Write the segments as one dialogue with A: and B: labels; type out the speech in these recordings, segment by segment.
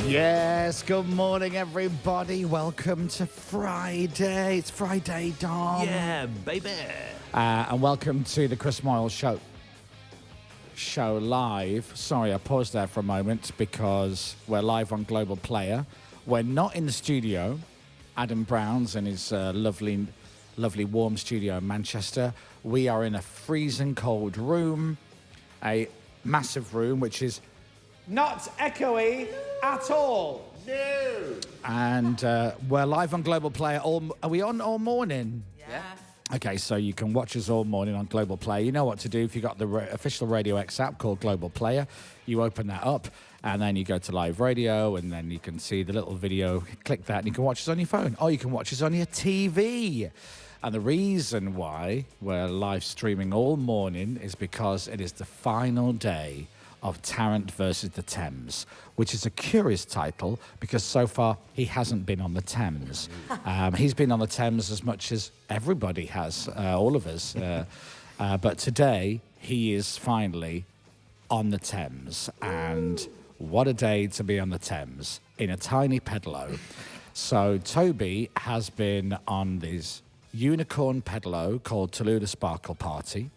A: Yes, good morning, everybody. Welcome to Friday. It's Friday, Dom.
B: Yeah, baby.
A: And welcome to the Chris Moyles show live. Sorry, I paused there for a moment because we're live on Global Player. We're not in the studio. Adam Brown's in his lovely warm studio in Manchester. We are in a freezing cold room, a massive room, which is not echoey at all.
B: No.
A: And we're live on Global Player. Are we on all morning?
B: Yeah.
A: Okay, so you can watch us all morning on Global Player. You know what to do if you've got the official Radio X app called Global Player. You open that up, and then you go to live radio, and then you can see the little video. Click that, and you can watch us on your phone, or you can watch us on your TV. And the reason why we're live streaming all morning is because it is the final day of Tarrant versus the Thames, which is a curious title because so far he hasn't been on the Thames. He's been on the Thames as much as everybody has, all of us. But today he is finally on the Thames, and what a day to be on the Thames in a tiny pedalo. So Toby has been on this unicorn pedalo called Tallulah Sparkle Party,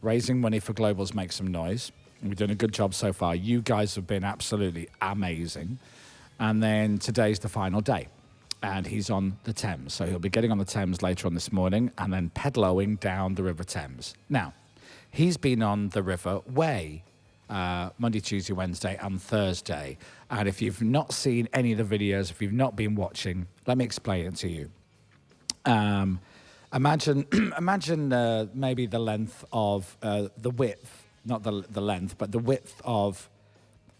A: raising money for Globals Make Some Noise. We've done a good job so far. You guys have been absolutely amazing. And then today's the final day. And he's on the Thames. So he'll be getting on the Thames later on this morning and then pedaloing down the River Thames. Now, he's been on the River Way Monday, Tuesday, Wednesday, and Thursday. And if you've not seen any of the videos, if you've not been watching, let me explain it to you. Imagine maybe the length of the width. Not the length, but the width of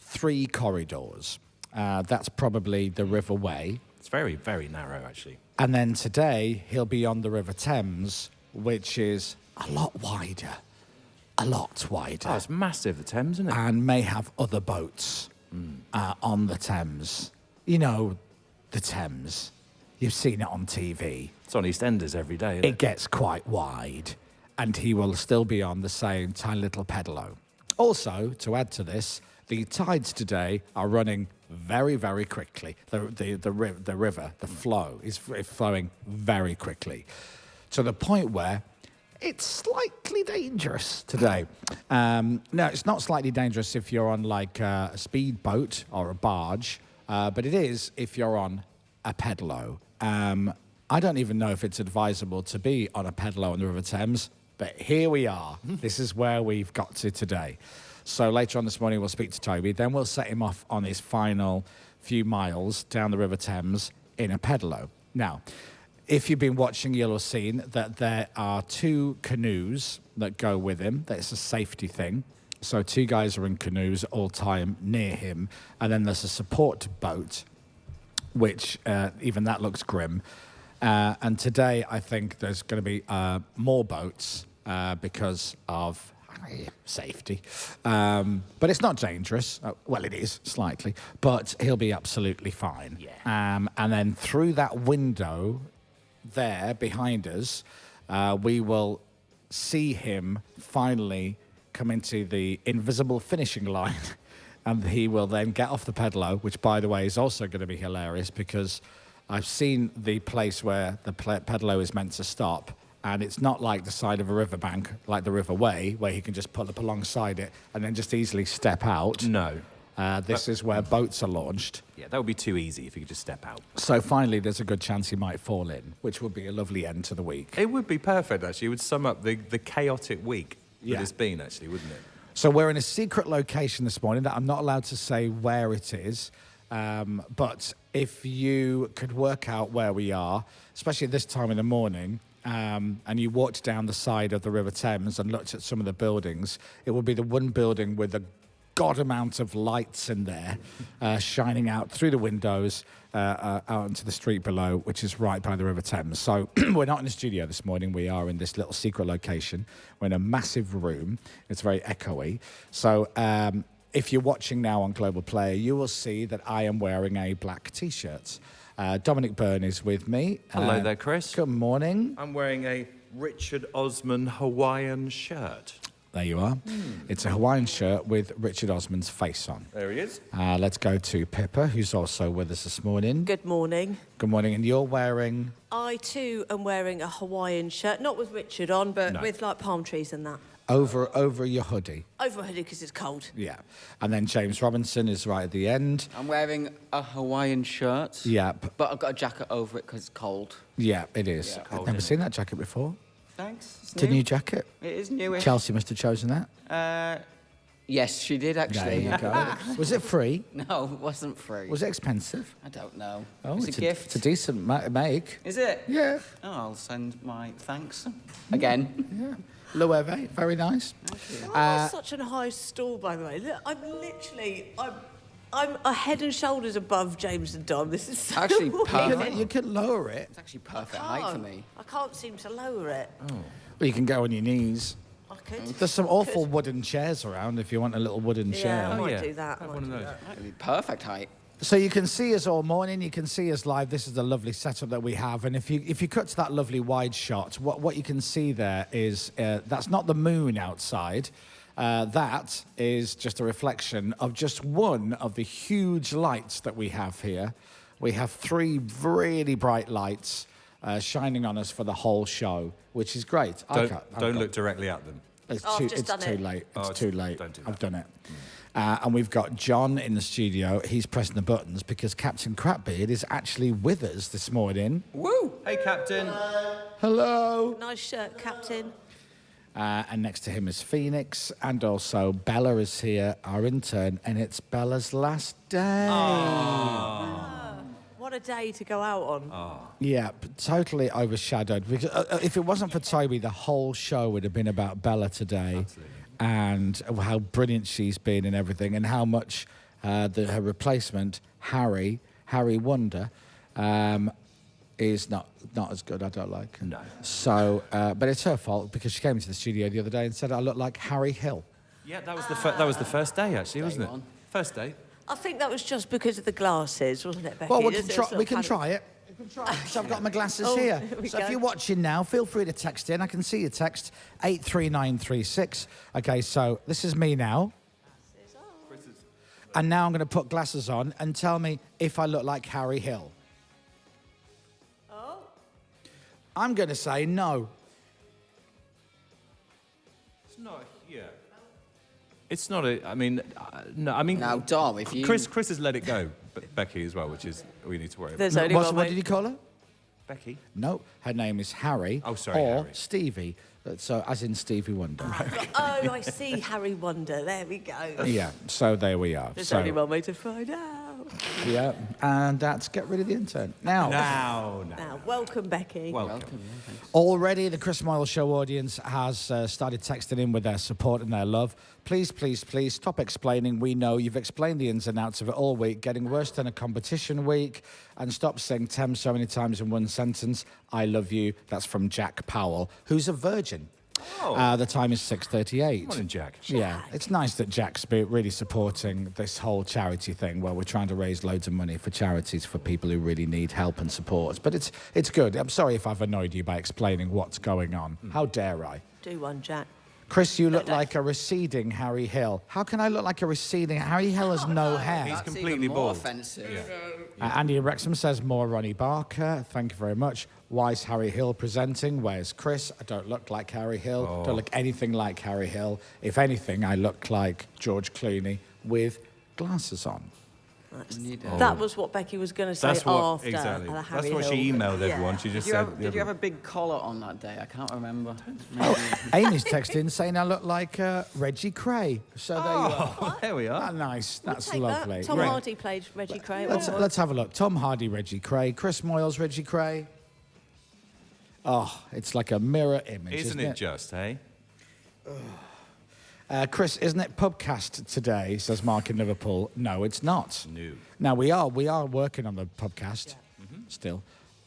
A: 3 corridors. That's probably the River Way.
B: It's very, very narrow, actually.
A: And then today, he'll be on the River Thames, which is a lot wider. A lot wider.
B: Oh, it's massive, the Thames, isn't it?
A: And may have other boats on the Thames. You know, the Thames. You've seen it on TV.
B: It's on EastEnders every day, isn't
A: It gets quite wide. And he will still be on the same tiny little pedalo. Also, to add to this, the tides today are running very, very quickly. The river, the flow is flowing very quickly, to the point where it's slightly dangerous today. No, it's not slightly dangerous if you're on like a speedboat or a barge, but it is if you're on a pedalo. I don't even know if it's advisable to be on a pedalo on the River Thames. But here we are. This is where we've got to today. So later on this morning, we'll speak to Toby. Then we'll set him off on his final few miles down the River Thames in a pedalo. Now, if you've been watching, you'll have seen that there are 2 canoes that go with him. That's a safety thing. So 2 guys are in canoes at all time near him. And then there's a support boat, which even that looks grim. And today, I think there's going to be more boats because of safety. But it's not dangerous. Well, it is, slightly. But he'll be absolutely fine.
B: Yeah.
A: And then through that window there behind us, we will see him finally come into the invisible finishing line. And he will then get off the pedalo, which, by the way, is also going to be hilarious because I've seen the place where the pedalo is meant to stop, and it's not like the side of a riverbank, like the River Way, where he can just pull up alongside it and then just easily step out.
B: No.
A: This is where boats are launched.
B: Yeah, that would be too easy if you could just step out.
A: So finally, there's a good chance he might fall in, which would be a lovely end to the week.
B: It would be perfect, actually. It would sum up the chaotic week that it's been, actually, wouldn't it?
A: So we're in a secret location this morning that I'm not allowed to say where it is. But if you could work out where we are, especially at this time in the morning, and you walked down the side of the River Thames and looked at some of the buildings, it would be the one building with a god amount of lights in there, shining out through the windows out into the street below, which is right by the River Thames. So we're not in the studio this morning. We are in this little secret location. We're in a massive room. It's very echoey. So if you're watching now on Global Player, you will see that I am wearing a black T-shirt. Dominic Byrne is with me.
B: Hello there, Chris.
A: Good morning.
B: I'm wearing a Richard Osman Hawaiian shirt.
A: There you are. It's a Hawaiian shirt with Richard Osman's face on.
B: There he is.
A: Let's go to Pippa, who's also with us this morning.
C: Good morning.
A: Good morning. And you're wearing...
C: I too am wearing a Hawaiian shirt, not with Richard on, but with like palm trees and that.
A: Over your hoodie.
C: Over my hoodie because it's cold.
A: Yeah. And then James Robinson is right at the end.
D: I'm wearing a Hawaiian shirt.
A: Yeah.
D: But I've got a jacket over it because it's cold.
A: Yeah, it is.
D: Yeah,
A: I've
D: cold,
A: never seen that jacket before.
D: Thanks.
A: It's a new jacket.
D: It is newish.
A: Chelsea must have chosen that.
D: Yes, she did actually.
A: There you go. Was it free?
D: No, it wasn't free.
A: Was it expensive?
D: I don't know.
A: Oh,
D: it's a gift.
A: It's a decent make.
D: Is it?
A: Yeah.
D: Oh, I'll send my thanks again.
A: Yeah. Loewe, very nice.
C: Oh, such a high stall, by the way. Look, I'm a head and shoulders above James and Dom. This is so
D: Actually,
C: weird.
D: perfect.
A: You can lower it.
D: It's actually perfect height for me.
C: I can't seem to lower it.
A: Well, you can go on your knees.
C: I could.
A: There's some awful wooden chairs around if you want a little wooden chair.
C: I might do that.
B: Have one of those.
D: It'd be perfect height.
A: So you can see us all morning. You can see us live. This is the lovely setup that we have. And if you cut to that lovely wide shot, what you can see there is that's not the moon outside. That is just a reflection of just one of the huge lights that we have here. We have 3 really bright lights shining on us for the whole show, which is great.
B: Don't look directly at them.
A: It's
C: Oh,
A: too,
C: I've just
A: it's
C: done
A: too
C: it.
A: late.
B: Oh,
A: It's too late.
B: don't do that.
A: I've done it. And we've got John in the studio. He's pressing the buttons because Captain Crapbeard is actually with us this morning.
D: Woo!
B: Hey, Captain.
A: Hello.
C: Nice shirt, Captain.
A: And next to him is Phoenix. And also Bella is here, our intern. And it's Bella's last day.
C: What a day to go out on.
A: Yeah, but totally overshadowed. Because if it wasn't for Toby, the whole show would have been about Bella today.
B: Absolutely.
A: And how brilliant she's been and everything, and how much her replacement, Harry Wonder, is not as good. I don't like.
B: No.
A: So, but it's her fault because she came into the studio the other day and said I look like Harry Hill.
B: Yeah, that was the first day actually, wasn't it?
D: one.
B: First day.
C: I think that was just because of the glasses, wasn't it, Becky?
A: Well, we
C: There's
A: can
C: a
A: try.
C: sort
A: We
C: of
A: can
C: panic.
A: try it. We can try it. So I've got my glasses
C: Oh,
A: here.
C: here we
A: So
C: go.
A: if you're watching now, feel free to text in. I can see your text 83936. Okay, so this is me now. And now I'm going to put glasses on and tell me if I look like Harry Hill.
C: Oh.
A: I'm going to say no.
B: It's not. Yeah. It's not a. I mean, no. I mean,
D: Now, Dom, if you...
B: Chris has let it go, but Becky as well, which is we need to worry about.
C: There's only one
A: What
C: way.
A: did you call her?
B: Becky.
A: No, her name is Harry.
B: Oh, sorry,
A: or
B: Harry.
A: Stevie. So, as in Stevie Wonder.
C: Oh, I see Harry Wonder. There we go.
A: Yeah, so there we are.
C: There's
A: So,
C: only one way to find out.
A: yeah, and that's get rid of the intern. Now,
C: Now, welcome, Becky.
B: Welcome.
D: Welcome, yeah, thanks.
A: already the Chris Moyles Show audience has started texting in with their support and their love. Please, please, please stop explaining. We know you've explained the ins and outs of it all week, getting worse than a competition week. And stop saying Thames so many times in one sentence. I love you. That's from Jack Powell, who's a virgin.
B: Oh.
A: The time is 6:38.
B: Morning, Jack.
A: Yeah, it's nice that Jack's really supporting this whole charity thing where we're trying to raise loads of money for charities for people who really need help and support. But it's good. I'm sorry if I've annoyed you by explaining what's going on. How dare I?
C: Do one, Jack.
A: Chris, you look
C: No.
A: like a receding Harry Hill. How can I look like a receding... Harry Hill has no hair.
B: He's
D: That's
B: completely
D: even more
B: bald.
D: offensive.
A: Andy Wrexham says more Ronnie Barker. Thank you very much. Why is Harry Hill presenting? Where's Chris? I don't look like Harry Hill. Don't look anything like Harry Hill. If anything, I look like George Clooney with glasses on.
C: That was what Becky was going to say
B: That's what
C: after
B: exactly.
C: the Harry
B: That's what she
C: Hill.
B: emailed everyone.
C: Yeah.
B: She just
D: Did you,
B: said.
D: have, did you have a big collar on that day? I can't remember.
A: Amy's texting saying I look like Reggie Cray. So there you are.
B: Oh, there we are.
A: Ah, nice. That's
C: Take that.
A: lovely.
C: Tom
A: Right.
C: Hardy played Reggie Cray. at one point.
A: Let's have a look. Tom Hardy, Reggie Cray. Chris Moyles, Reggie Cray. Oh, it's like a mirror image,
B: Isn't it just, hey?
A: Chris, isn't it Pubcast today, says Mark in Liverpool. No, it's not.
B: No.
A: Now, we are working on the Pubcast still,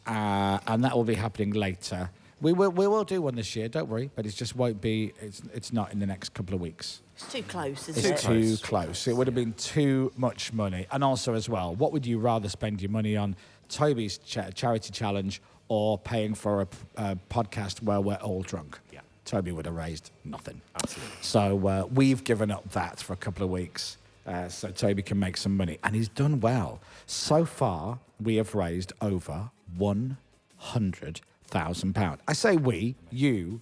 A: and that will be happening later. We will do one this year, don't worry, but it just won't be, it's not in the next couple of weeks.
C: It's too close, isn't
A: It's
C: it?
A: too close. It would have been too much money. And also as well, what would you rather spend your money on? Toby's charity challenge or paying for a podcast where we're all drunk?
B: Yeah.
A: Toby would have raised nothing.
B: Absolutely.
A: So we've given up that for a couple of weeks so Toby can make some money. And he's done well. So far, we have raised over £100,000. I say we, you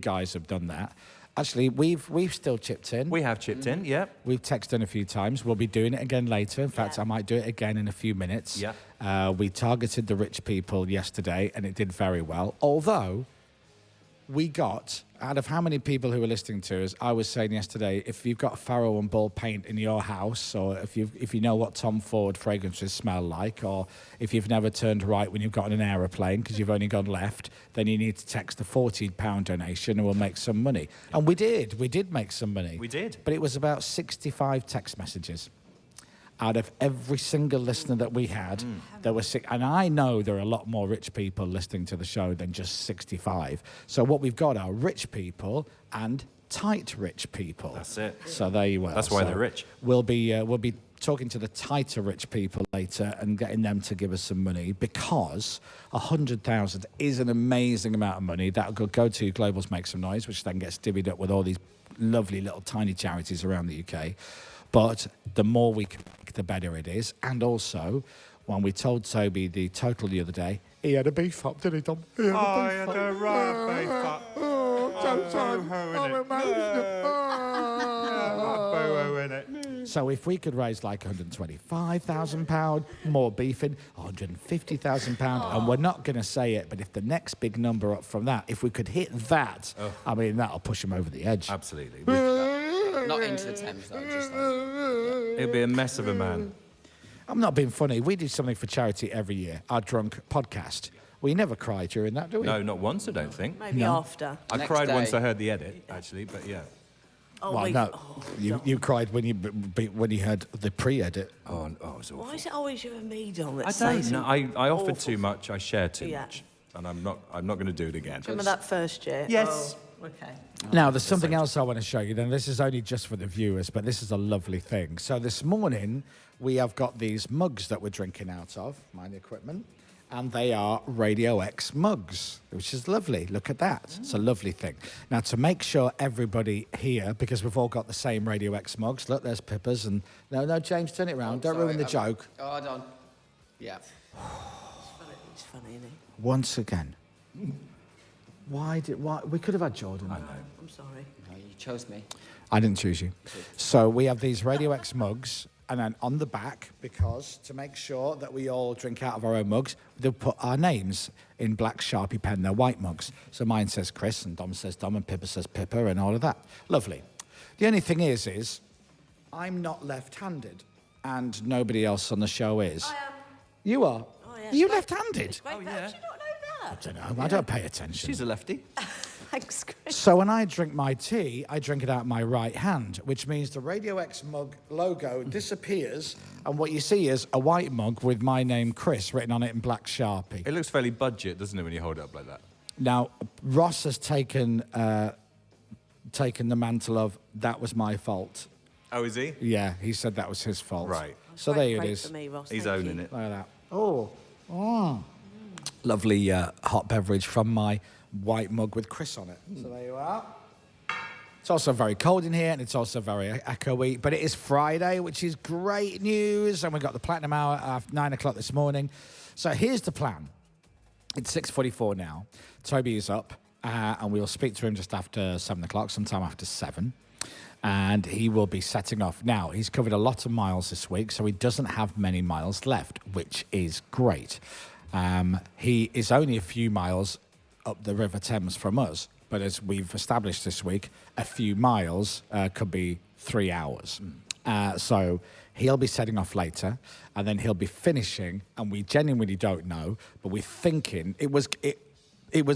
A: guys have done that. Actually, we've still chipped in.
B: We have chipped in, yeah.
A: We've texted in a few times. We'll be doing it again later. In fact, I might do it again in a few minutes.
B: Yeah.
A: We targeted the rich people yesterday, and it did very well. Although, we got, out of how many people who were listening to us, I was saying yesterday, if you've got Farrow and Ball paint in your house, or if you know what Tom Ford fragrances smell like, or if you've never turned right when you've got on an aeroplane because you've only gone left, then you need to text a £14 donation and we'll make some money. And we did make some money.
B: We did.
A: But it was about 65 text messages. Out of every single listener that we had, there were six. And I know there are a lot more rich people listening to the show than just 65. So what we've got are rich people and tight rich people.
B: That's it.
A: So there you are.
B: That's why they're rich.
A: We'll be talking to the tighter rich people later and getting them to give us some money, because 100,000 is an amazing amount of money that will go to Globals Make Some Noise, which then gets divvied up with all these lovely little tiny charities around the UK. But the more we can make, the better it is. And also, when we told Toby the total the other day, he had a beef up, didn't he, Tom? He had
B: a right beef up.
A: So if we could raise like £125,000, more beefing, £150,000, and we're not going to say it, but if the next big number up from that, if we could hit that, I mean, that'll push him over the edge.
B: Absolutely.
D: Not into the Thames, though. Just like,
B: It'd be a mess of a man.
A: I'm not being funny. We do something for charity every year, our drunk podcast. We never cry during that, do we?
B: No, not once, I don't think.
C: Maybe after.
B: I
D: Next
B: cried
D: day.
B: once I heard the edit, actually, but yeah.
A: Well, no. You cried when you heard the pre-edit.
B: Oh, it was awful.
C: Why is it always you and me, Dom?
B: I don't know. I offered too much. I shared too
C: Yeah.
B: much. And I'm not going to do it again.
C: Remember that first year?
B: Yes.
C: Oh, okay.
A: Now, there's something else I want to show you. Then this is only just for the viewers, but this is a lovely thing. So this morning, we have got these mugs that we're drinking out of, mind the equipment, and they are Radio X mugs, which is lovely. Look at that. It's a lovely thing. Now, to make sure everybody here, because we've all got the same Radio X mugs, look, there's Pippa's, and... No, James, turn it around. Don't ruin the joke.
D: Oh, hold on. Yeah.
C: It's funny, isn't it?
A: Once again. Why? We could have had Jordan.
B: I know.
C: I'm sorry.
D: No, you chose me.
A: I didn't choose you. So we have these Radio X mugs, and then on the back, because to make sure that we all drink out of our own mugs, they'll put our names in black Sharpie pen. They're white mugs. So mine says Chris, and Dom says Dom, and Pippa says Pippa, and all of that. Lovely. The only thing is I'm not left-handed, and nobody else on the show is.
C: I am.
A: You are?
C: Oh, yeah.
A: Are you
C: Great.
A: left-handed?
C: It's great.
B: Oh,
C: How
B: yeah.
C: did you not know
A: I
C: that?
A: don't know. I don't pay attention.
B: She's a lefty.
C: Thanks, Chris.
A: So when I drink my tea, I drink it out my right hand, which means the Radio X mug logo disappears, and what you see is a white mug with my name, Chris, written on it in black Sharpie.
B: It looks fairly budget, doesn't it, when you hold it up like that?
A: Now, Ross has taken the mantle of, that was my fault.
B: Oh, is he?
A: Yeah, he said that was his fault.
B: Right.
A: So
C: Great-
A: there it
C: great
A: is.
C: For me, Ross.
B: He's
C: Thank
B: owning
C: you.
B: it.
A: Like that. Oh. Lovely hot beverage from my white mug with Chris on it. So there you are. It's also very cold in here, and it's also very echoey, but it is Friday, which is great news, and we got the Platinum Hour at 9 o'clock this morning. So here's the plan. It's 6:44 now. Toby is up, and we'll speak to him just after 7 o'clock, sometime after 7. And he will be setting off. Now, he's covered a lot of miles this week, so he doesn't have many miles left, which is great. He is only a few miles up the River Thames from us, but as we've established this week, a few miles could be 3 hours. So he'll be setting off later, and then he'll be finishing, and we genuinely don't know, but we're thinking it was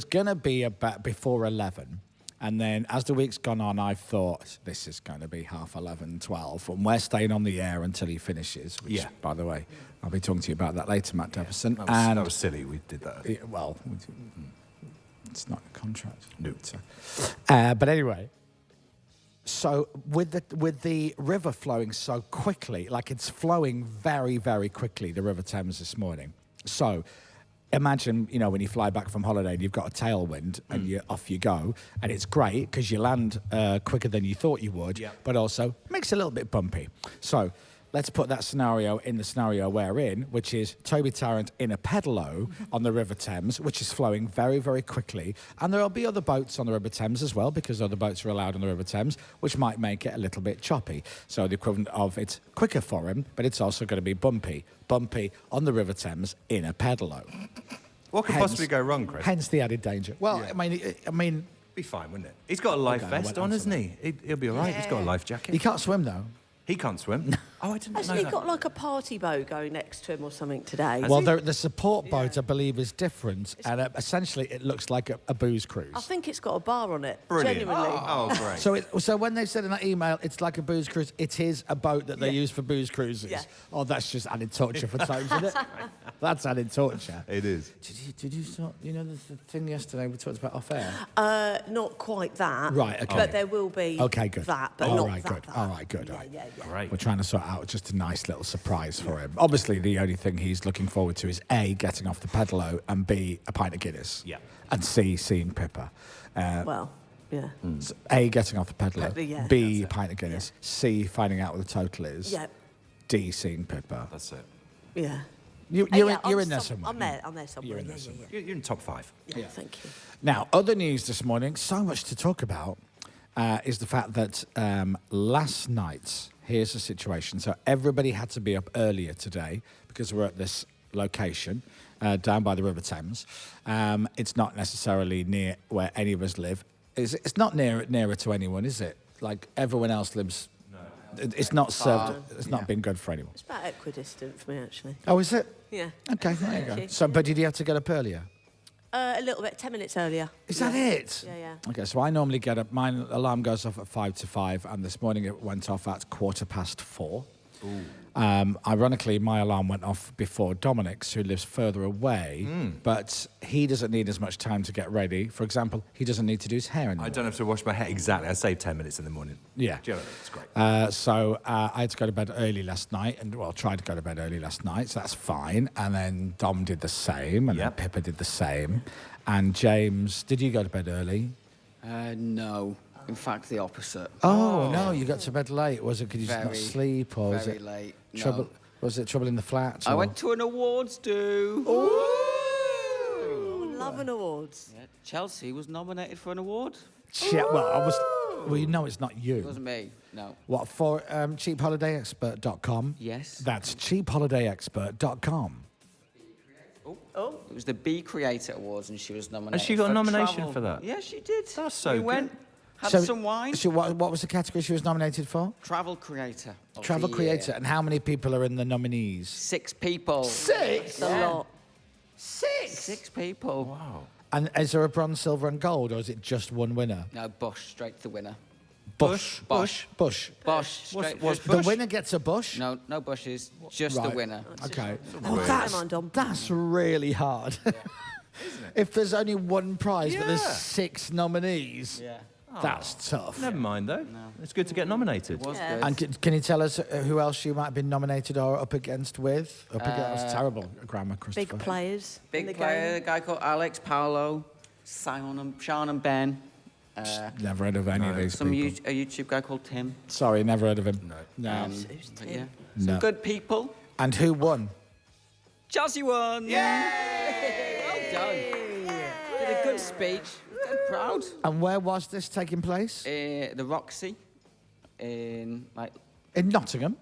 A: going to be about before 11. And then as the week's gone on, I've thought this is going to be 11:30, 12, and we're staying on the air until he finishes. Which, by the way, I'll be talking to you about that later, Matt Deverson.
B: That was silly. We did that.
A: It's not a contract.
B: No.
A: But anyway, so with the river flowing so quickly, like it's flowing very, very quickly, the River Thames this morning. So imagine, when you fly back from holiday and you've got a tailwind and off you go, and it's great because you land quicker than you thought you would, but also makes it a little bit bumpy. So let's put that scenario in the scenario we're in, which is Toby Tarrant in a pedalo on the River Thames, which is flowing very, very quickly. And there will be other boats on the River Thames as well, because other boats are allowed on the River Thames, which might make it a little bit choppy. So the equivalent of it's quicker for him, but it's also going to be bumpy. Bumpy on the River Thames in a pedalo.
B: What could possibly go wrong, Chris?
A: Hence the added danger. Well, I mean...
B: Be fine, wouldn't it? He's got a life vest on, hasn't he? He'll be all right. He's got a life jacket.
A: He can't swim, though.
B: He can't swim. Oh, I didn't know that.
C: Hasn't he got like a party boat going next to him or something today?
A: Well, the support boat, I believe, is different, and essentially it looks like a booze cruise.
C: I think it's got a bar on it.
B: Brilliant.
C: Genuinely.
B: Oh, great.
A: So when they said in that email, it's like a booze cruise, it is a boat that they use for booze cruises.
C: Yeah.
A: Oh, that's just added torture for Thames, isn't it? That's added torture.
B: It is.
A: Did you start, the thing yesterday we talked about off air?
C: Not quite that.
A: Right, okay.
C: But there will be
A: Good.
C: that, but
A: All
C: not
A: right,
C: that.
A: good. All right, good.
C: Yeah.
B: Great.
A: We're trying to sort out just a nice little surprise for him. Obviously, the only thing he's looking forward to is A, getting off the pedalo, and B, a pint of Guinness.
B: Yeah.
A: And C, seeing Pippa.
C: Well, yeah.
A: So A, getting off the pedalo.
C: Yeah.
A: B, a pint of Guinness. C, finding out what the total is.
C: Yeah.
A: D, seeing Pippa.
B: That's it.
C: Yeah.
A: You're in there somewhere.
C: I'm there somewhere.
A: You're in there
C: Yeah.
A: somewhere.
B: You're in top 5.
C: Yeah, thank you.
A: Now, other news this morning, so much to talk about, is the fact that last night, here's the situation. So everybody had to be up earlier today because we're at this location down by the River Thames. It's not necessarily near where any of us live. It's not nearer to anyone, is it? Like everyone else lives... It's not served. It's not been good for anyone.
C: It's about equidistant for me, actually.
A: Oh, is it?
C: Yeah.
A: Okay, there you go.
C: Thank you.
A: So, but did you have to get up earlier?
C: A little bit, 10 minutes earlier.
A: Is that it?
C: Yeah.
A: Okay, so I normally get up. My alarm goes off at 5 to 5, and this morning it went off at 4:15. Ironically, my alarm went off before Dominic's, who lives further away, but he doesn't need as much time to get ready. For example, he doesn't need to do his hair anymore.
B: I don't have to wash my hair. Exactly. I save 10 minutes in the morning.
A: Yeah.
B: Do you know what I mean? It's great.
A: So I had to go to bed early last night, tried to go to bed early last night, so that's fine. And then Dom did the same, and then Pippa did the same. And James, did you go to bed early?
D: No. In fact, the opposite.
A: Oh, no, you got to bed late. Was it because you did not sleep? Or was
D: Very
A: it
D: late.
A: trouble?
D: No.
A: Was it trouble in the flat?
D: I
A: or-
D: went to an awards do.
C: Love and awards.
D: Yeah, Chelsea was nominated for an award.
A: Well, you know it's not you.
D: It wasn't me. No.
A: What, for cheapholidayexpert.com?
D: Yes.
A: That's cheapholidayexpert.com.
C: Oh.
D: It was the Be Creator Awards, and she was nominated.
B: And she got a
D: for
B: nomination
D: travel.
B: for that?
D: Yeah, she did.
B: That's so
D: we
B: good.
D: went, had some wine.
A: So what was the category she was nominated for?
D: Travel Creator. of
A: Travel
D: the
A: creator.
D: year.
A: And how many people are in the nominees?
D: 6 people.
A: 6?
C: It's a lot.
D: 6 people.
B: Wow.
A: And is there a bronze, silver, and gold, or is it just one winner?
D: No, Bush, straight to the winner.
A: Bush.
D: Bush.
A: Bush.
D: Bush, straight
B: what's
D: to
A: The winner gets a bush?
D: No bushes, just
A: Right.
D: the winner.
A: Okay.
C: Oh,
A: That's really hard. If there's only one prize, but there's 6 nominees,
D: Yeah.
A: that's tough.
B: Never mind, though. It's good to get nominated.
D: It was
C: Yeah.
D: good.
A: And can you tell us who else you might have been nominated or up against with? That's terrible grammar, Christopher.
C: Big players. in
D: Big
C: the
D: player, a
C: game.
D: guy called Alex, Paolo, Sean and Ben.
A: Never heard of any of these
D: Some
A: people.
D: a YouTube guy called Tim.
A: Sorry, never heard of him. No.
C: Who's
D: But
C: Tim?
D: yeah,
A: No.
D: some good people.
A: And who won?
D: Chelsea won. Yay! Well done. Did a good speech. I'm proud.
A: And where was this taking place?
D: The Roxy in
A: In Nottingham.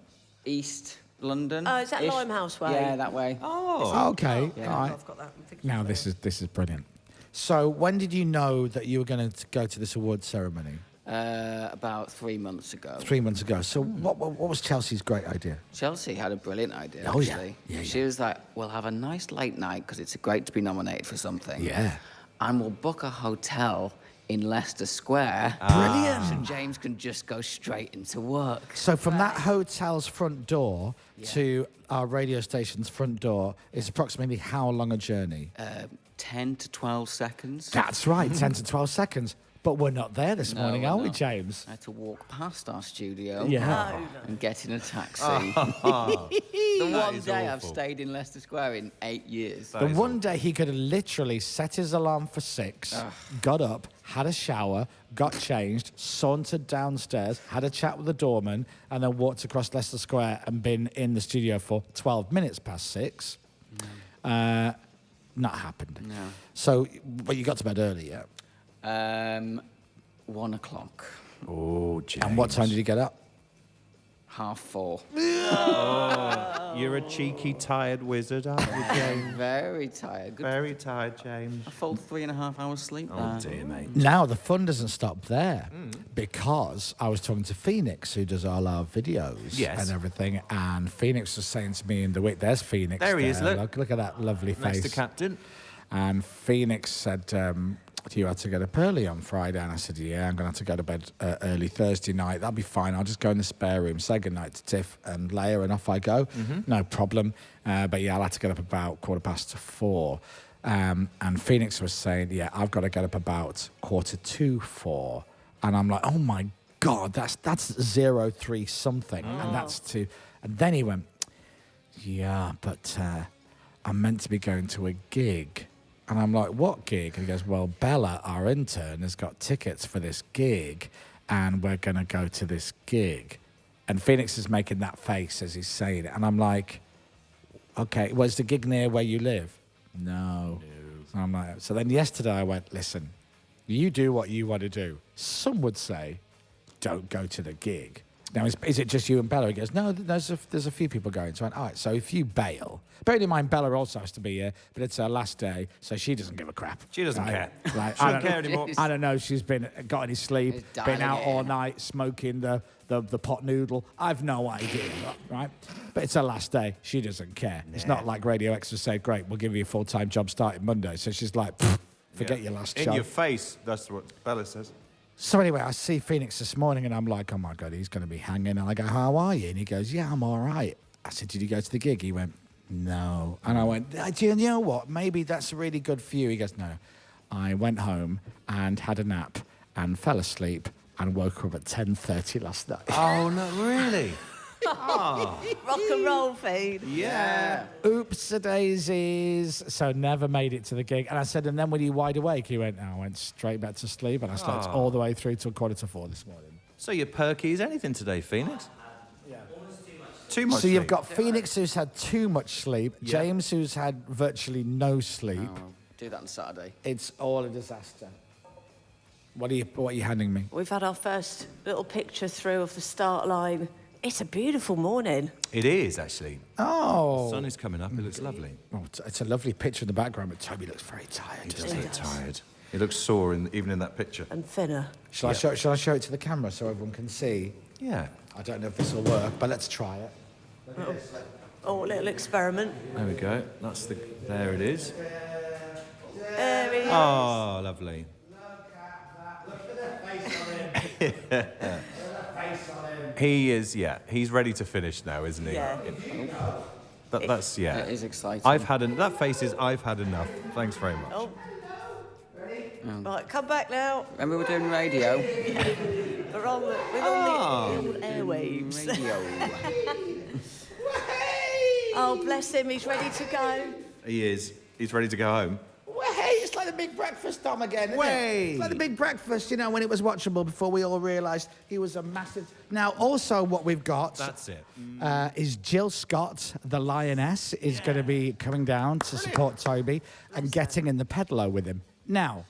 D: East London.
C: Oh, is that Limehouse way?
D: Yeah, that way.
B: Oh.
A: Okay.
D: Yeah.
A: All right.
C: I've got that. I'm thinking
A: Now
C: of
A: this is brilliant. So when did you know that you were going to go to this awards ceremony?
D: About 3 months ago.
A: 3 months ago. So what was Chelsea's great idea?
D: Chelsea had a brilliant idea,
A: Oh, yeah.
D: actually.
A: Yeah,
D: She was like, we'll have a nice late night because it's great to be nominated for something.
A: Yeah.
D: And we'll book a hotel in Leicester Square.
A: Brilliant.
D: So James can just go straight into work.
A: So from that hotel's front door to our radio station's front door is approximately how long a journey?
D: 10 to 12 seconds.
A: That's right, 10 to 12 seconds. But we're not there this morning,
D: we're
A: are we,
D: not.
A: James?
D: I had to walk past our studio
A: Yeah.
D: and get in a taxi.
B: That
D: The one
B: is
D: day I've
B: awful.
D: stayed in Leicester Square in 8 years.
B: That
A: The
B: is
A: one
B: awful.
A: day he could have literally set his alarm for 6, got up, had a shower, got changed, sauntered downstairs, had a chat with the doorman, and then walked across Leicester Square and been in the studio for 12 minutes past 6. Not happened.
D: No.
A: So, but you got to bed early, yeah?
D: 1 o'clock,
B: Oh, James.
A: And what time did you get up?
D: 4:30.
B: You're a cheeky, tired wizard, aren't you, James?
D: Very tired. Good.
B: Very tired, James.
D: A full 3.5 hours sleep
B: Oh,
D: there.
B: dear, mate.
A: Now, the fun doesn't stop there because I was talking to Phoenix, who does all our videos
B: Yes.
A: and everything, and Phoenix was saying to me in the week, there's Phoenix.
B: There he is, look.
A: Look at that lovely
B: Next
A: face.
B: to Captain.
A: And Phoenix said, you had to get up early on Friday. And I said, yeah, I'm going to have to go to bed early Thursday night. That'll be fine. I'll just go in the spare room, say goodnight to Tiff and Leia, and off I go. No problem. But yeah, I'll have to get up about 4:15. And Phoenix was saying, yeah, I've got to get up about 4:45. And I'm like, oh my God, that's 03 something. And that's two. And then he went, yeah, but I'm meant to be going to a gig. And I'm like, what gig? And he goes, well, Bella, our intern, has got tickets for this gig, and we're going to go to this gig. And Phoenix is making that face as he's saying it. And I'm like, okay, was the gig near where you live? No. So I'm like, so then yesterday I went, listen, you do what you want to do. Some would say, don't go to the gig. Now, is it just you and Bella? He goes, no, there's a few people going. So I went, all right, so if you bail, bearing in mind Bella also has to be here, but it's her last day, so she doesn't give a crap.
B: She doesn't care.
A: Right,
B: She don't care anymore.
A: I don't know, she's got any sleep,
D: It's
A: been out
D: dying.
A: all night, smoking the pot noodle. I've no idea, right? But it's her last day. She doesn't care. It's not like Radio X will say, great, we'll give you a full-time job starting Monday. So she's like, forget your last
B: In
A: job.
B: your face, that's what Bella says.
A: So anyway, I see Phoenix this morning and I'm like, oh my God, he's going to be hanging. And I go, how are you? And he goes, yeah, I'm all right. I said, did you go to the gig? He went, no. And I went, do you know what? Maybe that's really good for you. He goes, no. I went home and had a nap and fell asleep and woke up at 10:30 last night.
B: Oh, no, really?
C: Rock and roll feed.
B: Yeah.
A: Oops-a-daisies. So never made it to the gig. And I said, and then were you wide awake? He went, no, I went straight back to sleep. And I slept all the way through till 3:45 this morning.
B: So you're perky as anything today, Phoenix? Yeah. Too much
A: So you've
B: sleep.
A: got Phoenix who's had too much sleep,
B: Yeah.
A: James who's had virtually no sleep.
D: Oh, do that on Saturday.
A: It's all a disaster. What are you handing me?
C: We've had our first little picture through of the start line. It's a beautiful morning.
B: It is, actually.
A: Oh.
B: The sun is coming up. It looks lovely.
A: Oh, it's a lovely picture in the background, but Toby looks very tired.
B: He does
A: doesn't he?
B: look tired. He looks sore even in that picture.
C: And thinner.
A: Shall I show it to the camera so everyone can see?
B: Yeah.
A: I don't know if this will work, but let's try it.
C: Oh, a little experiment.
B: There we go. There it is.
C: There we go.
B: Oh, lovely. He is, yeah. He's ready to finish now, isn't he?
C: Yeah.
B: That's, yeah.
D: It is exciting.
B: That face is, I've had enough. Thanks very much.
C: Oh. Right, come back now.
D: Remember we're doing radio?
C: We're on the airwaves.
D: Radio.
C: Oh, bless him. He's ready to go.
B: He is. He's ready to go home.
A: Well, hey, it's like the Big Breakfast, Tom, again, isn't
B: Way.
A: it? It's like the Big Breakfast, you know, when it was watchable before we all realised he was a massive... Now, also what we've got...
B: That's it.
A: is Jill Scott, the lioness, is going to be coming down to support Toby and getting in the pedalo with him. Now,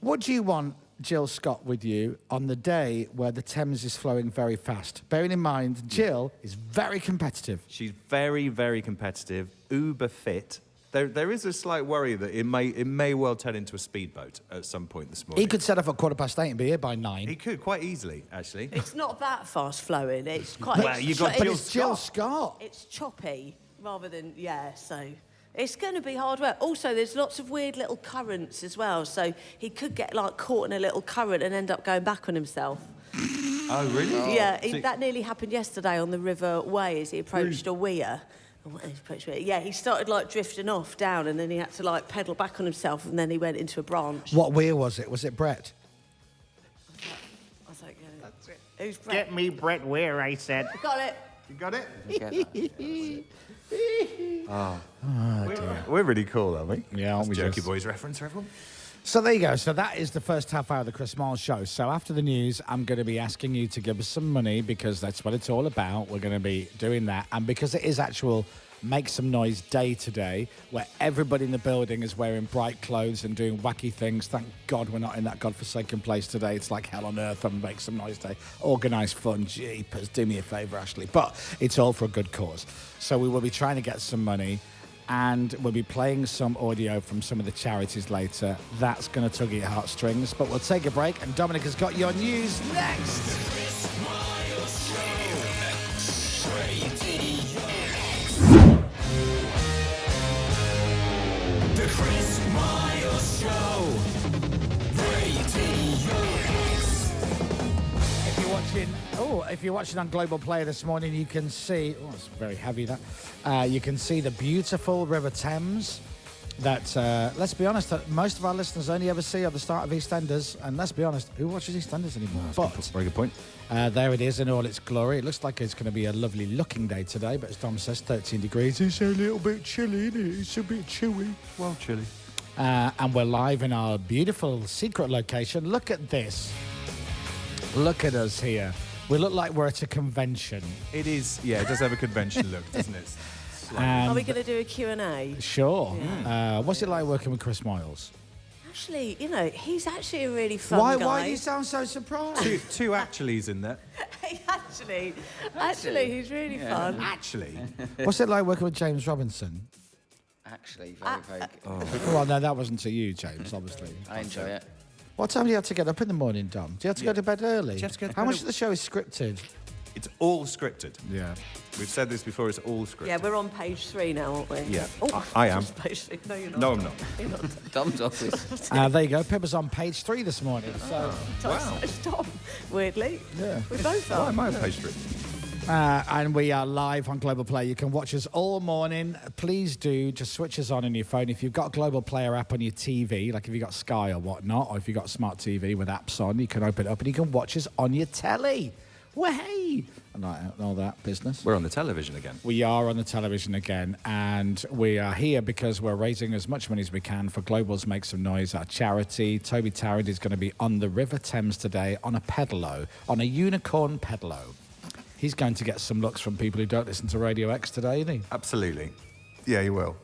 A: would you want Jill Scott with you on the day where the Thames is flowing very fast? Bearing in mind, Jill is very competitive.
B: She's very, very competitive, uber fit. There is a slight worry that it may well turn into a speedboat at some point this morning.
A: He could set off at 8:15 and be here by 9.
B: He could quite easily, actually.
C: It's not that fast flowing. It's quite...
B: Well, you've got
A: But
B: Jill
A: it's Jill Scott.
C: It's choppy rather than, so... It's going to be hard work. Also, there's lots of weird little currents as well, so he could get, caught in a little current and end up going back on himself.
B: Oh, really?
C: Yeah,
B: So-
C: that nearly happened yesterday on the River Way as he approached a weir. Yeah, he started, drifting off down, and then he had to, pedal back on himself, and then he went into a branch.
A: What weir was it? Was it Brett?
C: Who's Brett?
E: Get me Brett Ware, I said.
C: Got it.
B: You got it?
D: Get that.
B: We're really cool, aren't we?
A: Yeah, aren't
B: That's
A: we
B: Jerky
A: just?
B: Boys reference for everyone.
A: So there you go. So that is the first half hour of the Chris Moyles show. So after the news, I'm going to be asking you to give us some money because that's what it's all about. We're going to be doing that. And because it is actual Make Some Noise Day today, where everybody in the building is wearing bright clothes and doing wacky things. Thank God we're not in that godforsaken place today. It's like hell on earth on Make Some Noise Day. Organised fun. Jeepers, do me a favour, Ashley. But it's all for a good cause. So we will be trying to get some money. And we'll be playing some audio from some of the charities later. That's going to tug at your heartstrings. But we'll take a break, and Dominic has got your news next.
F: The Chris Moyles Show.
A: If you're watching on Global Player this morning, you can see. Oh, it's very heavy. That you can see the beautiful River Thames. That let's be honest, that most of our listeners only ever see at the start of EastEnders. And let's be honest, who watches EastEnders anymore?
B: Very good point.
A: There it is in all its glory. It looks like it's going to be a lovely looking day today, but as Dom says, 13 degrees. It's a little bit chilly, isn't it? It's a bit chewy.
B: Well, chilly.
A: And we're live in our beautiful secret location. Look at this. Look at us here. We look like we're at a convention.
B: It is, yeah, it does have a convention look, doesn't it?
C: Are we going to do a Q&A?
A: Sure. What's it like working with Chris Moyles?
C: Actually, you know, he's actually a really fun guy.
A: Why do you sound so surprised?
B: Two actuallys in there.
C: Actually, he's really fun.
B: Actually.
A: What's it like working with James Robinson?
D: Actually, very vague.
A: Well, no, that wasn't to you, James, obviously.
D: I enjoy it.
A: What time do you have to get up in the morning, Dom? Do you have to go to bed early?
B: Do you have to go to
A: How
B: bed
A: much
B: early?
A: of the show is scripted?
B: It's all scripted.
A: Yeah.
B: We've said this before, it's all scripted.
C: Yeah, we're on page 3 now, aren't we?
B: Yeah.
C: Oh,
B: I am.
C: just page 3. No, you're not.
B: No, I'm not.
C: You're not.
D: Dom's office.
A: There you go. Pippa's on page 3 this morning. So,
B: Wow.
C: Stop. Weirdly.
A: yeah.
C: We both
B: Oh,
C: are.
B: I might have page 3.
A: And we are live on Global Player. You can watch us all morning. Please do just switch us on your phone. If you've got Global Player app on your TV, like if you've got Sky or whatnot, or if you've got smart TV with apps on, you can open it up and you can watch us on your telly. Way! And all that business.
B: We're on the television again.
A: We are on the television again, and we are here because we're raising as much money as we can for Global's Make Some Noise, our charity. Toby Tarrant is going to be on the River Thames today on a pedalo, on a unicorn pedalo. He's going to get some looks from people who don't listen to Radio X today, isn't he?
B: Absolutely. Yeah, you will.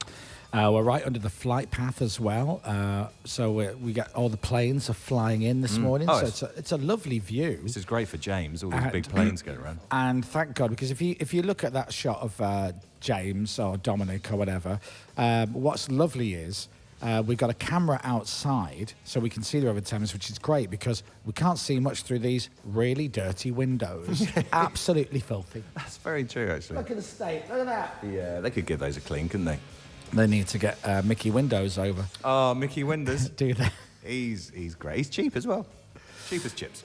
A: We're right under the flight path as well. So we get all the planes are flying in this morning.
B: Oh,
A: so it's a lovely view.
B: This is great for James, all these big planes going around.
A: And thank God, because if you look at that shot of James or Dominic or whatever, what's lovely is we've got a camera outside so we can see the River Thames, which is great because we can't see much through these really dirty windows. Absolutely filthy.
B: That's very true, actually.
A: Look at the state. Look at that.
B: Yeah, they could give those a clean, couldn't they?
A: They need to get Mickey Windows over.
B: Oh, Mickey Winders.
A: Do that.
B: He's great. He's cheap as well. Cheap as chips.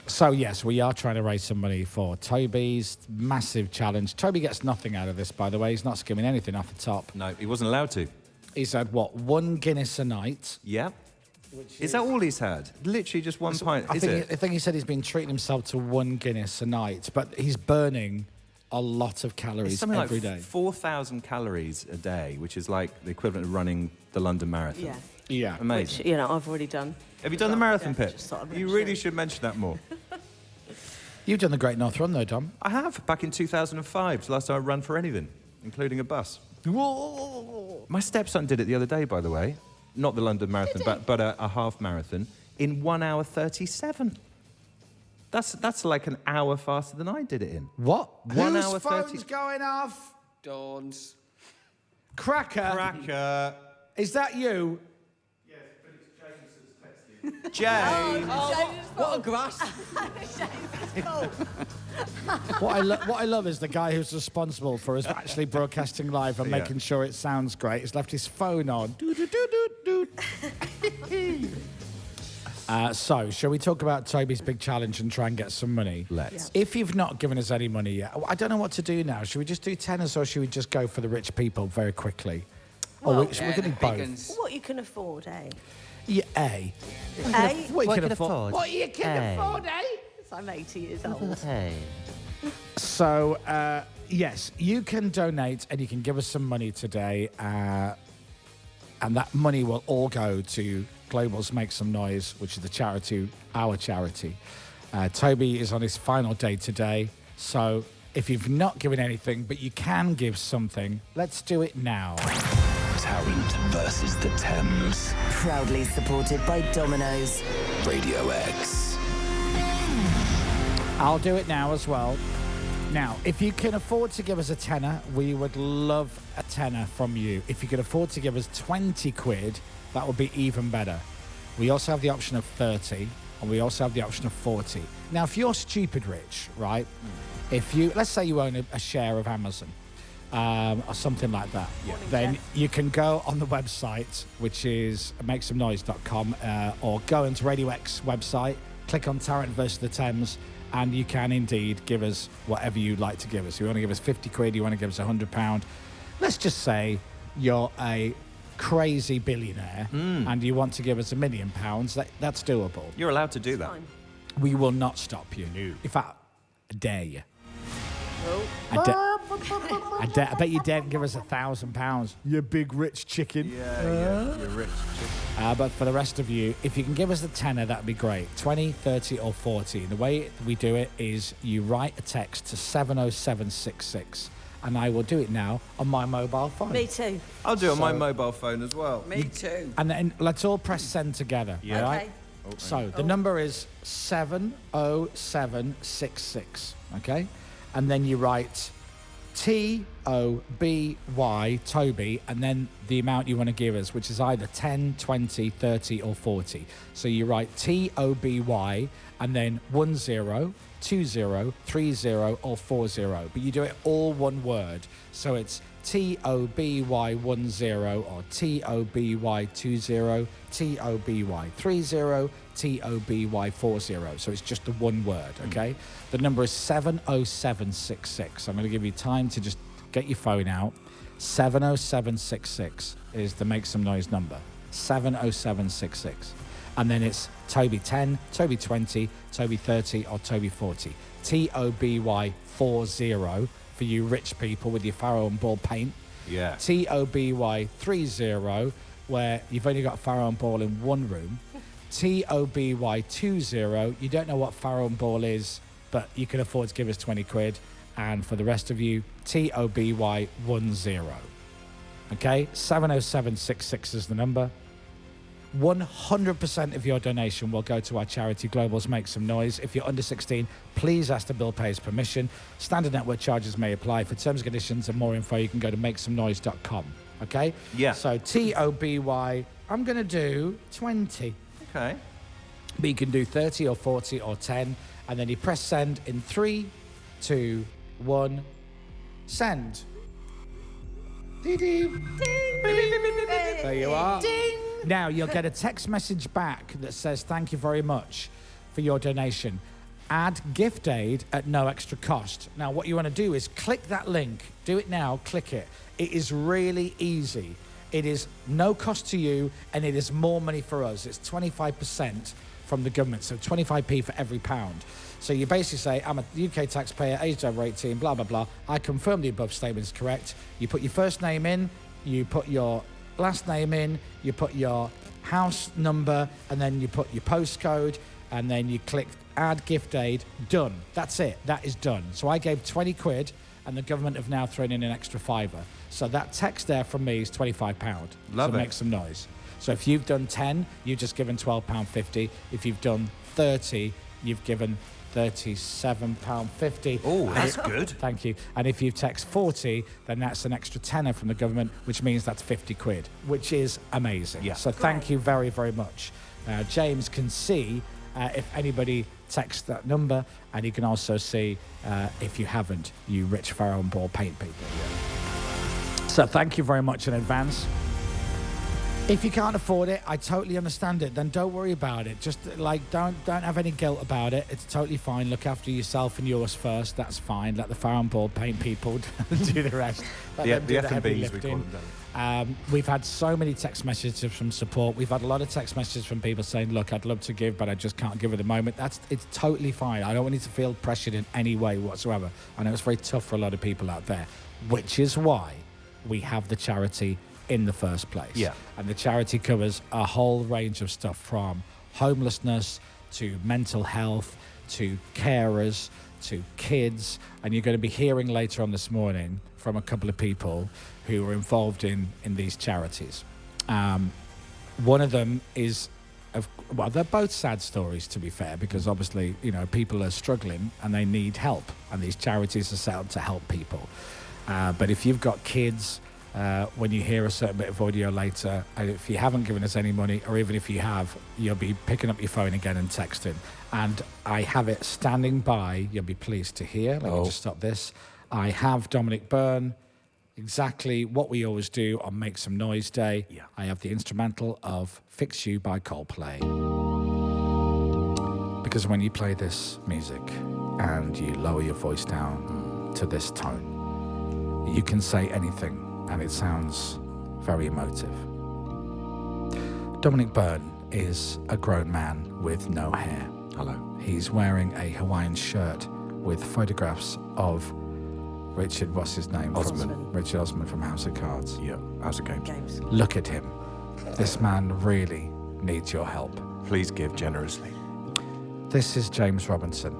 A: So, yes, we are trying to raise some money for Toby's massive challenge. Toby gets nothing out of this, by the way. He's not skimming anything off the top.
B: No, he wasn't allowed to.
A: He's had, what, 1 Guinness a night?
B: Yeah. Is that all he's had? Literally just one pint,
A: I
B: is it?
A: think he said he's been treating himself to 1 Guinness a night, but he's burning a lot of
B: It's
A: calories
B: something
A: every
B: like
A: day.
B: 4,000 calories a day, which is like the equivalent of running the London Marathon.
C: Yeah.
A: Yeah.
B: Amazing.
C: Which, you know, I've already done.
B: Have you done the marathon,
C: Yeah,
B: Pip?
C: just thought I'd
B: You
C: mention
B: really
C: it.
B: should mention that more.
A: You've done the Great North Run, though, Dom.
B: I have, back in 2005. It's the last time I ran for anything, including a bus. My stepson did it the other day, by the way. Not the London Marathon, but a half marathon in 1 hour 37. That's like an hour faster than I did it in.
A: What?
B: 1
A: Whose
B: hour
A: phone's
B: 30
A: going off?
D: Dawn's.
A: Cracker.
B: Cracker.
A: Is that you?
B: James.
D: What a grass.
A: What I love is the guy who's responsible for us actually broadcasting live and
B: Yeah.
A: making sure it sounds great. He's left his phone on. So, shall we talk about Toby's big challenge and try and get some money?
B: Let's.
A: If you've not given us any money yet, I don't know what to do now. Should we just do tennis or should we just go for the rich people very quickly?
C: Well,
A: we're going to do both.
D: Biggins.
C: What you can afford, eh?
A: Yeah, A.
C: Eh?
A: What you can afford. What you can
B: A.
A: afford, eh?
C: I'm 80 years old.
D: Hey.
A: So, yes, you can donate and you can give us some money today. And that money will all go to Global's Make Some Noise, which is the charity, our charity. Toby is on his final day today. So if you've not given anything, but you can give something, let's do it now.
F: Tarrant versus the Thames.
G: Proudly supported by Domino's.
F: Radio X.
A: I'll do it now as well. Now, if you can afford to give us a tenner, we would love a tenner from you. If you could afford to give us 20 quid, that would be even better. We also have the option of 30, and we also have the option of 40. Now, if you're stupid rich, right, if you, let's say you own a share of Amazon, or something like that, then you can go on the website, which is makesomenoise.com, or go into Radio X website, click on Tarrant versus the Thames, and you can indeed give us whatever you'd like to give us. You want to give us 50 quid, you want to give us £100. Let's just say you're a crazy billionaire and you want to give us £1 million. That's doable.
B: You're allowed to do that.
C: Fine.
A: We will not stop you. No. In fact, I dare you.
C: Oh.
A: I bet you daren't give us £1,000. You big rich chicken.
B: Yeah, you're rich.
A: But for the rest of you, if you can give us a tenner, that'd be great. 20, 30 or 40. And the way we do it is you write a text to 70766 and I will do it now on my mobile phone.
C: Me too.
B: I'll do it on my mobile phone as well.
D: Me too.
A: And then let's all press send together.
B: Yeah.
A: All
C: Okay.
A: right? So the number is 70766. Okay? And then you write Toby, Toby, and then the amount you want to give us, which is either 10, 20, 30 or 40. So you write Toby and then 10, 20, 30 or 40. But you do it all one word. So it's Toby10 or Toby20, Toby30, Toby40. So it's just the one word, okay? The number is 70766. I'm going to give you time to just get your phone out. 70766 is the Make Some Noise number. 70766. And then it's Toby 10, Toby 20, Toby 30 or Toby 40. Toby40 for you rich people with your Pharaoh and Ball paint.
B: Yeah.
A: Toby30, where you've only got Pharaoh and Ball in one room. Toby20, you don't know what Pharaoh and Ball is, but you can afford to give us 20 quid. And for the rest of you, Toby10. Okay, 70766 is the number. 100% of your donation will go to our charity Global's Make Some Noise. If you're under 16, please ask the bill payer's permission. Standard network charges may apply. For terms and conditions and more info, you can go to makesomenoise.com. Okay?
B: Yeah.
A: So Toby, I'm going to do 20.
B: Okay.
A: But you can do 30 or 40 or 10. And then you press send in 3, 2, 1. Send. Dee-dee. There you are.
C: Ding.
A: Now, you'll get a text message back that says, thank you very much for your donation. Add gift aid at no extra cost. Now, what you want to do is click that link. Do it now. Click it. It is really easy. It is no cost to you, and it is more money for us. It's 25% from the government, so 25p for every pound. So you basically say, I'm a UK taxpayer, aged over 18, blah, blah, blah. I confirm the above statement is correct. You put your first name in, you put your last name in, you put your house number, and then you put your postcode, and then you click add gift aid. Done. That's it. That is done. So I gave 20 quid, and the government have now thrown in an extra £5. So that text there from me is £25.
B: Love
A: so
B: it.
A: Make some noise. So if you've done 10, you've just given £12.50. If you've done 30, you've given £37.50.
B: Oh, that's good.
A: Thank you. And if you text 40, then that's an extra tenner from the government, which means that's 50 quid, which is amazing.
B: Yeah.
A: So thank you very, very much. James can see if anybody texts that number, and you can also see if you haven't, you rich Pharaoh and Ball paint people. So thank you very much in advance. If you can't afford it, I totally understand it. Then don't worry about it. Just don't have any guilt about it. It's totally fine. Look after yourself and yours first. That's fine. Let the Farron Board paint people do the rest.
B: The F&Bs, we call them.
A: We've had so many text messages from support. We've had a lot of text messages from people saying, look, I'd love to give, but I just can't give at the moment. It's totally fine. I don't want you to feel pressured in any way whatsoever. I know it's very tough for a lot of people out there, which is why we have the charity in the first place.
B: Yeah.
A: And the charity covers a whole range of stuff, from homelessness to mental health to carers to kids. And you're going to be hearing later on this morning from a couple of people who are involved in these charities. One of them is, they're both sad stories, to be fair, because obviously, people are struggling and they need help, and these charities are set up to help people. But if you've got kids, when you hear a certain bit of audio later, if you haven't given us any money, or even if you have, you'll be picking up your phone again and texting. And I have it standing by, you'll be pleased to hear. Let me just stop this. I have Dominic Byrne, exactly what we always do on Make Some Noise Day.
B: Yeah.
A: I have the instrumental of Fix You by Coldplay. Because when you play this music and you lower your voice down to this tone, you can say anything, and it sounds very emotive. Dominic Byrne is a grown man with no hair.
B: Hello.
A: He's wearing a Hawaiian shirt with photographs of Richard, what's his name? Richard Osman from House of Cards.
B: Yeah, House of
C: Games.
A: Look at him. This man really needs your help.
B: Please give generously.
A: This is James Robinson.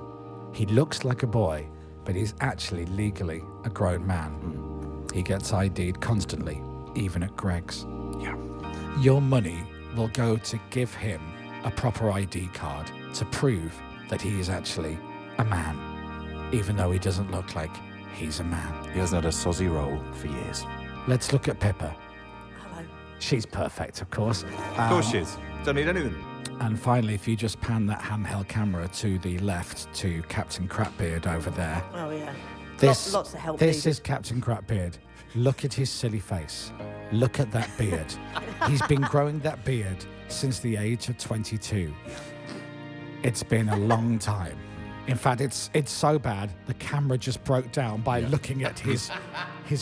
A: He looks like a boy, but he's actually legally a grown man. He gets ID'd constantly, even at Greg's.
B: Yeah.
A: Your money will go to give him a proper ID card to prove that he is actually a man, even though he doesn't look like he's a man.
B: He hasn't had a sozzy roll for years.
A: Let's look at Pippa.
C: Hello.
A: She's perfect, of course.
B: Of course she is. Don't need anything.
A: And finally, if you just pan that handheld camera to the left to Captain Crapbeard over there.
C: Oh, yeah.
A: This,
C: Lots of help
A: This
C: needed.
A: is Captain Crapbeard. Look at his silly face. Look at that beard. He's been growing that beard since the age of 22. It's been a long time. In fact, it's so bad, the camera just broke down by looking at his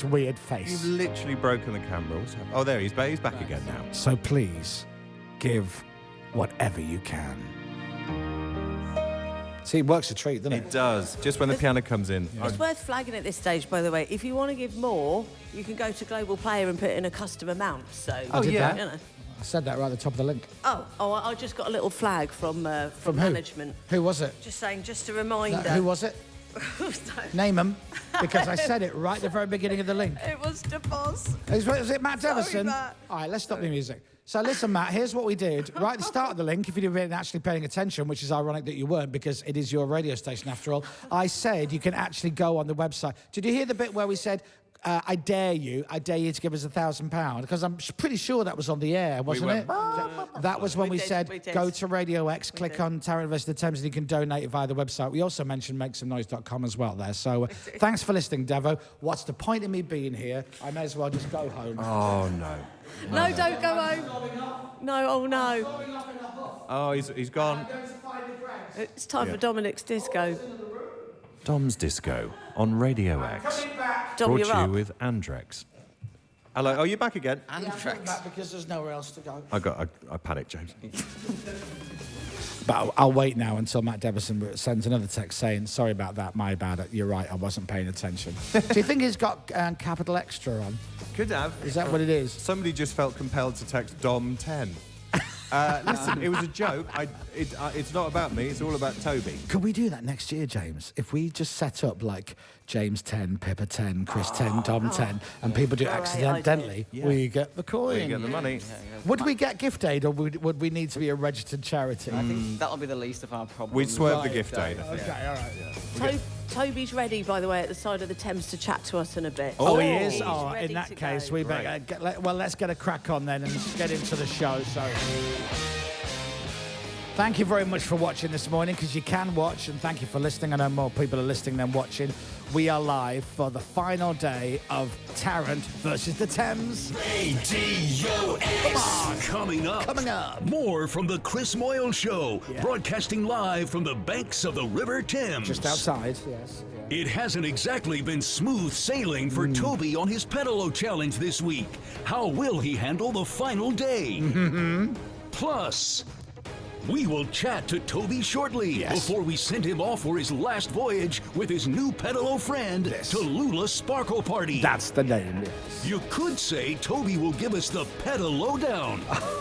A: weird face.
B: You've literally broken the camera. What's happened? Oh, there he's back. He's back again now.
A: So please, give whatever you can. See, it works a treat, doesn't it?
B: It does. Just when the piano comes in.
C: It's worth flagging at this stage, by the way. If you want to give more, you can go to Global Player and put in a custom amount. So,
A: I did that.
C: You know.
A: I said that right at the top of the link.
C: I just got a little flag from
A: who?
C: management.
A: Who was it?
C: Just saying, just a reminder.
A: Who was it? Name them, because I said it right at the very beginning of the link.
C: It was the boss.
A: Was it Matt
C: Sorry,
A: Devison?
C: Matt.
A: All right, let's stop the music. So listen, Matt, here's what we did. Right at the start of the link, if you've been actually paying attention, which is ironic that you weren't, because it is your radio station after all, I said you can actually go on the website. Did you hear the bit where we said, I dare you to give us £1,000? Because I'm pretty sure that was on the air, wasn't it? That was when we said, go to Radio X, click on Tarrant versus the Thames, and you can donate via the website. We also mentioned makesomenoise.com as well there. So thanks for listening, Devo. What's the point of me being here? I may as well just go home.
B: Oh, no.
C: No, don't go home. No, oh no.
B: Oh, he's gone.
C: It's time for Dominic's disco.
B: Dom's Disco on Radio X.
C: Dom,
B: Brought
C: you're
B: to you
C: up.
B: with Andrex. Hello. Oh, you're back again?
A: Back because there's nowhere else to go.
B: I panicked, James.
A: But I'll wait now until Matt Devison sends another text saying, sorry about that, my bad. You're right, I wasn't paying attention. Do you think he's got capital extra on?
B: Could have.
A: Is that what it is?
B: Somebody just felt compelled to text Dom 10. Listen, it was a joke. It's not about me. It's all about Toby.
A: Could we do that next year, James? If we just set up like James 10, Pippa 10, Chris 10, Dom 10, and people do it accidentally, we get the coin.
B: We get the money.
A: Would we get gift aid, or would we need to be a registered charity?
D: I think that'll be the least of our problems.
B: We'd swerve the gift aid.
A: Okay, all right.
C: Toby's ready, by the way, at the side of the Thames to chat to us in a bit.
A: Oh, he is?
C: He's
A: Oh,
C: ready
A: in that
C: to
A: case,
C: go.
A: we better let's get a crack on then and get into the show. So, Thank you very much for watching this morning, because you can watch, and thank you for listening. I know more people are listening than watching. We are live for the final day of Tarrant versus the Thames.
F: Radio X. Coming up. More from the Chris Moyles Show, broadcasting live from the banks of the River Thames.
A: Just outside, yes. Yeah.
F: It hasn't exactly been smooth sailing for Toby on his pedalo challenge this week. How will he handle the final day? Plus, we will chat to Toby shortly before we send him off for his last voyage with his new pedalo friend to Lula's Sparkle Party.
A: That's the name, yes.
F: You could say Toby will give us the pedalo down.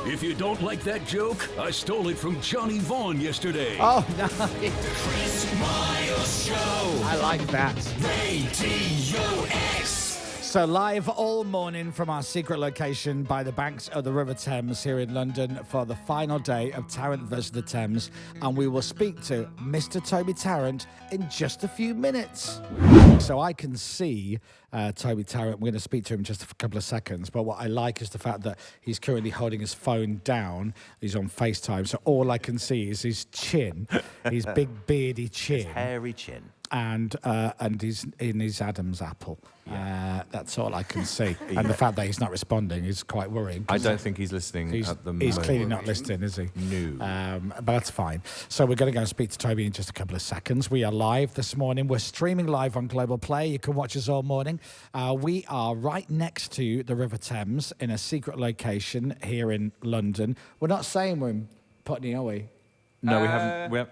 F: If you don't like that joke, I stole it from Johnny Vaughan yesterday.
A: Oh, no.
F: The Chris Moyles Show.
A: I like that.
F: Radio X.
A: So live all morning from our secret location by the banks of the River Thames here in London for the final day of Tarrant versus the Thames, and we will speak to Mr. Toby Tarrant in just a few minutes. So I can see Toby Tarrant. We're going to speak to him in just a couple of seconds, but what I like is the fact that he's currently holding his phone down. He's on FaceTime, so all I can see is his chin, his big beardy chin.
B: His hairy chin.
A: And he's in his Adam's apple. That's all I can see. And the fact that he's not responding is quite worrying.
B: I don't think he's listening at the moment.
A: He's clearly not listening, is he?
B: No.
A: But that's fine. So we're going to go and speak to Toby in just a couple of seconds. We are live this morning. We're streaming live on Global Play. You can watch us all morning. We are right next to the River Thames in a secret location here in London. We're not saying we're in Putney, are we?
B: No, we haven't.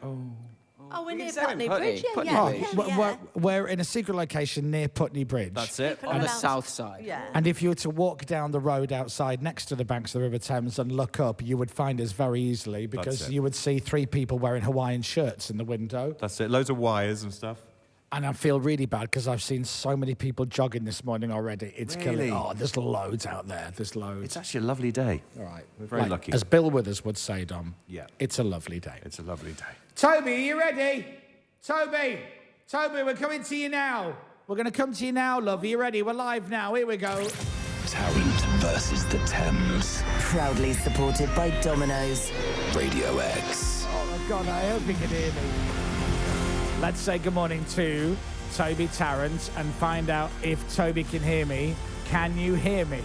C: Oh, we're near
D: Is that in
C: Putney
D: Putney?
C: Bridge?
D: Putney
C: Yeah,
D: Bridge.
C: yeah, yeah.
A: We're in a secret location near Putney Bridge.
B: That's it.
C: People
D: On the
C: around-
D: south side.
C: Yeah.
A: And if you were to walk down the road outside next to the banks of the River Thames and look up, you would find us very easily, because
B: That's it.
A: you would see 3 people wearing Hawaiian shirts in the window.
B: That's it. Loads of wires and stuff.
A: And I feel really bad because I've seen so many people jogging this morning already. It's killing.
B: Really?
A: Oh, there's loads out there. There's loads.
B: It's actually a lovely day.
A: All right.
B: We're very lucky.
A: As Bill Withers would say, Dom.
B: Yeah.
A: It's a lovely day.
B: It's a lovely day.
A: Toby, are you ready? Toby, we're coming to you now. We're going to come to you now, love. Are you ready? We're live now. Here we go.
F: Tarrant versus the Thames.
G: Proudly supported by Domino's.
F: Radio X.
A: Oh, my God, I hope you can hear me. Let's say good morning to Toby Tarrant and find out if Toby can hear me. Can you hear me?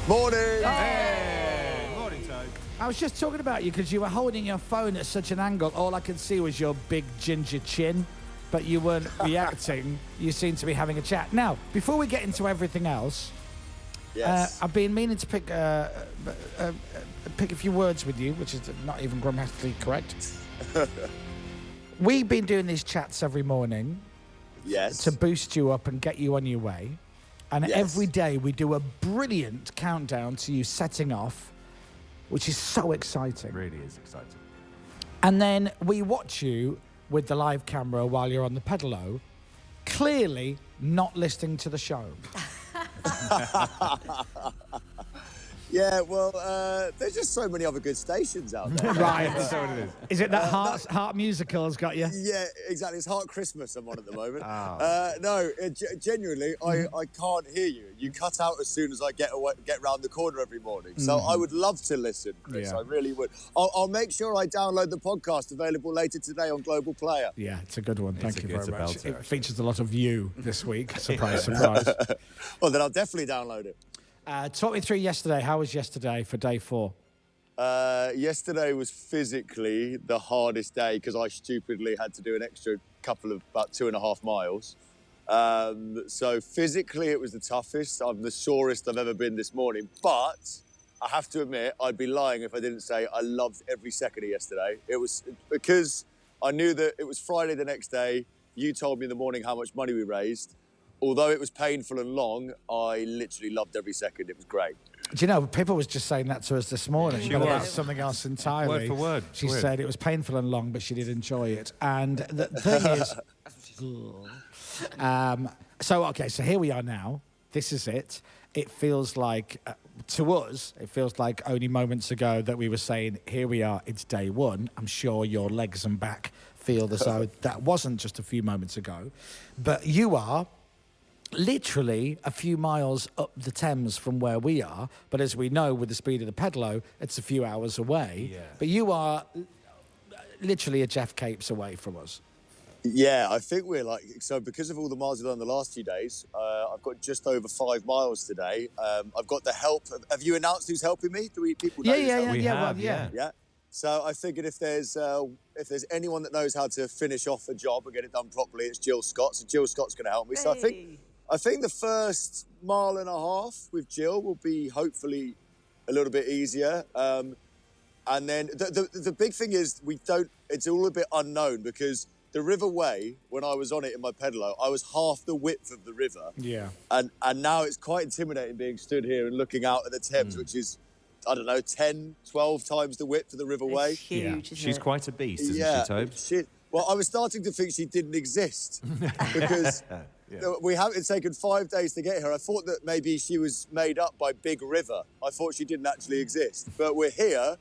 H: Morning.
B: Hey! Morning, Toad.
A: I was just talking about you because you were holding your phone at such an angle. All I could see was your big ginger chin, but you weren't reacting. You seemed to be having a chat. Now, before we get into everything else,
H: Yes.
A: I've been meaning to pick a few words with you, which is not even grammatically correct. We've been doing these chats every morning
H: Yes.
A: to boost you up and get you on your way. And
H: Yes.
A: every day we do a brilliant countdown to you setting off, which is so exciting.
B: Really is exciting.
A: And then we watch you with the live camera while you're on the pedalo, clearly not listening to the show.
H: Yeah, well, there's just so many other good stations out there.
A: Right.
B: That's what it is.
A: Is it that Heart Musical's got you?
H: Yeah, exactly. It's Heart Christmas I'm on at the moment.
B: Oh.
H: No, genuinely, I can't hear you. You cut out as soon as I get round the corner every morning. So I would love to listen, Chris.
A: Yeah.
H: I really would. I'll make sure I download the podcast available later today on Global Player.
A: Yeah, it's a good one. Thank you
B: it's
A: very
B: a
A: much.
B: belter,
A: It features a lot of you this week. Surprise, surprise.
H: Well, then I'll definitely download it.
A: Talk me through yesterday. How was yesterday for day 4?
H: Yesterday was physically the hardest day because I stupidly had to do an extra couple of about 2.5 miles. So physically it was the toughest. I'm the sorest I've ever been this morning. But I have to admit, I'd be lying if I didn't say I loved every second of yesterday. It was because I knew that it was Friday the next day. You told me in the morning how much money we raised. Although it was painful and long, I literally loved every second. It was great.
A: Do you know, people was just saying that to us this morning.
B: She
A: but
B: was.
A: about something else entirely.
B: Word for word.
A: She
B: Weird.
A: said it was painful and long, but she did enjoy it. And the thing is... so here we are now. This is it. It feels like, to us, it feels like only moments ago that we were saying, here we are, it's day 1. I'm sure your legs and back feel as though that wasn't just a few moments ago. But you are... literally a few miles up the Thames from where we are. But as we know, with the speed of the pedalo, it's a few hours away.
B: Yeah.
A: But you are literally a Jeff Capes away from us.
H: Yeah, I think we're like, so because of all the miles we've done the last few days, I've got just over 5 miles today. I've got the help. Have you announced who's helping me? Do people know who's helping me? Yeah. So I figured if there's anyone that knows how to finish off a job and get it done properly, it's Jill Scott. So Jill Scott's going to help me. So I think the first mile and a half with Jill will be hopefully a little bit easier. And then the big thing is it's all a bit unknown because the River Way, when I was on it in my pedalo, I was half the width of the river.
A: Yeah.
H: And now it's quite intimidating being stood here and looking out at the Thames, which is, I don't know, 10, 12 times the width of the River Way.
C: It's huge, isn't
B: She's
C: it?
B: quite a beast, isn't she, Tobes?
H: Well, I was starting to think she didn't exist because it's taken 5 days to get here. I thought that maybe she was made up by Big River. I thought she didn't actually exist. But we're here.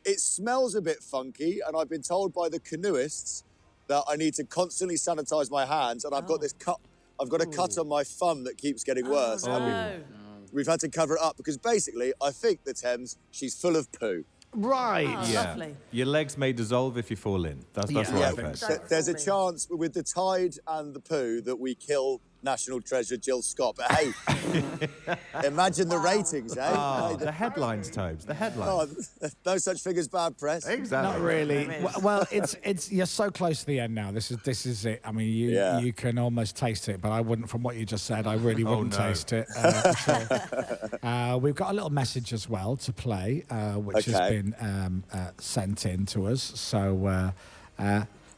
H: It smells a bit funky, and I've been told by the canoeists that I need to constantly sanitize my hands, and I've got this cut. I've got a cut on my thumb that keeps getting worse. And we've had to cover it up because basically, I think the Thames, she's full of poo.
A: Right.
C: Lovely.
B: Your legs may dissolve if you fall in. That's what I've heard.
H: There's a chance with the tide and the poo that we kill national treasure Jill Scott. But hey, imagine the ratings, eh?
B: Oh, the headlines, Tobes. The headlines.
H: Oh, no such thing as bad press.
B: Exactly.
A: Not really. Well, it's you're so close to the end now. This is it. I mean, you can almost taste it, but I wouldn't. From what you just said, I really wouldn't taste it. We've got a little message as well to play, which has been sent in to us. So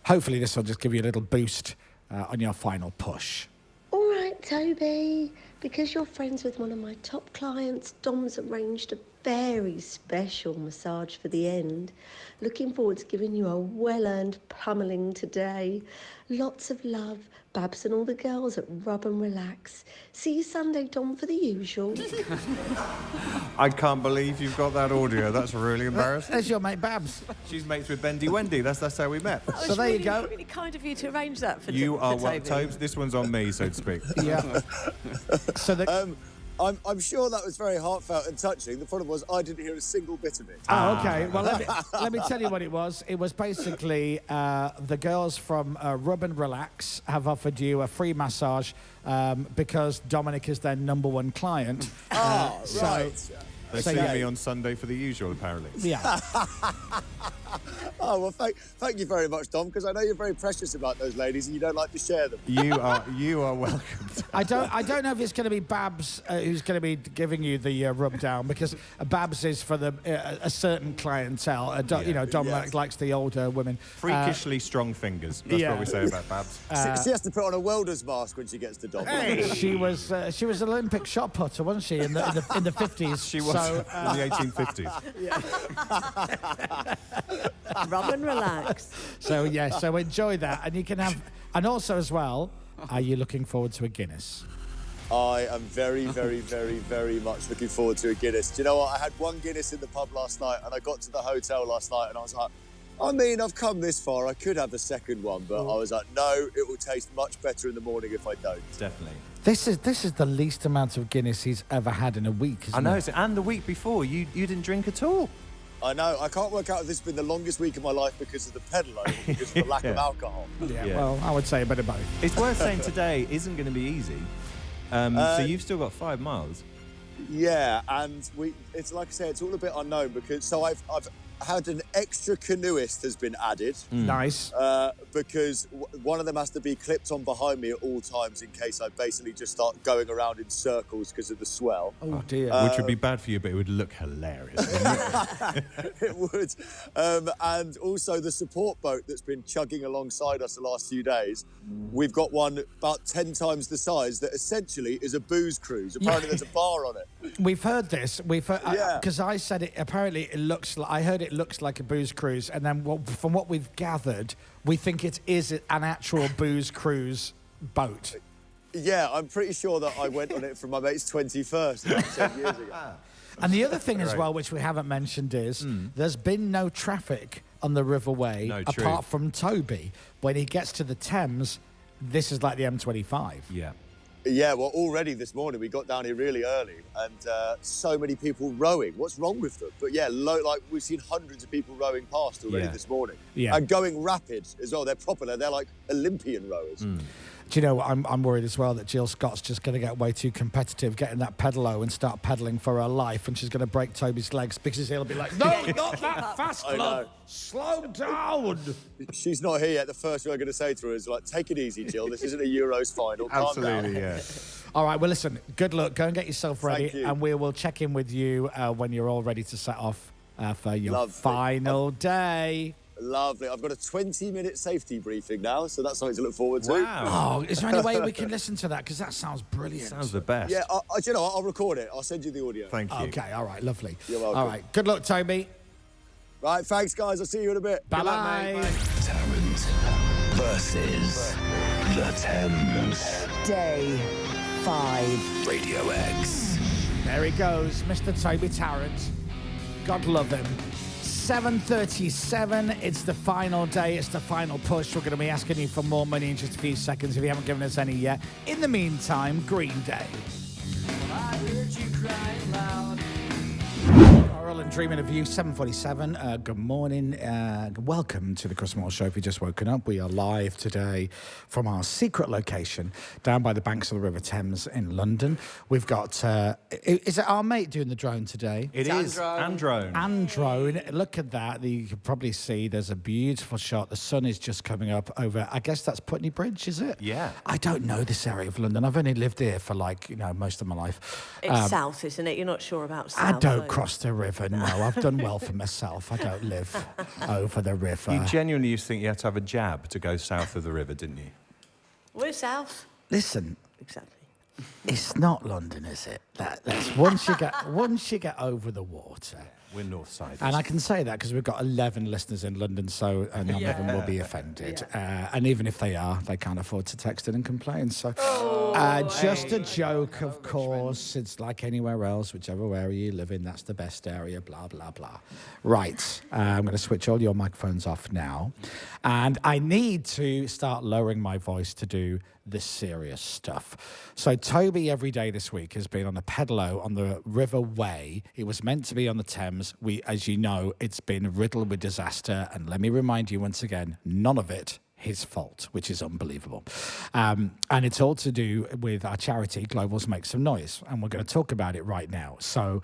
A: hopefully this will just give you a little boost on your final push.
I: All right, Toby, because you're friends with one of my top clients, Dom's arranged a very special massage for the end. Looking forward to giving you a well-earned pummeling today. Lots of love, Babs and all the girls at Rub and Relax. See you Sunday, Dom, for the usual.
B: I can't believe you've got that audio. That's really embarrassing.
A: There's your mate Babs.
B: She's mates with Bendy Wendy. That's how we met.
A: So there you go.
C: Really kind of you to arrange that for
B: You are
C: Toby.
B: Tobes. This one's on me, so to speak.
A: Yeah. So
H: I'm sure that was very heartfelt and touching. The problem was I didn't hear a single bit of it.
A: Oh, okay. Well, let me tell you what it was. It was basically the girls from Rub and Relax have offered you a free massage because Dominic is their #1 client.
H: Right.
B: They see me on Sunday for the usual, apparently.
A: Yeah.
H: Oh, well, thank you very much, Dom, because I know you're very precious about those ladies and you don't like to share them.
B: You are welcome.
A: I don't know if it's going to be Babs who's going to be giving you the rub down because Babs is for a certain clientele. Dom likes the older women.
B: Freakishly strong fingers. That's what we say about Babs.
H: She has to put on a welder's mask when she gets to Dom.
A: Hey, she was an Olympic shot putter, wasn't she, in the 50s?
B: She was in the 1850s.
C: Rub and Relax.
A: So enjoy that, and you can have. And also as well, are you looking forward to a Guinness?
H: I am very, very, very, very much looking forward to a Guinness. Do you know what? I had one Guinness in the pub last night, and I got to the hotel last night, and I was like, I mean, I've come this far. I could have the second one, but I was like, no, it will taste much better in the morning if I don't.
B: Definitely.
A: This is the least amount of Guinness he's ever had in a week, isn't it?
B: And the week before, you didn't drink at all.
H: I know. I can't work out if this has been the longest week of my life because of the pedalo or because of the lack of alcohol.
A: Yeah, well, I would say a bit of both.
B: It's worth saying today isn't going to be easy. So you've still got 5 miles.
H: Yeah, and it's like I say, it's all a bit unknown because I've had an extra canoeist has been added.
A: Nice.
H: Because one of them has to be clipped on behind me at all times in case I basically just start going around in circles because of the swell.
A: Oh dear.
B: Which would be bad for you, but it would look hilarious, wouldn't it?
H: It would. And also the support boat that's been chugging alongside us the last few days. We've got one about 10 times the size that essentially is a booze cruise. Apparently there's a bar on it.
A: We've heard this. Because I said it. Apparently it looks like. I heard it looks like a booze cruise, and then from what we've gathered, we think it is an actual booze cruise boat.
H: Yeah, I'm pretty sure that I went on it for my mate's 21st about 10 years ago.
A: And the other thing as well, which we haven't mentioned, is there's been no traffic on the River Way apart from Toby. When he gets to the Thames, this is like the M25.
B: Yeah.
H: Yeah, well, already this morning we got down here really early, and so many people rowing. What's wrong with them? But yeah, like we've seen hundreds of people rowing past already this morning.
A: Yeah.
H: And going rapid as well. They're proper. They're like Olympian rowers.
A: Do you know, I'm worried as well that Jill Scott's just going to get way too competitive, getting that pedalo and start pedaling for her life, and she's going to break Toby's legs because he'll be like, no, not that fast, love. Slow down.
H: She's not here yet. The first thing I'm going to say to her is, like, take it easy, Jill. This isn't a Euros final. Calm down.
B: Absolutely, yeah.
A: All right, well, listen, good luck. Go and get yourself ready,
H: Thank you.
A: and we will check in with you when you're all ready to set off for your
H: Lovely.
A: final day.
H: Lovely. I've got a 20-minute safety briefing now, so that's something to look forward to.
B: Wow.
A: Oh, is there any way we can listen to that? Because that sounds brilliant.
B: Sounds the best.
H: Yeah, you know, I'll record it. I'll send you the audio.
B: Thank you.
A: Okay, all right, lovely.
H: You're welcome.
A: All right, good luck, Toby.
H: Right, thanks, guys. I'll see you in a bit.
A: Bye-bye.
F: Tarrant versus the Thames.
G: Day 5.
F: Radio X.
A: There he goes, Mr. Toby Tarrant. God love him. 7:37, it's the final day, it's the final push. We're going to be asking you for more money in just a few seconds if you haven't given us any yet. In the meantime, Green Day. I heard you crying loud. Oral and Dreaming of You, 7:47. Good morning. Welcome to the Chris Moyles Show. If you've just woken up, we are live today from our secret location down by the banks of the River Thames in London. We've got, is it our mate doing the drone today?
B: It is. Androne.
A: Androne. Look at that. You can probably see there's a beautiful shot. The sun is just coming up over, I guess that's Putney Bridge, is it?
B: Yeah.
A: I don't know this area of London. I've only lived here for most of my life.
C: It's south, isn't it? You're not sure about south.
A: I don't
C: are you?
A: cross the river, no. I've done well for myself. I don't live over the river.
B: You genuinely used to think you had to have a jab to go south of the river, didn't you?
C: We're south.
A: Listen,
C: Exactly.
A: it's not London, is it? That's once you get over the water.
B: We're north side.
A: And I can say that because we've got 11 listeners in London, so none of them will be offended. And even if they are, they can't afford to text in and complain. So, just a joke, of course. It's like anywhere else, whichever area you live in, that's the best area, blah, blah, blah. Right, I'm going to switch all your microphones off now. And I need to start lowering my voice to do the serious stuff. So Toby every day this week has been on a pedalo on the River Wey. It was meant to be on the Thames. As you know, it's been riddled with disaster. And let me remind you once again, none of it his fault, which is unbelievable. And it's all to do with our charity, Globals Make Some Noise. And we're going to talk about it right now. So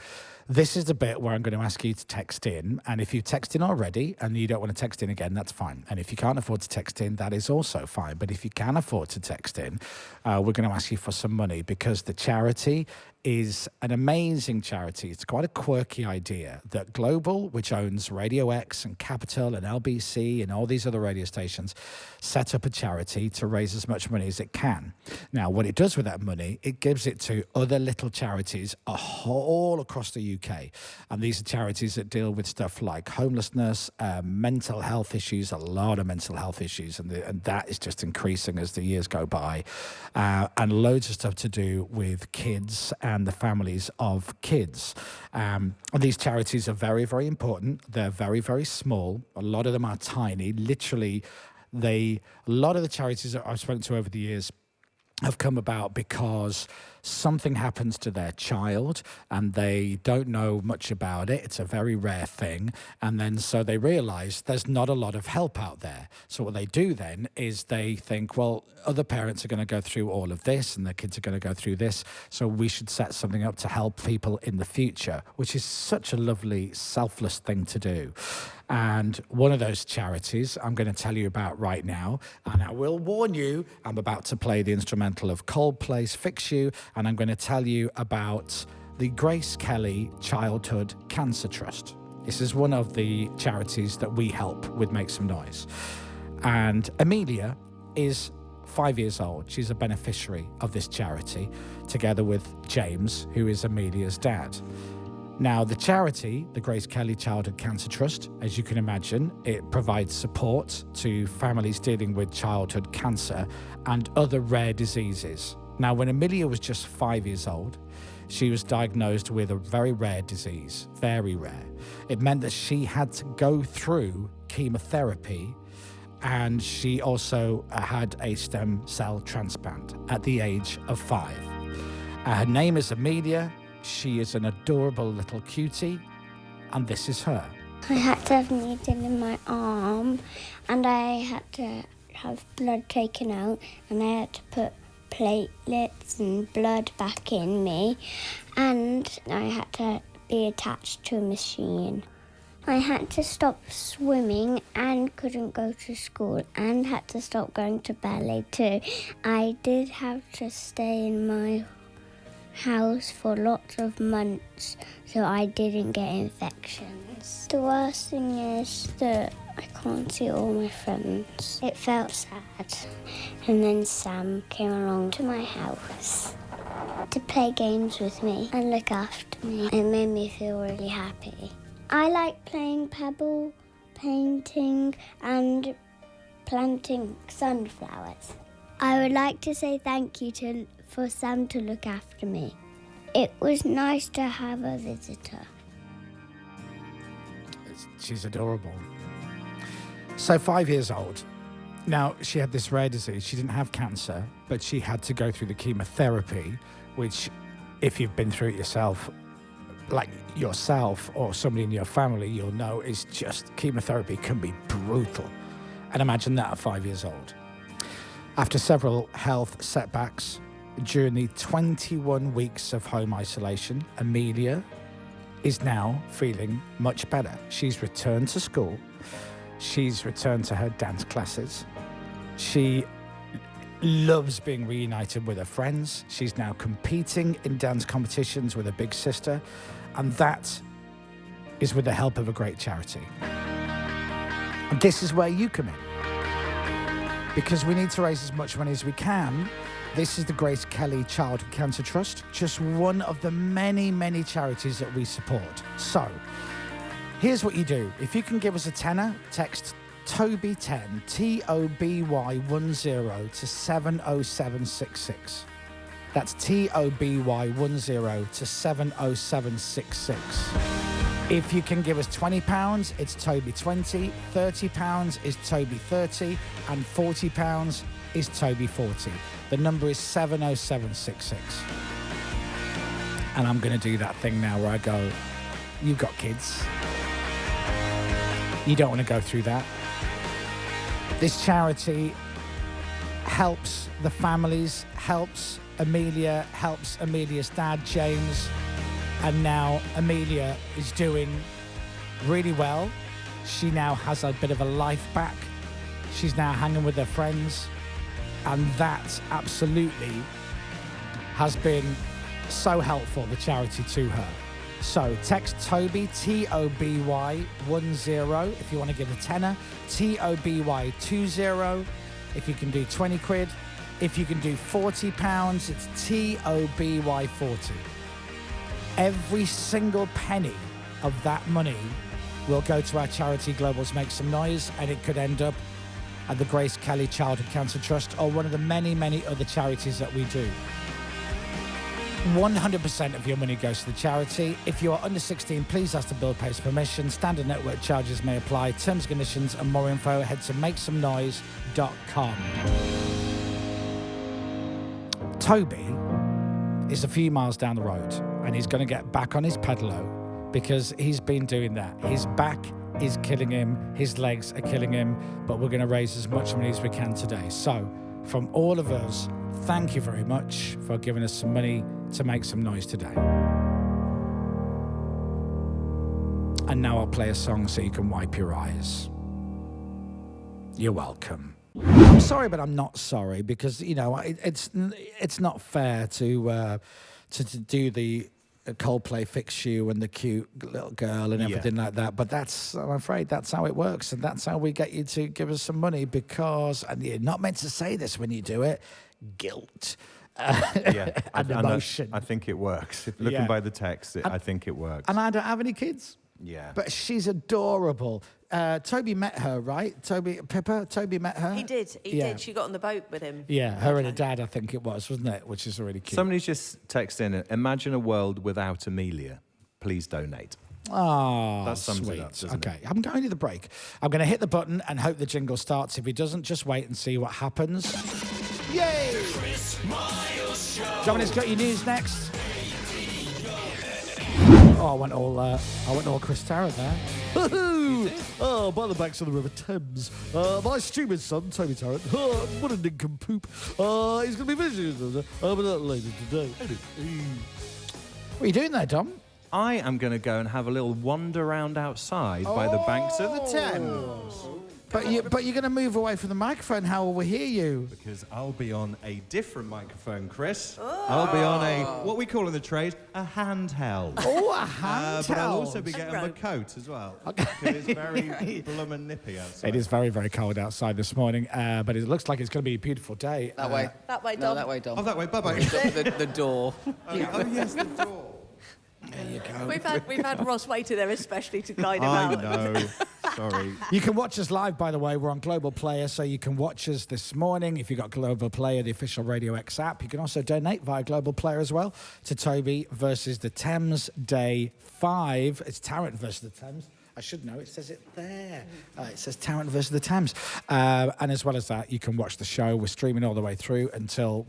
A: this is the bit where I'm going to ask you to text in. And if you text in already and you don't want to text in again, that's fine. And if you can't afford to text in, that is also fine. But if you can afford to text in, we're going to ask you for some money because the charity is an amazing charity. It's quite a quirky idea that Global, which owns Radio X and Capital and LBC and all these other radio stations, set up a charity to raise as much money as it can. Now, what it does with that money, it gives it to other little charities all across the UK. And these are charities that deal with stuff like homelessness, mental health issues, a lot of mental health issues, and that is just increasing as the years go by, and loads of stuff to do with kids and the families of kids. And these charities are very, very important. They're very, very small. A lot of them are tiny. Literally, a lot of the charities that I've spoken to over the years have come about because something happens to their child and they don't know much about it. It's a very rare thing. And then so they realize there's not a lot of help out there. So what they do then is they think, well, other parents are going to go through all of this and their kids are going to go through this. So we should set something up to help people in the future, which is such a lovely, selfless thing to do. And one of those charities I'm going to tell you about right now, and I will warn you, I'm about to play the instrumental of Coldplay's Fix You, and I'm going to tell you about the Grace Kelly Childhood Cancer Trust. This is one of the charities that we help with Make Some Noise. And Amelia is 5 years old. She's a beneficiary of this charity, together with James, who is Amelia's dad. Now, the charity, the Grace Kelly Childhood Cancer Trust, as you can imagine, it provides support to families dealing with childhood cancer and other rare diseases. Now, when Amelia was just 5 years old, she was diagnosed with a very rare disease, very rare. It meant that she had to go through chemotherapy and she also had a stem cell transplant at the age of 5. Her name is Amelia. She is an adorable little cutie, and this is her.
J: I had to have a needle in my arm, and I had to have blood taken out, and I had to put platelets and blood back in me, and I had to be attached to a machine. I had to stop swimming and couldn't go to school and had to stop going to ballet too. I did have to stay in my house for lots of months so I didn't get infections. The worst thing is that I can't see all my friends. It felt sad. And then Sam came along to my house to play games with me and look after me. It made me feel really happy. I like playing pebble, painting and planting sunflowers. I would like to say thank you for Sam to look after me. It was nice to have a visitor.
A: She's adorable. So 5 years old. Now, she had this rare disease. She didn't have cancer, but she had to go through the chemotherapy, which, if you've been through it yourself, like yourself or somebody in your family, you'll know is just chemotherapy can be brutal. And imagine that at 5 years old. After several health setbacks, during the 21 weeks of home isolation, Amelia is now feeling much better. She's returned to school. She's returned to her dance classes. She loves being reunited with her friends. She's now competing in dance competitions with her big sister. And that is with the help of a great charity. And this is where you come in. Because we need to raise as much money as we can. This is the Grace Kelly Child Cancer Trust, just one of the many, many charities that we support. So, here's what you do. If you can give us a tenner, text Toby10, TOBY10 to 70766. That's TOBY10 to 70766. If you can give us £20, it's Toby20, £30 is Toby30, and £40 is Toby40. The number is 70766. And I'm going to do that thing now where I go, you've got kids. You don't want to go through that. This charity helps the families, helps Amelia, helps Amelia's dad, James. And now Amelia is doing really well. She now has a bit of a life back. She's now hanging with her friends. And that absolutely has been so helpful, the charity, to her. So text Toby, TOBY10, if you want to give a tenner. TOBY20, if you can do 20 quid. If you can do £40, it's TOBY40. Every single penny of that money will go to our charity Global's Make Some Noise, and it could end up at the Grace Kelly Childhood Cancer Trust or one of the many, many other charities that we do. 100% of your money goes to the charity. If you are under 16, please ask the bill pays permission. Standard network charges may apply. Terms, conditions and more info, head to makesomenoise.com. Toby is a few miles down the road and he's going to get back on his pedalo because he's been doing that. His back is killing him, his legs are killing him, but we're going to raise as much money as we can today. So, from all of us, thank you very much for giving us some money to make some noise today. And now I'll play a song so you can wipe your eyes. You're welcome. I'm sorry, but I'm not sorry because, you know, it's not fair to do the Coldplay Fix You and the cute little girl and everything like that. But I'm afraid that's how it works. And that's how we get you to give us some money because, and you're not meant to say this when you do it, guilt. And emotion.
B: I think it works. Looking by the text, I think it works.
A: And I don't have any kids.
B: Yeah.
A: But she's adorable. Toby met her, right? Toby met her?
C: He did. He did. She got on the boat with him.
A: Yeah, her and her dad, I think it was, wasn't it? Which is really cute.
B: Somebody's just texted in, imagine a world without Amelia. please donate.
A: Oh,
B: That sums
A: sweet.
B: it up, doesn't
A: okay, I'm going to the break. I'm going to hit the button and hope the jingle starts. If it doesn't, just wait and see what happens. Yay!
F: The Chris Moyles Show.
A: Dominic's got your news next. Oh, I went all Chris Tarrant there. Oh, by the banks of the River Thames. My stupid son, Toby Tarrant. What a nincompoop. He's going to be visiting but not later today. What are you doing there, Dom?
B: I am going to go and have a little wander around outside by the banks of the Thames.
A: But you're going to move away from the microphone. How will we hear you?
B: Because I'll be on a different microphone, Chris. I'll be on a, what we call in the trade, a handheld.
A: Oh, a handheld.
B: But I'll also be getting my coat as well.
A: Okay.
B: Because it's very bloomin' nippy outside.
A: It is very, very cold outside this morning, but it looks like it's going to be a beautiful day.
D: That way.
C: That way, Dom.
D: No, that way, Dom.
B: Oh, that way, bye-bye.
D: The door.
B: Oh, yes, the door.
A: There you go.
C: We've had Ross waiting there especially to guide him
B: I
C: out.
B: know. Sorry.
A: You can watch us live, by the way. We're on Global Player, so you can watch us this morning. If you've got Global Player, the official Radio X app, you can also donate via Global Player as well to Toby versus the Thames Day 5. It's Tarrant versus the Thames. I should know. It says it there. It says Tarrant versus the Thames. And as well as that, you can watch the show. We're streaming all the way through until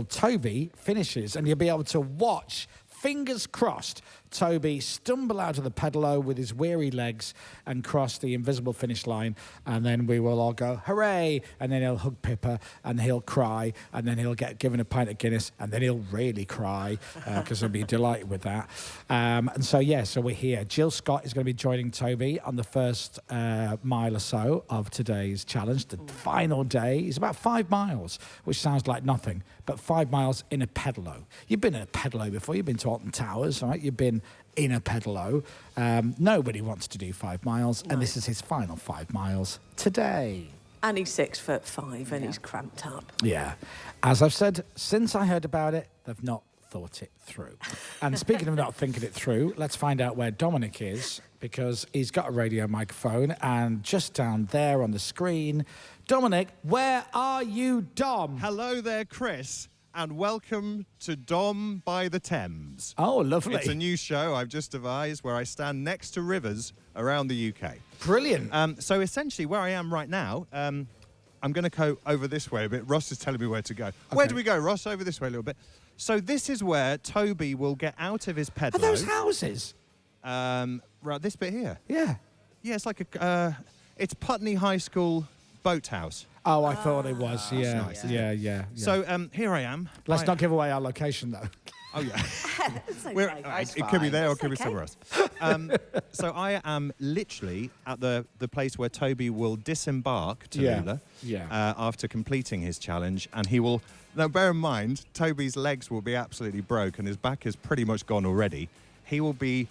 A: Toby finishes. And you'll be able to watch, fingers crossed, Toby stumble out of the pedalo with his weary legs and cross the invisible finish line, and then we will all go hooray, and then he'll hug Pippa and he'll cry, and then he'll get given a pint of Guinness, and then he'll really cry because he'll be delighted with that. And so we're here. Jill Scott is going to be joining Toby on the first mile or so of today's challenge, the final day. It's about 5 miles, which sounds like nothing, but 5 miles in a pedalo. You've been in a pedalo before. You've been to Alton Towers, right? You've been in a pedalo. Nobody wants to do 5 miles, and this is his final 5 miles today.
C: And he's 6'5" and he's cramped up.
A: Yeah. As I've said, since I heard about it, they've not thought it through. And speaking of not thinking it through, let's find out where Dominic is, because he's got a radio microphone, and just down there on the screen, Dominic, where are you, Dom?
B: Hello there, Chris. And welcome to Dom by the Thames.
A: Oh, lovely.
B: It's a new show I've just devised where I stand next to rivers around the UK.
A: Brilliant.
B: So essentially where I am right now, I'm going to go over this way a bit. Ross is telling me where to go. Okay. Where do we go, Ross? Over this way a little bit. So this is where Toby will get out of his pedalo.
A: Are those houses?
B: Right, this bit here.
A: Yeah.
B: Yeah, it's like it's Putney High School boathouse.
A: Oh, I thought it was. Yeah.
B: nice,
A: Yeah.
B: So here I am.
A: Let's not give away our location, though.
B: Oh, yeah.
C: It's okay.
B: It could be there or it could be
C: okay.
B: somewhere else. So I am literally at the place where Toby will disembark to Lula after completing his challenge. And he will... Now, bear in mind, Toby's legs will be absolutely broke and his back is pretty much gone already. He will be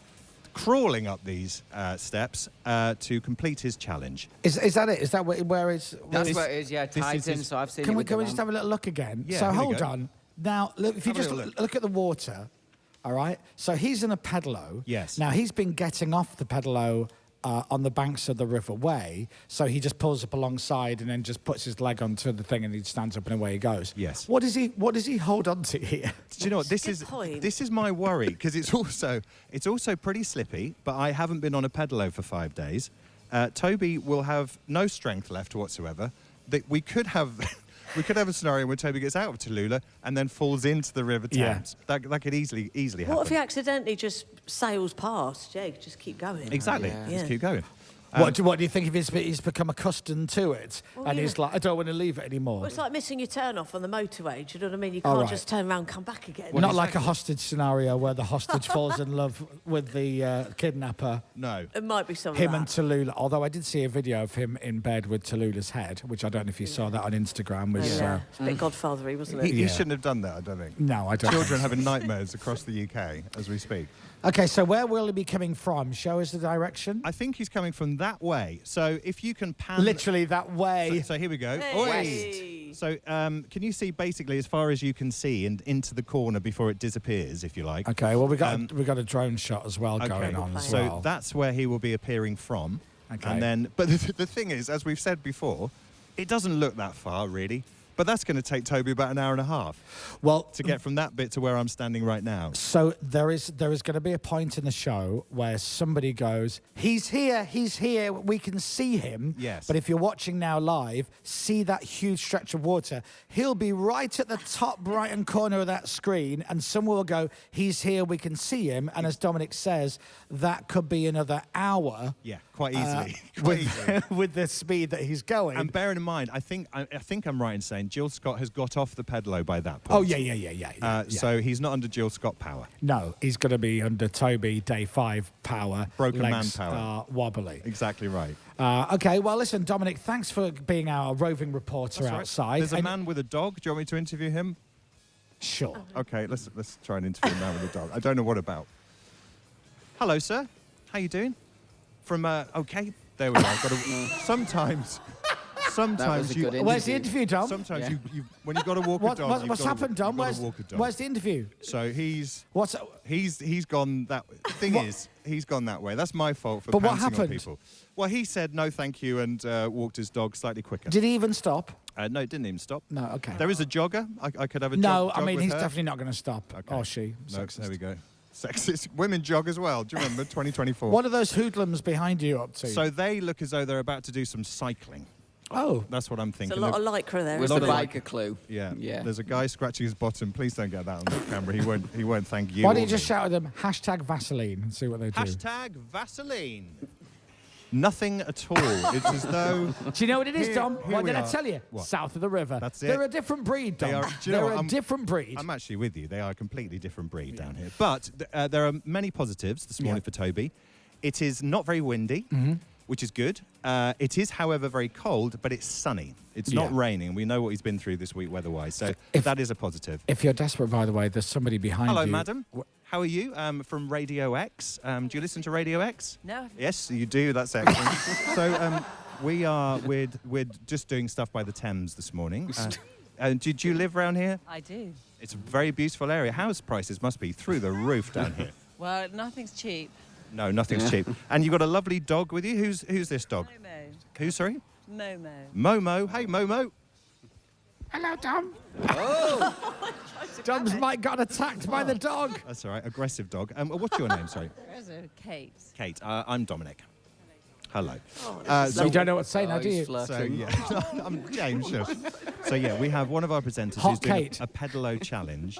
B: crawling up these steps to complete his challenge.
A: Is that it? Is that where it's...
D: That's where it is, yeah. Tides in, so I've seen it.
A: Can we just have a little look again?
B: Yeah,
A: so
B: here we
A: hold
B: go.
A: on. Now, look, if you
B: Have a
A: just
B: little
A: look at the water, all right? So he's in a pedalo.
B: Yes.
A: Now, he's been getting off the pedalo on the banks of the River Wey, so he just pulls up alongside and then just puts his leg onto the thing and he stands up and away he goes.
B: Yes.
A: What does he hold on to here?
B: Do you know what?
C: Good point.
B: This is my worry, because it's also pretty slippy, but I haven't been on a pedalo for 5 days. Toby will have no strength left whatsoever. We could have... We could have a scenario where Toby gets out of Tallulah and then falls into the River Thames.
A: Yeah.
B: That could easily happen.
C: What if he accidentally just sails past? Yeah, just keep going.
B: Exactly.
C: Yeah.
B: Just keep going.
A: What do you think if he's become accustomed to it
C: Well,
A: and
C: yeah.
A: he's like, I don't want to leave it anymore?
C: Well, it's like missing your turn off on the motorway. Do you know what I mean? You can't
A: right.
C: just turn around and come back again.
A: Not like a hostage scenario where the hostage falls in love with the kidnapper.
B: No.
C: It might be something
A: Him
C: like
A: and Tallulah. Although I did see a video of him in bed with Tallulah's head, which I don't know if you saw that on Instagram. Was
C: It's a bit Godfathery, wasn't it?
B: He shouldn't have done that, I don't think.
A: no, I don't.
B: Children having nightmares across the UK as we speak.
A: Okay, so where will he be coming from? Show us the direction.
B: I think he's coming from that way. So if you can pan...
A: Literally that way.
B: So here we go.
C: Hey.
B: So can you see basically as far as you can see and into the corner before it disappears, if you like?
A: Okay, well we got a drone shot as well going on as
B: so
A: well.
B: that's where he will be appearing from.
A: Okay.
B: And then, but the thing is, as we've said before, it doesn't look that far really. But that's going to take Toby about an hour and a half.
A: Well,
B: to get from that bit to where I'm standing right now.
A: So there is going to be a point in the show where somebody goes, he's here, we can see him.
B: Yes.
A: But if you're watching now live, see that huge stretch of water. He'll be right at the top right-hand corner of that screen, and someone will go, he's here, we can see him. And as Dominic says, that could be another hour.
B: Yeah, quite easily.
A: With the speed that he's going.
B: And bearing in mind, I think I'm right in saying Jill Scott has got off the pedalo by that point.
A: Oh, yeah.
B: So he's not under Jill Scott power.
A: No, he's going to be under Toby Day 5 power.
B: Broken
A: legs
B: man power.
A: Are wobbly.
B: Exactly right.
A: Okay, well, listen, Dominic, thanks for being our roving reporter outside.
B: There's a man with a dog. Do you want me to interview him?
A: Sure.
B: Okay, let's try and interview a man with a dog. I don't know what about. Hello, sir. How you doing? From, okay, there we go. Sometimes you...
A: Where's the interview, Dom?
B: Sometimes when you've got to walk a dog...
A: What's happened, Dom? Where's the interview?
B: So he's gone that way. The thing is, he's gone that way. That's my fault for pouncing on people. Well, he said no thank you and walked his dog slightly quicker.
A: Did he even stop?
B: No, it didn't even stop.
A: No, okay.
B: There is a jogger. I could have a jog.
A: No, I mean,
B: with
A: he's
B: her.
A: definitely not going to stop.
B: Okay.
A: Or she.
B: No, there we go. Sexist. Women jog as well. Do you remember 2024?
A: What are those hoodlums behind you up to?
B: So they look as though they're about to do some cycling.
A: Oh.
B: That's what I'm thinking.
C: There's a lot of lycra there.
D: Was the bike a clue?
B: Yeah. There's a guy scratching his bottom. Please don't get that on the camera. He won't thank you.
A: Why don't you just shout at them, #Vaseline, and see what they do?
B: #Vaseline. Nothing at all. It's as though...
A: Do you know what it is, Dom? What did I tell you?
B: What?
A: South of the river.
B: That's it.
A: They're a different breed, Dom. They're a different breed.
B: I'm actually with you. They are a completely different breed down here. But there are many positives this morning for Toby. It is not very windy, which is good. It is, however, very cold, but it's sunny. It's not raining. We know what he's been through this week weather-wise, so that is a positive.
A: If you're desperate, by the way, there's somebody behind you.
B: Hello, madam. How are you? From Radio X. Do you listen to Radio X?
C: No.
B: Yes, you do. That's excellent. So we're just doing stuff by the Thames this morning. Did you live around here?
K: I do.
B: It's a very beautiful area. House prices must be through the roof down here.
K: Well, nothing's cheap.
B: No, nothing's cheap. And you've got a lovely dog with you. Who's this dog?
K: Momo.
B: Who, sorry?
K: Momo.
B: Momo. Hey, Momo.
A: Hello, Dom.
B: Oh.
A: Dom's might got attacked by the dog.
B: That's all right. Aggressive dog. What's your name, sorry?
K: Kate.
B: Kate. I'm Dominic. Hello.
A: So you don't know what to say now, do you?
B: So, yeah. I'm James. Sure. So, yeah, we have one of our presenters
A: Hot
B: who's doing
A: Kate.
B: a pedalo challenge.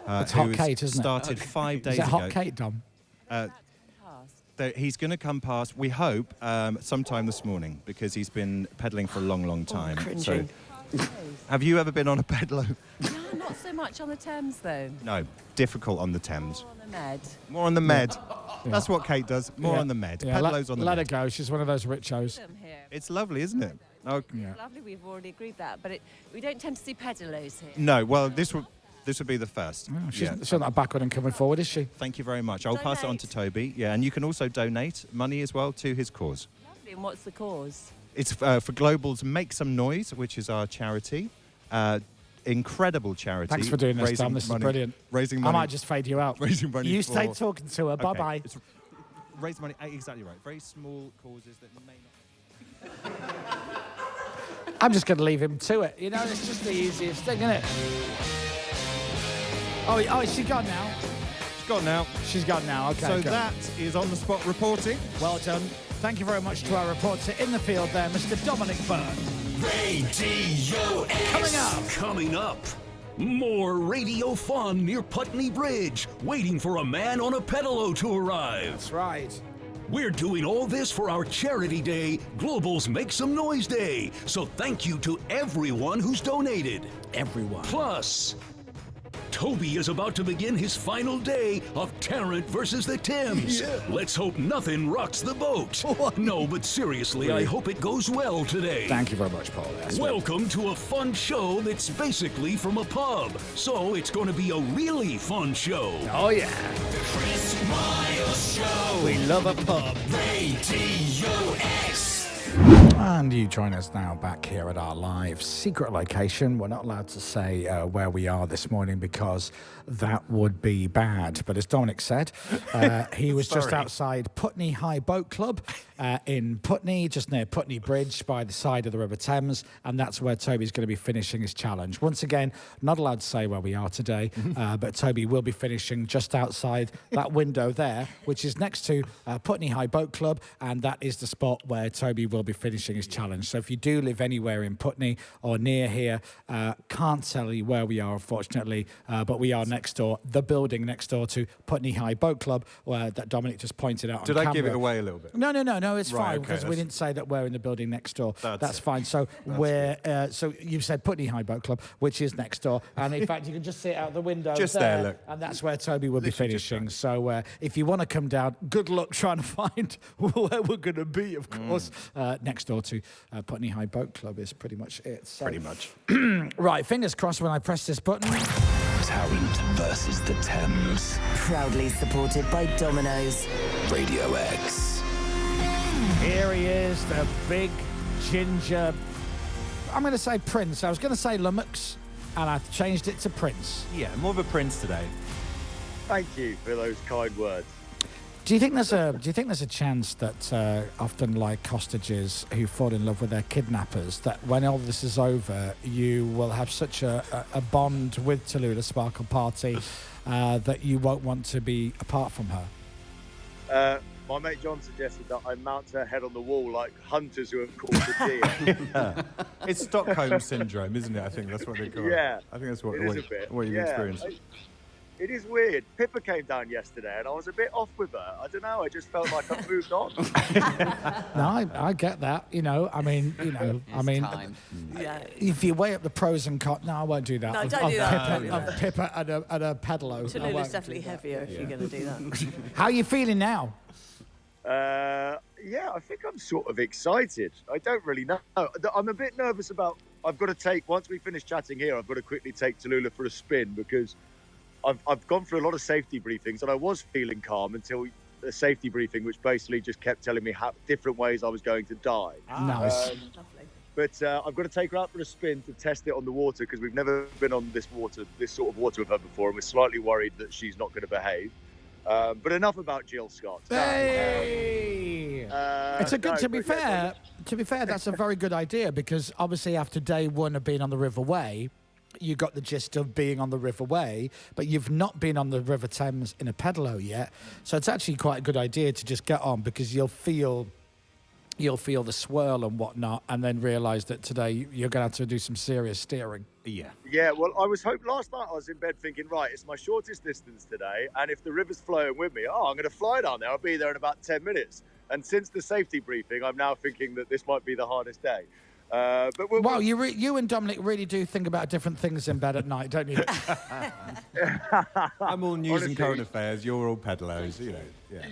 A: It's Hot Kate, isn't it?
B: Started 5 days
A: Is it
B: ago.
A: Hot Kate, Dom?
B: He's going to come past, we hope, sometime this morning, because he's been pedaling for a long, long time. So, have you ever been on a pedalo?
K: No, not so much on the Thames, though.
B: No, difficult on the Thames.
K: More on the Med.
B: More on the Med. That's what Kate does. More on the Med.
A: Yeah,
B: Pedalo's on the Med.
A: Let her go. She's one of those richos.
B: It's lovely, isn't it? Oh,
K: It's lovely, we've already agreed that, but we don't tend to see pedalos here.
B: No, well, this would be the first.
A: Oh, she's not backward and coming forward, is she?
B: Thank you very much. I'll pass it on to Toby. Yeah, and you can also donate money as well to his cause.
K: Lovely, and what's the cause?
B: It's for Global's Make Some Noise, which is our charity. Incredible charity.
A: Thanks for doing this, Dom. This is brilliant.
B: Raising money.
A: I might just fade you out.
B: Raising money.
A: You stay talking to her.
B: Okay.
A: Bye-bye.
B: Raise money. Exactly right. Very small causes that may not...
A: I'm just going to leave him to it. You know, it's just the easiest thing, isn't it? Oh, she's gone now.
B: She's gone now.
A: She's gone now. Okay.
B: So that is on the spot reporting.
A: Well done. Thank you very much to our reporter in the field there, Mr. Dominic Byrne.
F: Radio X. Coming up. More radio fun near Putney Bridge, waiting for a man on a pedalo to arrive.
A: That's right.
F: We're doing all this for our charity day, Global's Make Some Noise Day. So thank you to everyone who's donated.
A: Everyone.
F: Plus, Toby is about to begin his final day of Tarrant versus the Thames.
A: Yeah.
F: Let's hope nothing rocks the boat. No, but seriously,
A: Really?
F: I hope it goes well today.
A: Thank you very much, Paul.
F: Welcome to a fun show that's basically from a pub. So it's going to be a really fun show.
A: Oh, yeah.
F: The Chris Miles Show.
A: We love a pub.
F: Radio X.
A: And you join us now back here at our live secret location. We're not allowed to say where we are this morning because that would be bad. But as Dominic said, he was just outside Putney High Boat Club in Putney, just near Putney Bridge by the side of the River Thames. And that's where Toby's going to be finishing his challenge. Once again, not allowed to say where we are today, but Toby will be finishing just outside that window there, which is next to Putney High Boat Club. And that is the spot where Toby will be finishing his challenge. So if you do live anywhere in Putney or near here, can't tell you where we are, unfortunately, but we are next door, the building next door to Putney High Boat Club, where that Dominic just pointed out on camera.
B: Did I give it away a little bit?
A: No, it's
B: Right,
A: fine,
B: okay,
A: because we didn't say that we're in the building next door. That's
B: it.
A: fine. So so you said Putney High Boat Club, which is next door, and in fact you can just see it out the window
B: Just there, look.
A: and that's where Toby will be finishing. So if you want to come down, good luck trying to find where we're going to be, of course. Next door to Putney High Boat Club is pretty much it. So,
B: Pretty much.
A: right, fingers crossed when I press this button.
F: Tarrant versus the Thames.
G: Proudly supported by Domino's.
F: Radio X.
A: Here he is, the big ginger. I'm going to say Prince. I was going to say Lummox, and I've changed it to Prince.
B: Yeah, more of a prince today.
H: Thank you for those kind words.
A: Do you think there's a chance that often like hostages who fall in love with their kidnappers, that when all this is over, you will have such a bond with Tallulah Sparkle Party that you won't want to be apart from her?
H: My mate John suggested that I mount her head on the wall like hunters who have caught a deer.
B: Yeah. It's Stockholm syndrome, isn't it? I think that's what they call it.
H: Yeah.
B: I think that's what you've
H: Yeah.
B: experienced.
H: It is weird. Pippa came down yesterday and I was a bit off with her. I don't know, I just felt like I've moved on.
A: No, I get that.
D: Time.
A: If you weigh up the pros and cons, no, I won't do that.
C: No, don't do that.
A: Of Pippa and a pedalo.
C: Tallulah's definitely heavier if you're going to do that.
A: How are you feeling now?
H: Yeah, I think I'm sort of excited. I don't really know. I'm a bit nervous about, once we finish chatting here, I've got to quickly take Tallulah for a spin because I've gone through a lot of safety briefings and I was feeling calm until the safety briefing, which basically just kept telling me how different ways I was going to die.
A: Nice.
C: Lovely.
H: But I've got to take her out for a spin to test it on the water because we've never been on this sort of water with her before, and we're slightly worried that she's not going to behave. But enough about Jill Scott.
A: Hey! It's a good. To be fair, that's a very good idea because obviously after day one of being on the River Wey, you got the gist of being on the River Wey, but you've not been on the River Thames in a pedalo yet. So it's actually quite a good idea to just get on because you'll feel the swirl and whatnot, and then realise that today you're going to have to do some serious steering.
B: Yeah.
H: Yeah, well, last night I was in bed thinking, right, it's my shortest distance today, and if the river's flowing with me, I'm going to fly down there. I'll be there in about 10 minutes. And since the safety briefing, I'm now thinking that this might be the hardest day. But
A: you and Dominic really do think about different things in bed at night, don't you?
B: I'm all news and current affairs. You're all pedalos, Yeah.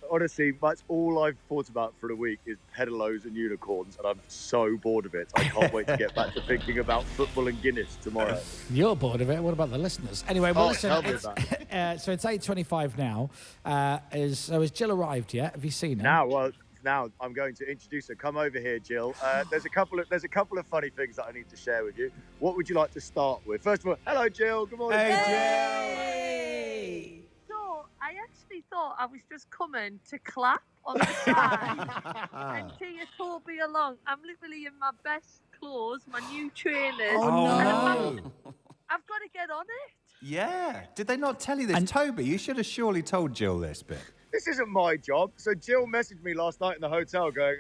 H: Honestly, that's all I've thought about for a week is pedalos and unicorns, and I'm so bored of it. I can't wait to get back to thinking about football and Guinness tomorrow.
A: You're bored of it. What about the listeners? Anyway, well, listen.
H: Tell me about it.
A: So it's 8:25 now. Has Jill arrived yet? Have you seen her?
H: Now I'm going to introduce her. Come over here, Jill. There's a couple of funny things that I need to share with you. What would you like to start with? First of all, hello, Jill. Good morning.
C: Hey!
L: So I actually thought I was just coming to clap on the side and cheer Toby along. I'm literally in my best clothes, my new trainers.
B: Oh, no.
L: I've got to get on it.
B: Yeah. Did they not tell you this? Toby, you should have surely told Jill this bit.
H: This isn't my job. So Jill messaged me last night in the hotel going,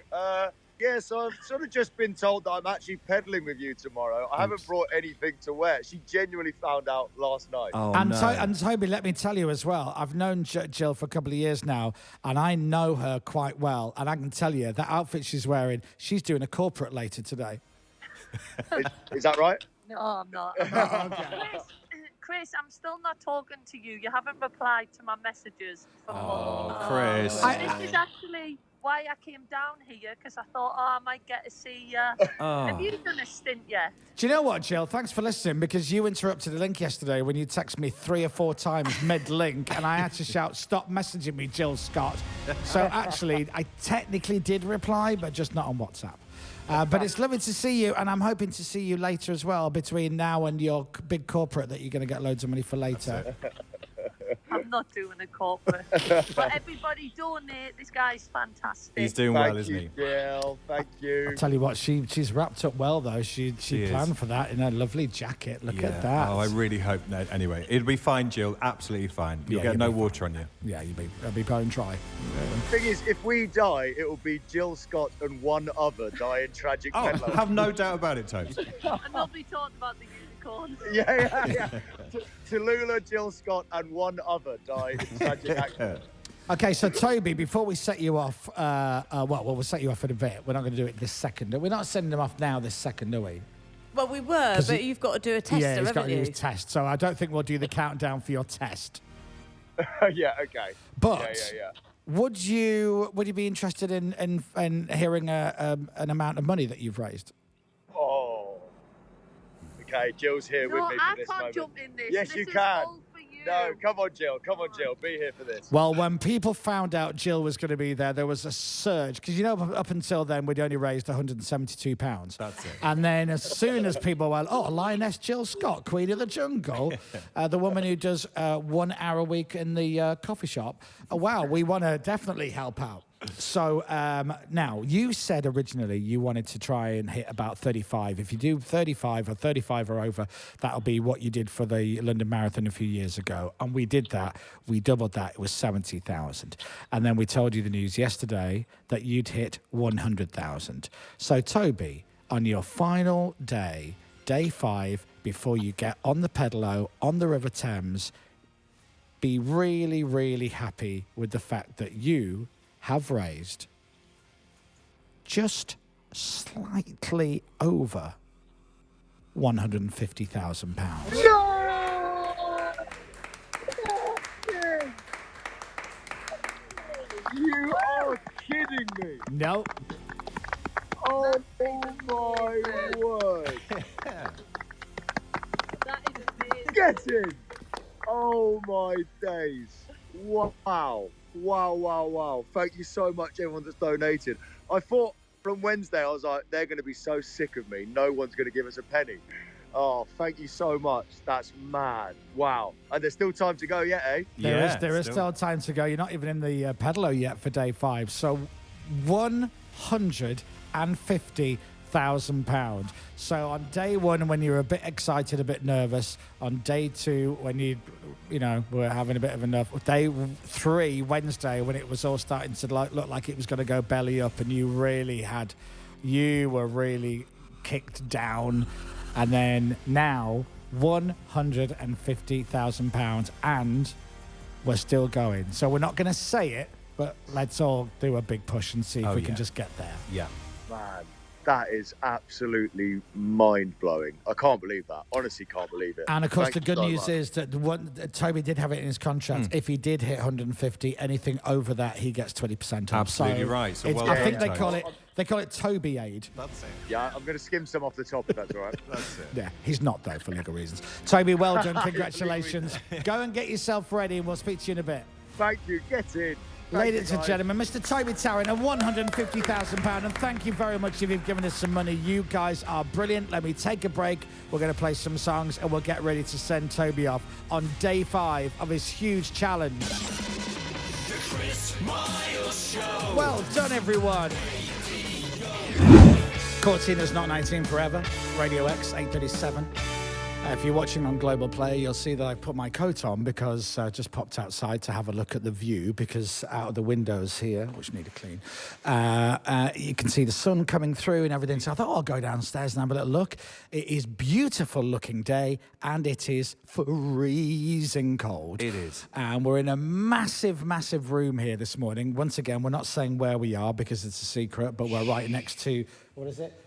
H: yeah, so I've sort of just been told that I'm actually pedaling with you tomorrow. I haven't brought anything to wear. She genuinely found out last night.
B: Oh,
A: and Toby, let me tell you as well, I've known Jill for a couple of years now, and I know her quite well. And I can tell you, that outfit she's wearing, she's doing a corporate later today.
H: Is that right?
L: No, I'm not.
A: Okay.
L: Chris, I'm still not talking to you. You haven't replied to my messages for months.
B: Chris.
L: This is actually why I came down here, because I thought, I might get to see you. Have you done a stint yet?
A: Do you know what, Jill? Thanks for listening, because you interrupted the link yesterday when you texted me 3 or 4 times mid-link, and I had to shout, stop messaging me, Jill Scott. So actually, I technically did reply, but just not on WhatsApp. But it's lovely to see you, and I'm hoping to see you later as well, between now and your big corporate that you're going to get loads of money for later.
L: I'm not doing a corporate. But everybody donate. This guy's fantastic.
B: He's doing well, isn't he?
H: Jill. Thank you.
A: I'll tell you what, she's wrapped up well, though. She
B: She
A: planned
B: is.
A: for that in a lovely jacket. Look at that.
B: Oh, I really hope. No, anyway, it'll be fine, Jill. Absolutely fine. You'll get no water on you.
A: Yeah, you'll be going try.
H: The thing is, if we die, it will be Jill Scott and one other die in tragic
B: Oh,
H: headlines.
B: have no doubt about it, Toby.
L: And nobody talked about the unicorns.
H: Yeah. Tallulah, Jill Scott, and one other die in tragic accident.
A: Okay, so Toby, before we set you off, we'll set you off in a bit. We're not going to do it this second. We're not sending them off now this second, are we?
C: Well, we were, but you've got to do a tester,
A: Yeah, he's got
C: haven't
A: to do
C: you?
A: his test. So I don't think we'll do the countdown for your test.
H: Yeah, okay.
A: But
H: Yeah.
A: would you be interested in hearing an amount of money that you've raised?
H: Oh. Okay, Jill's here with
L: No,
H: me
L: I
H: for this
L: can't
H: moment.
L: jump in this.
H: Yes,
L: This
H: you
L: is
H: can.
L: all for you.
H: No, come on, Jill. Be here for this.
A: Well, when people found out Jill was going to be there was a surge. Because, up until then, we'd only raised £172.
B: That's it.
A: And then as soon as people went, Lioness Jill Scott, Queen of the Jungle, the woman who does 1 hour a week in the coffee shop, wow, we want to definitely help out. So now, you said originally you wanted to try and hit about 35. If you do 35 or over, that'll be what you did for the London Marathon a few years ago. And we did that. We doubled that. It was 70,000. And then we told you the news yesterday that you'd hit 100,000. So, Toby, on your final day, day 5, before you get on the pedalo, on the River Thames, be really, really happy with the fact that you have raised just slightly over £150,000.
H: You are kidding me.
A: No.
H: Oh my word.
L: That is amazing.
H: Get in. Oh my days. Wow. Thank you so much, everyone that's donated. I thought from Wednesday, I was like, they're going to be so sick of me. No one's going to give us a penny. Oh, thank you so much. That's mad. Wow. And there's still time to go yet, eh?
A: There is still time to go. You're not even in the pedalo yet for day 5. So £150,000. So on day 1, when you're a bit excited, a bit nervous. On day 2, when you were having a bit of a nerve. Day 3, Wednesday, when it was all starting to look like it was going to go belly up, and you were really kicked down. And then now, £150,000, and we're still going. So we're not going to say it, but let's all do a big push and see if we can just get there.
B: Yeah.
H: Man, that is absolutely mind-blowing. I can't believe that. Honestly, can't believe it.
A: And of course,
H: Thank
A: the
H: you
A: good
H: so
A: news
H: much.
A: is that Toby did have it in his contract. If he did hit 150, anything over that, he gets 20% off.
B: Absolutely right. So well
A: I
B: done,
A: think they
B: Toby.
A: call it Toby aid.
B: That's it.
H: Yeah, I'm going to skim some off the top if that's all right.
B: That's it.
A: Yeah, he's not though for legal reasons. Toby, well done. Congratulations. Go and get yourself ready, and we'll speak to you in a bit.
H: Thank you. Get in.
A: Ladies and gentlemen, Mr. Toby Tarrant, and £150,000, and thank you very much if you've given us some money. You guys are brilliant. Let me take a break. We're going to play some songs, and we'll get ready to send Toby off on day 5 of his huge challenge.
F: The Chris Moyles Show.
A: Well done, everyone. Cortina's Not 19 Forever, Radio X, 8:37. If you're watching on Global Player, you'll see that I put my coat on because I just popped outside to have a look at the view, because out of the windows here, which need a clean, you can see the sun coming through and everything. So I thought, I'll go downstairs and have a little look. It is beautiful looking day, and it is freezing cold.
B: It is.
A: And we're in a massive, massive room here this morning. Once again, we're not saying where we are because it's a secret, but we're right next to, what is it?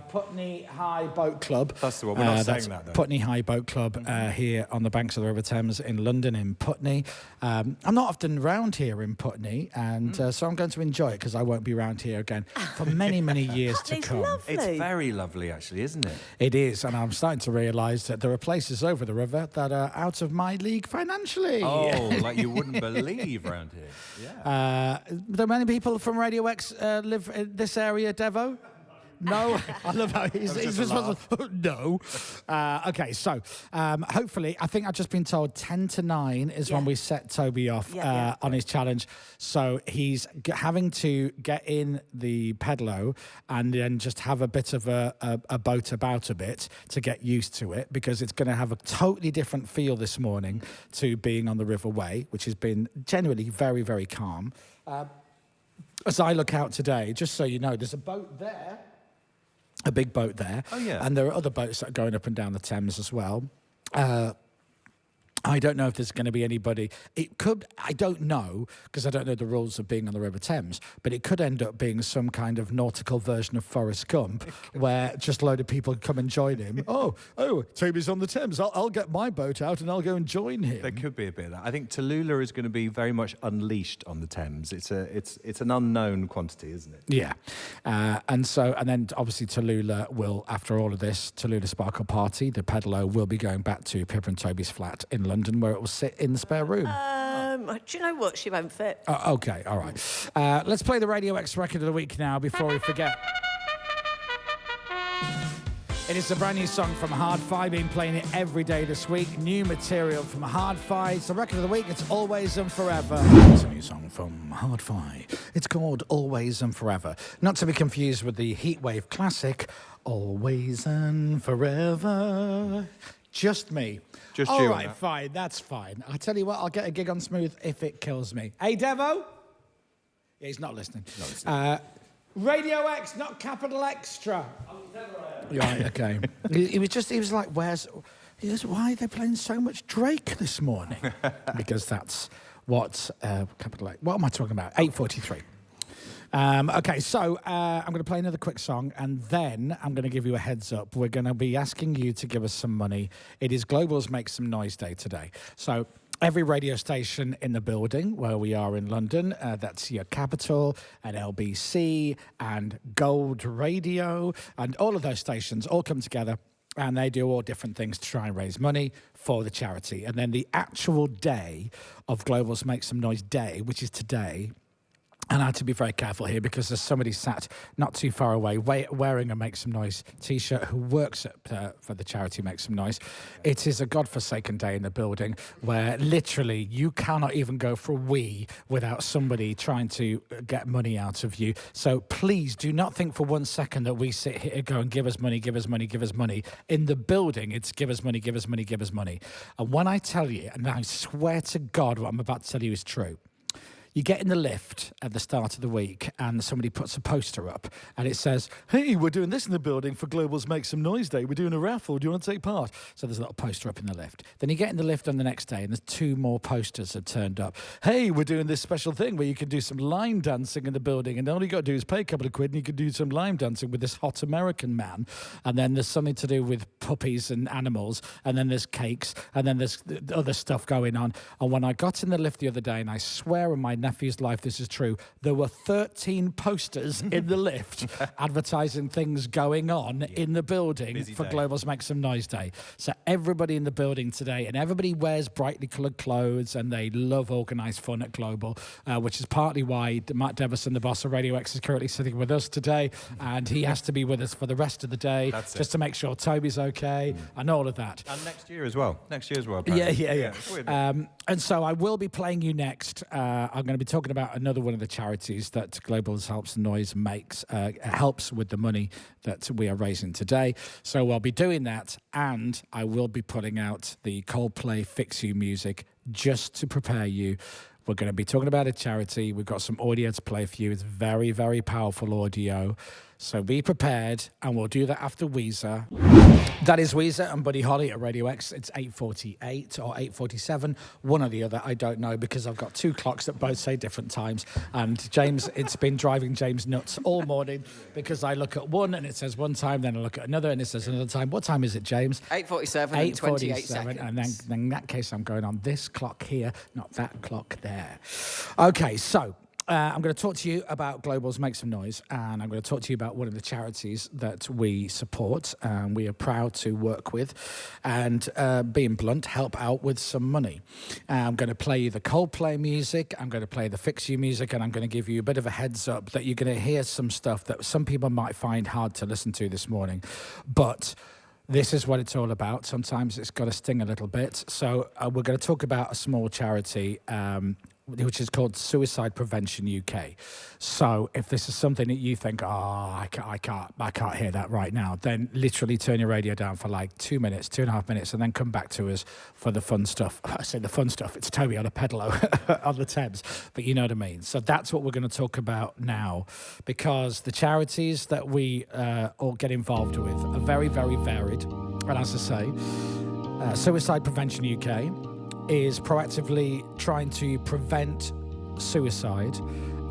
A: Putney High Boat Club.
B: That's the one. We're not saying that, though.
A: Putney High Boat Club here on the banks of the River Thames in London, in Putney. I'm not often round here in Putney, and so I'm going to enjoy it because I won't be round here again for many, many years to
C: It's
A: come.
C: lovely.
B: It's very lovely, actually, isn't it?
A: It is, and I'm starting to realise that there are places over the river that are out of my league financially.
B: Oh, like you wouldn't believe around here. Yeah.
A: There many people from Radio X live in this area, Devo? No. I love how he's responsible. No. Okay, so hopefully, I think I've just been told 10 to 9 is when we set Toby off on his challenge. So he's having to get in the pedalo and then just have a bit of a boat about a bit to get used to it, because it's going to have a totally different feel this morning to being on the River Wey, which has been generally very, very calm. As I look out today, just so you know, there's a boat there, a big boat there.
B: Oh, yeah.
A: And there are other boats that are going up and down the Thames as well. I don't know if there's going to be anybody. It could, I don't know, because I don't know the rules of being on the River Thames, but it could end up being some kind of nautical version of Forrest Gump, where just a load of people come and join him. oh, Toby's on the Thames. I'll get my boat out and I'll go and join him.
B: There could be a bit of that. I think Tallulah is going to be very much unleashed on the Thames. It's an unknown quantity, isn't it?
A: Yeah. And then obviously Tallulah will, after all of this, Tallulah Sparkle Party, the pedalo will be going back to Pippa and Toby's flat in London, where it will sit in the spare room.
C: Do you know what? She won't fit.
A: Okay, all right. Let's play the Radio X record of the week now before we forget. It is a brand new song from Hard-Fi, been playing it every day this week. New material from Hard-Fi. It's the record of the week. It's Always and Forever. It's a new song from Hard-Fi. It's called Always and Forever. Not to be confused with the Heatwave classic, Always and Forever. Just me.
B: Just
A: all
B: you.
A: All right, fine. That's fine. I tell you what, I'll get a gig on Smooth if it kills me. Hey, Devo? Yeah, he's not listening. Radio X, not capital Extra. Right, okay. he was like, why are they playing so much Drake this morning? Because that's what capital X. What am I talking about? 8:43. Okay, so I'm going to play another quick song, and then I'm going to give you a heads up. We're going to be asking you to give us some money. It is Global's Make Some Noise Day today. So every radio station in the building where we are in London, that's your Capital and LBC and Gold Radio, and all of those stations all come together, and they do all different things to try and raise money for the charity. And then the actual day of Global's Make Some Noise Day, which is today, and I have to be very careful here because there's somebody sat not too far away wearing a Make Some Noise T-shirt who works for the charity Make Some Noise. It is a godforsaken day in the building where literally you cannot even go for a wee without somebody trying to get money out of you. So please do not think for 1 second that we sit here going, give us money, give us money, give us money. In the building, it's give us money, give us money, give us money. And when I tell you, and I swear to God what I'm about to tell you is true, you get in the lift at the start of the week and somebody puts a poster up and it says, hey, we're doing this in the building for Global's Make Some Noise Day. We're doing a raffle. Do you want to take part? So there's a little poster up in the lift. Then you get in the lift on the next day and there's 2 more posters have turned up. Hey, we're doing this special thing where you can do some line dancing in the building, and all you got to do is pay a couple of quid and you can do some line dancing with this hot American man. And then there's something to do with puppies and animals, and then there's cakes, and then there's other stuff going on. And when I got in the lift the other day, and I swear on my nephew's life this is true, there were 13 posters in the lift advertising things going on in the building
B: Busy
A: for
B: day.
A: Global's Make Some Noise Day. So everybody in the building today, and everybody wears brightly coloured clothes, and they love organised fun at Global, which is partly why Matt Devison, the boss of Radio X, is currently sitting with us today, and he has to be with us for the rest of the day just to make sure Toby's okay and all of that.
B: And next year as well.
A: Yeah. And so I will be playing you next. I'm going to be talking about another one of the charities that Global's Helps Noise helps with the money that we are raising today. So I'll be doing that, and I will be putting out the Coldplay Fix You music just to prepare you. We're going to be talking about a charity. We've got some audio to play for you. It's very, very powerful audio. So be prepared, and we'll do that after Weezer. That is Weezer and Buddy Holly at Radio X. It's 8:48 or 8:47, one or the other. I don't know, because I've got 2 clocks that both say different times. And James, it's been driving James nuts all morning because I look at one and it says one time, then I look at another and it says another time. What time is it, James?
D: 8:47 and 28 seconds.
A: And then in that case, I'm going on this clock here, not that clock there. Okay, so I'm going to talk to you about Global's Make Some Noise, and I'm going to talk to you about one of the charities that we support and we are proud to work with, and being blunt, help out with some money. I'm going to play you the Coldplay music, I'm going to play the Fix You music, and I'm going to give you a bit of a heads up that you're going to hear some stuff that some people might find hard to listen to this morning, but this is what it's all about. Sometimes it's got to sting a little bit. So we're going to talk about a small charity which is called Suicide Prevention UK. So if this is something that you think, I can't hear that right now, then literally turn your radio down for like 2 minutes, 2.5 minutes, and then come back to us for the fun stuff. I say the fun stuff, it's Toby on a pedalo on the Thames, but you know what I mean. So that's what we're going to talk about now, because the charities that we all get involved with are very, very varied. And as I say, Suicide Prevention UK is proactively trying to prevent suicide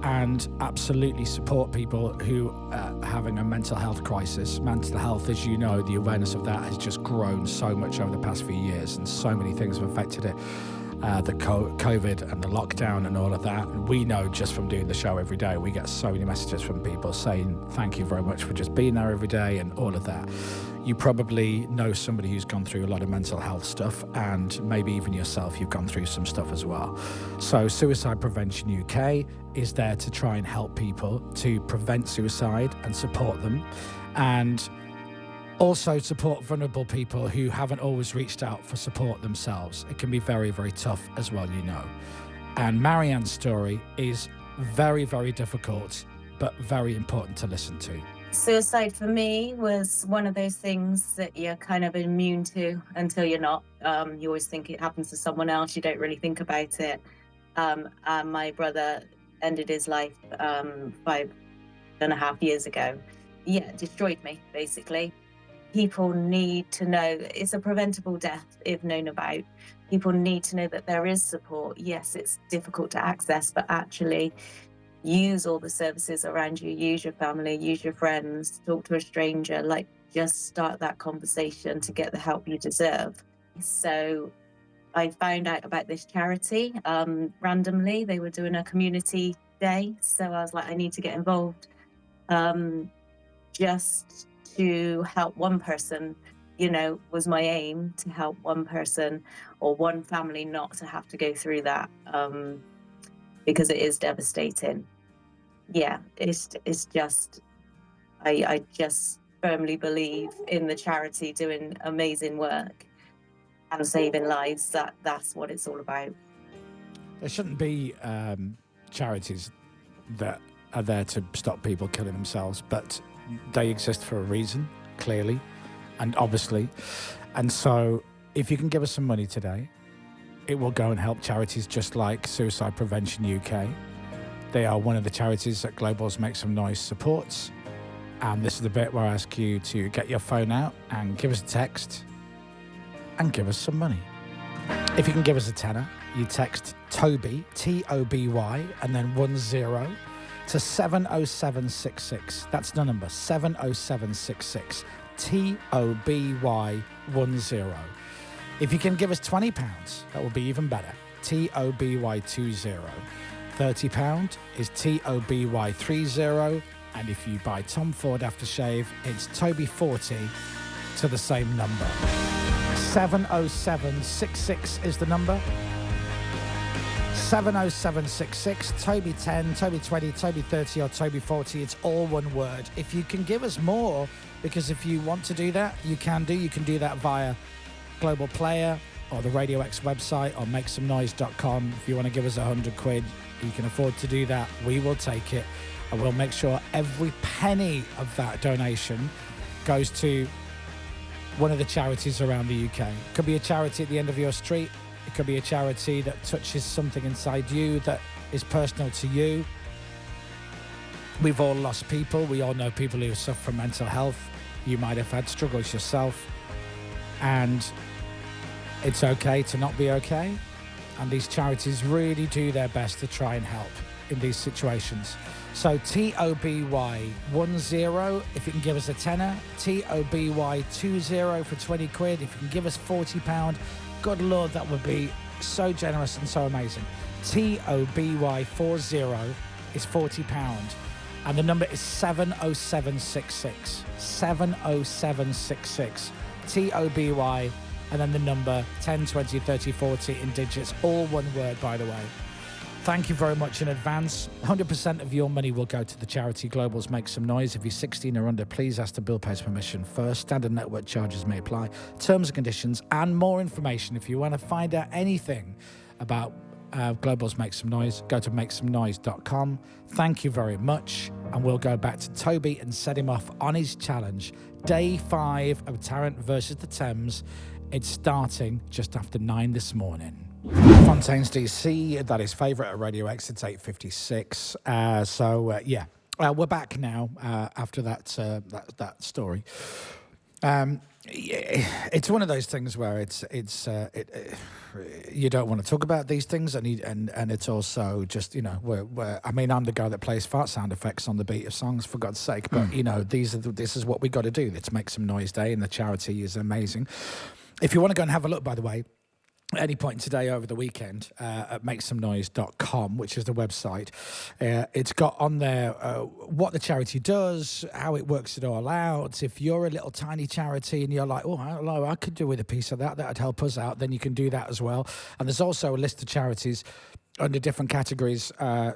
A: and absolutely support people who are having a mental health crisis. Mental health, as you know, the awareness of that has just grown so much over the past few years, and so many things have affected it. The COVID and the lockdown and all of that. And we know just from doing the show every day, we get so many messages from people saying thank you very much for just being there every day and all of that. You probably know somebody who's gone through a lot of mental health stuff, and maybe even yourself, you've gone through some stuff as well. So Suicide Prevention UK is there to try and help people to prevent suicide and support them, and also support vulnerable people who haven't always reached out for support themselves. It can be very, very tough as well, you know. And Marianne's story is very, very difficult, but very important to listen to.
M: Suicide for me was one of those things that you're kind of immune to until you're not. You always think it happens to someone else. You don't really think about it. My brother ended his life 5.5 years ago. Yeah, destroyed me, basically. People need to know it's a preventable death if known about. People need to know that there is support. Yes, it's difficult to access, but actually use all the services around you, use your family, use your friends, talk to a stranger, like just start that conversation to get the help you deserve. So I found out about this charity randomly. They were doing a community day. So I was like, I need to get involved just to help one person, you know, was my aim, to help one person or one family not to have to go through that because it is devastating. Yeah, it's just, I just firmly believe in the charity doing amazing work and saving lives. That's what it's all about.
A: There shouldn't be charities that are there to stop people killing themselves, but they exist for a reason, clearly, and obviously. And so if you can give us some money today, it will go and help charities just like Suicide Prevention UK. They are one of the charities that Global's Make Some Noise supports. And this is the bit where I ask you to get your phone out and give us a text and give us some money. If you can give us a tenner, you text Toby, T-O-B-Y, and then 10 to 70766. That's the number, 70766. Toby 10. If you can give us £20, that will be even better. Toby 20. £30 is Toby 30. And if you buy Tom Ford aftershave, it's Toby 40 to the same number. 70766 is the number. 70766, Toby 10, Toby 20, Toby 30, or Toby 40. It's all one word. If you can give us more, because if you want to do that, you can do that via Global Player or the Radio X website or makesomenoise.com. If you want to give us £100, you can afford to do that. We will take it, and we'll make sure every penny of that donation goes to one of the charities around the UK. It could be a charity at the end of your street. It could be a charity that touches something inside you that is personal to you. We've all lost people. We all know people who suffer from mental health. You might have had struggles yourself. And it's okay to not be okay. And these charities really do their best to try and help in these situations. So Toby 10, if you can give us a tenner. Toby 20 for £20. If you can give us £40, good Lord, that would be so generous and so amazing. Toby 40 is £40. And the number is 70766. 70766. TOBY. And then the number 10, 20, 30, 40 in digits. All one word, by the way. Thank you very much in advance. 100% of your money will go to the charity Globals Make Some Noise. If you're 16 or under, please ask the bill payer's permission first. Standard network charges may apply. Terms and conditions and more information. If you want to find out anything about Globals Make Some Noise, go to makesomenoise.com. Thank you very much. And we'll go back to Toby and set him off on his challenge. Day 5 of Tarrant versus the Thames. It's starting just after 9 this morning. Fontaines DC, that is favourite at Radio X. It's 8:56. We're back now after that story. It's one of those things where you don't want to talk about these things, and it's also just, you know, I'm the guy that plays fart sound effects on the beat of songs, for God's sake. But you know, this is what we got to do. Let's make some noise day, and the charity is amazing. If you want to go and have a look, by the way, at any point today over the weekend at makesomenoise.com, which is the website, it's got on there what the charity does, how it works it all out. If you're a little tiny charity and you're like, oh, hello, I could do with a piece of that would help us out, then you can do that as well. And there's also a list of charities under different categories,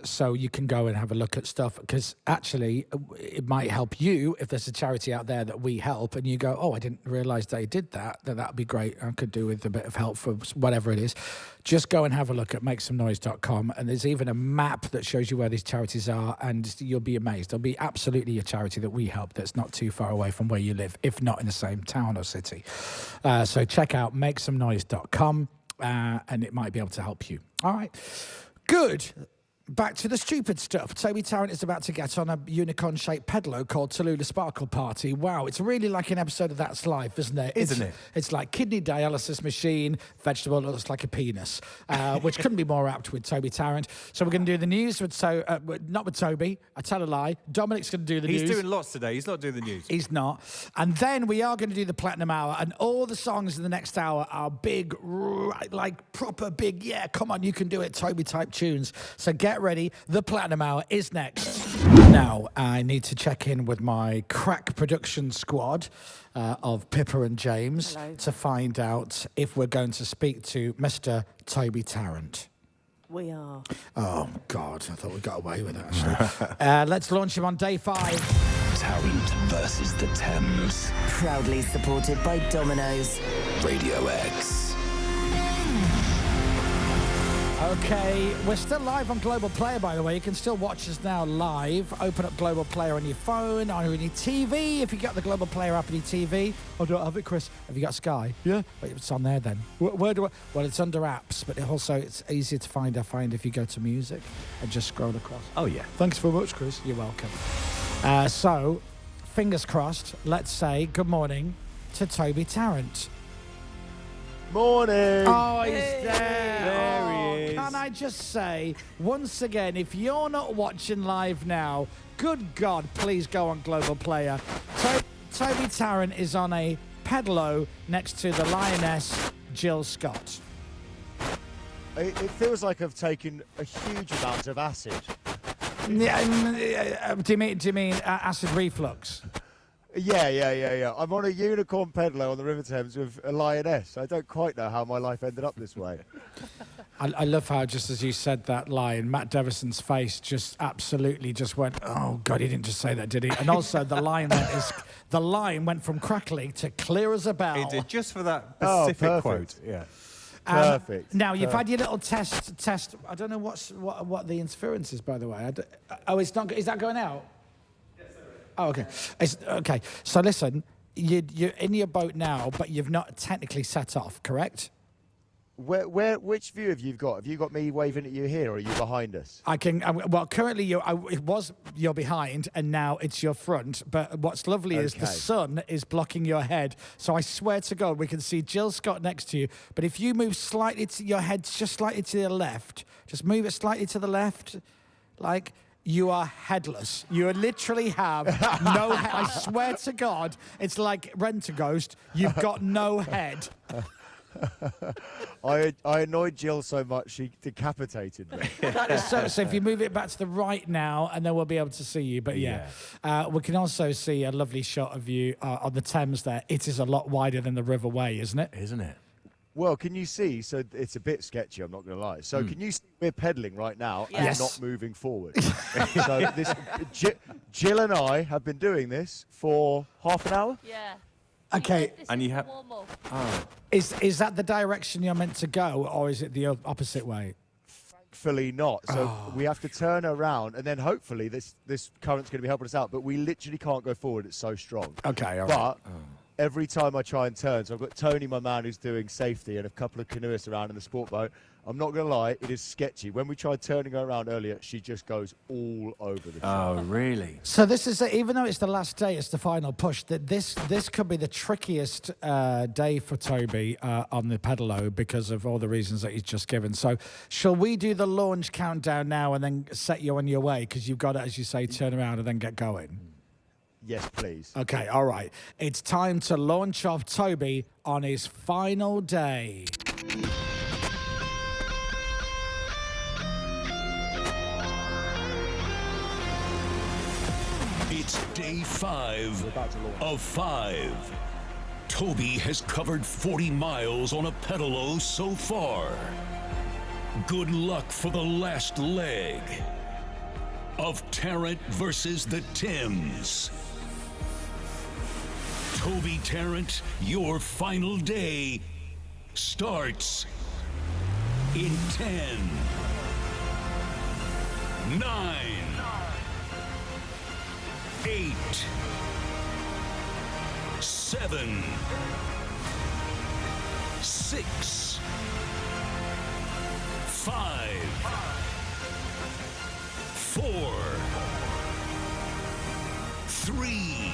A: so you can go and have a look at stuff, because actually it might help you if there's a charity out there that we help and you go, oh, I didn't realise they did that, then that'd be great. I could do with a bit of help for whatever it is. Just go and have a look at makesomenoise.com, and there's even a map that shows you where these charities are, and you'll be amazed. There'll be absolutely a charity that we help that's not too far away from where you live, if not in the same town or city. So check out makesomenoise.com. And it might be able to help you. All right. Good. Back to the stupid stuff. Toby Tarrant is about to get on a unicorn-shaped pedalo called Tallulah Sparkle Party. Wow, it's really like an episode of That's Life, isn't it?
B: Isn't it?
A: It's like kidney dialysis machine, vegetable that looks like a penis, which couldn't be more apt with Toby Tarrant. So we're going to do the news with not with Toby. I tell a lie. Dominic's going to do the news.
B: He's doing lots today. He's not doing the news.
A: He's not. And then we are going to do the Platinum Hour, and all the songs in the next hour are big, like proper big, yeah, come on, you can do it, Toby-type tunes. So get ready. The Platinum Hour is next. Now, I need to check in with my crack production squad of Pippa and James to find out if we're going to speak to Mr. Toby Tarrant.
C: We are.
A: Oh, God, I thought we got away with it, actually. Let's launch him on day 5.
F: Tarrant versus the Thames.
G: Proudly supported by Domino's.
F: Radio X.
A: Okay, we're still live on Global Player, by the way. You can still watch us now live. Open up Global Player on your phone, on your TV. If you got the Global Player app on your TV. Oh, don't have it, Chris. Have you got Sky? Yeah. Wait, it's on there then. Where do I? Well, it's under apps, but it's easier to find. I find if you go to music and just scroll across.
B: Oh, yeah.
A: Thanks very much, Chris. You're welcome. So, fingers crossed, let's say good morning to Toby Tarrant.
N: Morning.
A: Oh, he's there.
B: There he is.
A: Can I just say, once again, if you're not watching live now, good God, please go on Global Player. Toby Tarrant is on a pedalo next to the Lioness, Jill Scott.
N: It feels like I've taken a huge amount of acid.
A: Do you mean acid reflux?
N: Yeah. I'm on a unicorn pedalo on the River Thames with a lioness. I don't quite know how my life ended up this way.
A: I love how, just as you said that line, Matt Devison's face just absolutely just went, oh, God, he didn't just say that, did he? And also the line went from crackly to clear as a bell.
B: It did, just for that specific quote.
N: Yeah. Perfect.
A: Now, you've had your little test. I don't know what the interference is, by the way. It's not. Is that going out? Oh, okay. Okay. So listen, you're in your boat now, but you've not technically set off, correct?
N: Which view have you got? Have you got me waving at you here, or are you behind us?
A: I can. Well, currently you're behind, and now it's your front. But what's lovely is the sun is blocking your head. So I swear to God, we can see Jill Scott next to you. But if you move slightly to your head, just slightly to the left, just move it slightly to the left, like. You are headless. You literally have no head. I swear to God, it's like Rent-A-Ghost. You've got no head.
N: I annoyed Jill so much she decapitated me.
A: That is so if you move it back to the right now, and then we'll be able to see you. But we can also see a lovely shot of you on the Thames there. It is a lot wider than the River Way, isn't it?
B: Isn't it?
N: Well, can you see? So it's a bit sketchy, I'm not going to lie. So can you see we're pedalling right now and not moving forward? So Jill and I have been doing this for half an hour.
L: Yeah.
A: Okay.
B: And you have...
A: Is that the direction you're meant to go, or is it the opposite way?
N: Thankfully not. So we have to turn around, and then hopefully this current's going to be helping us out. But we literally can't go forward. It's so strong.
A: Okay, all
N: but
A: right.
N: every time I try and turn, so I've got Tony, my man, who's doing safety, and a couple of canoeists around in the sport boat. I'm not going to lie, it is sketchy. When we tried turning her around earlier, she just goes all over the shop.
B: Oh, really?
A: So this is, even though it's the last day, it's the final push, that this could be the trickiest day for Toby on the pedalo because of all the reasons that he's just given. So shall we do the launch countdown now and then set you on your way? Because you've got to, as you say, turn around and then get going.
N: Yes, please.
A: Okay, all right. It's time to launch off Toby on his final day.
F: It's day 5 of 5. Toby has covered 40 miles on a pedalo so far. Good luck for the last leg of Tarrant versus the Thames. Toby Tarrant, your final day starts in 10, 9, 8, 7, 6, 5, 4, 3,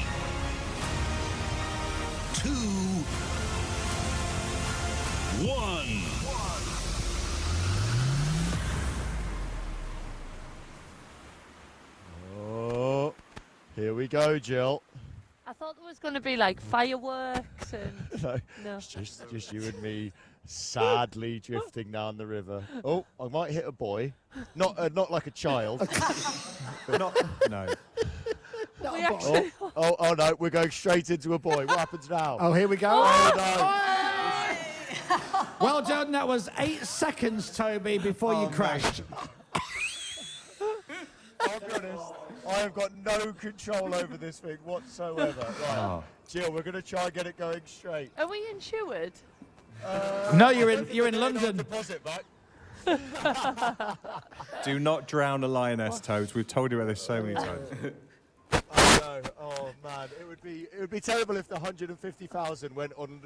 F: 2, 1.
N: Oh, here we go, Jill.
L: I thought there was going to be like fireworks and...
N: No. It's just you and me sadly drifting down the river. Oh, I might hit a boy. Not like a child.
B: No.
N: Oh, no, we're going straight into a boy. What happens now?
A: Oh, here we go.
N: Oh,
A: no. Well done. That was 8 seconds, Toby, before you crashed.
N: I'll be honest, I have got no control over this thing whatsoever. Right. Jill, we're going to try and get it going straight.
L: Are we insured?
A: No, you're in London.
N: Deposit back.
B: Do not drown a lioness, Toads. We've told you about this so many times.
N: I know. Oh man, it would be terrible if the 150,000 went on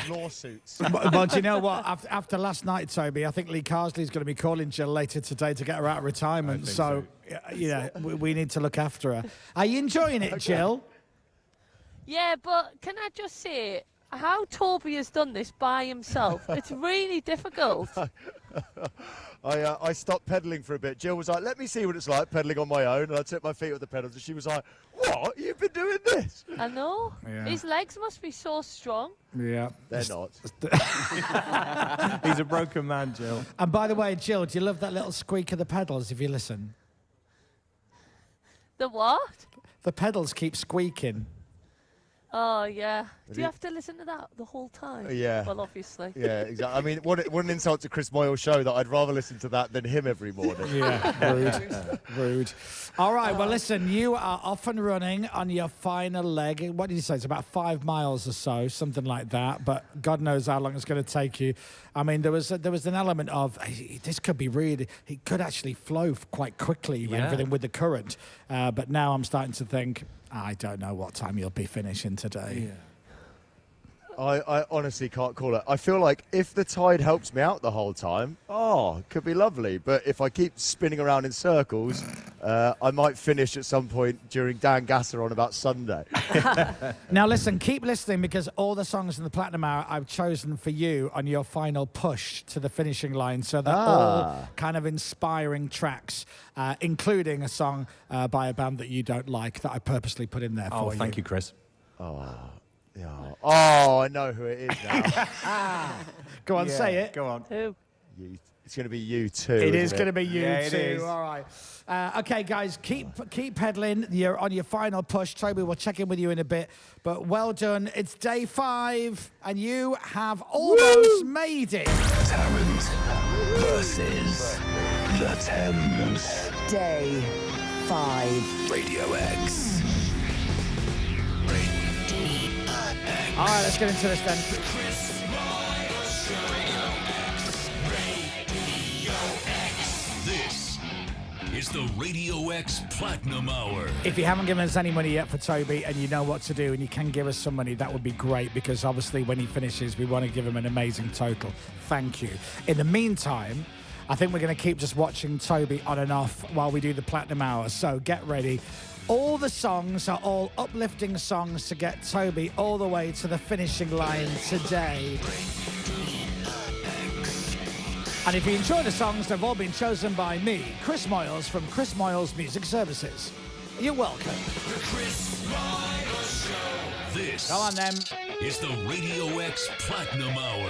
N: lawsuits.
A: But do you know what? After last night, Toby, I think Lee Carsley's going to be calling Jill later today to get her out of retirement. So, yeah, we need to look after her. Are you enjoying it, Jill?
L: Yeah, but can I just say how Toby has done this by himself? It's really difficult.
N: I stopped pedalling for a bit. Jill was like, let me see what it's like pedalling on my own. And I took my feet off the pedals and she was like, what? You've been doing this?
L: I know.
A: Yeah.
L: His legs must be so strong.
A: Yeah.
N: They're not.
B: He's a broken man, Jill.
A: And by the way, Jill, do you love that little squeak of the pedals if you listen?
L: The what?
A: The pedals keep squeaking.
L: Oh, yeah. Do you have to listen to that the whole time?
N: Yeah.
L: Well, obviously.
N: Yeah, exactly. I mean, what an insult to Chris Moyles' show that I'd rather listen to that than him every morning.
A: Yeah, rude. All right, well, listen, you are off and running on your final leg. What did you say? It's about 5 miles or so, something like that. But God knows how long it's going to take you. I mean, there was an element of, this could be really, it could actually flow quite quickly, everything with the current. But now I'm starting to think, I don't know what time you'll be finishing today.
N: Yeah. I honestly can't call it. I feel like if the tide helps me out the whole time, it could be lovely. But if I keep spinning around in circles, I might finish at some point during Dan Gasser on about Sunday.
A: Now listen, keep listening because all the songs in the Platinum Hour I've chosen for you on your final push to the finishing line. So they're all kind of inspiring tracks, including a song by a band that you don't like that I purposely put in there for you.
B: Oh, thank you, Chris.
N: Oh, I know who it is now.
A: Go on, say it.
B: Go on.
L: Who?
N: It's going to be you too.
A: It is
N: isn't
A: going to be you
B: Yeah,
A: too.
B: it is.
A: All right. Okay, guys, keep pedaling. You're on your final push. Toby, we'll check in with you in a bit. But well done. It's day 5, and you have almost made it.
F: Tarrant versus the Thames.
G: Day 5.
F: Radio X.
A: All right, let's get into this then.
F: This is the Radio X Platinum Hour.
A: If you haven't given us any money yet for Toby and you know what to do and you can give us some money, that would be great, because obviously when he finishes, we want to give him an amazing total. Thank you. In the meantime, I think we're going to keep just watching Toby on and off while we do the Platinum Hour. So get ready. All the songs are all uplifting songs to get Toby all the way to the finishing line today. And if you enjoy the songs, they've all been chosen by me, Chris Moyles from Chris Moyles Music Services. You're welcome.
F: The Chris Moyles Show. This
A: Go on then.
F: is the Radio X Platinum Hour.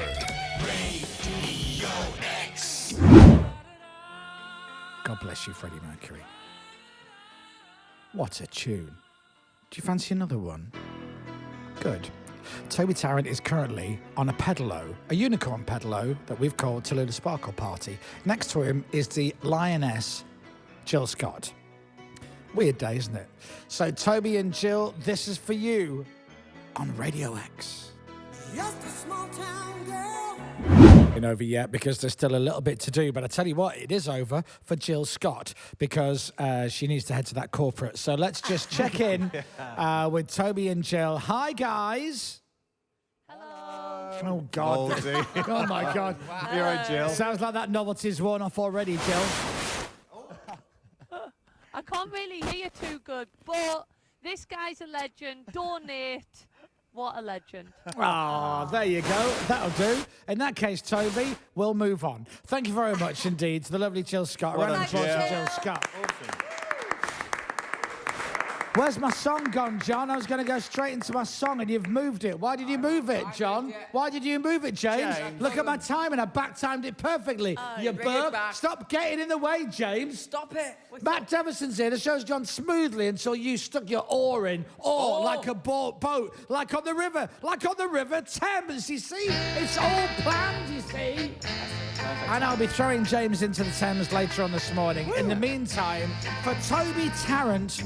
F: Radio X.
A: God bless you, Freddie Mercury. What a tune. Do you fancy another one? Good. Toby Tarrant is currently on a pedalo, a unicorn pedalo that we've called Tallulah Sparkle Party. Next to him is the lioness, Jill Scott. Weird day, isn't it? So Toby and Jill, this is for you on Radio X.
O: Just a small town girl.
A: Been over yet because there's still a little bit to do, but I tell you what, it is over for Jill Scott because she needs to head to that corporate. So let's just check in with Toby and Jill. Hi, guys. Hello. Oh, God. Oh, my God.
B: You're right, Jill.
A: Sounds like that novelty's worn off already, Jill.
L: I can't really hear too good, but this guy's a legend. Donate. What a legend.
A: Ah, there you go. That'll do. In that case, Toby, we'll move on. Thank you very much indeed to the lovely Jill Scott. Round of applause for Jill Scott.
B: Awesome.
A: Where's my song gone, John? I was going to go straight into my song and you've moved it. Why did you move it, John? Why did you move it, James? Look at my timing. I back-timed it perfectly. You burp. Stop getting in the way, James.
K: Stop it.
A: Matt Devison's here. The show's gone smoothly until you stuck your oar in. Like a boat, like on the river Thames, you see? It's all planned, you see? And I'll be throwing James into the Thames later on this morning. In the meantime, for Toby Tarrant...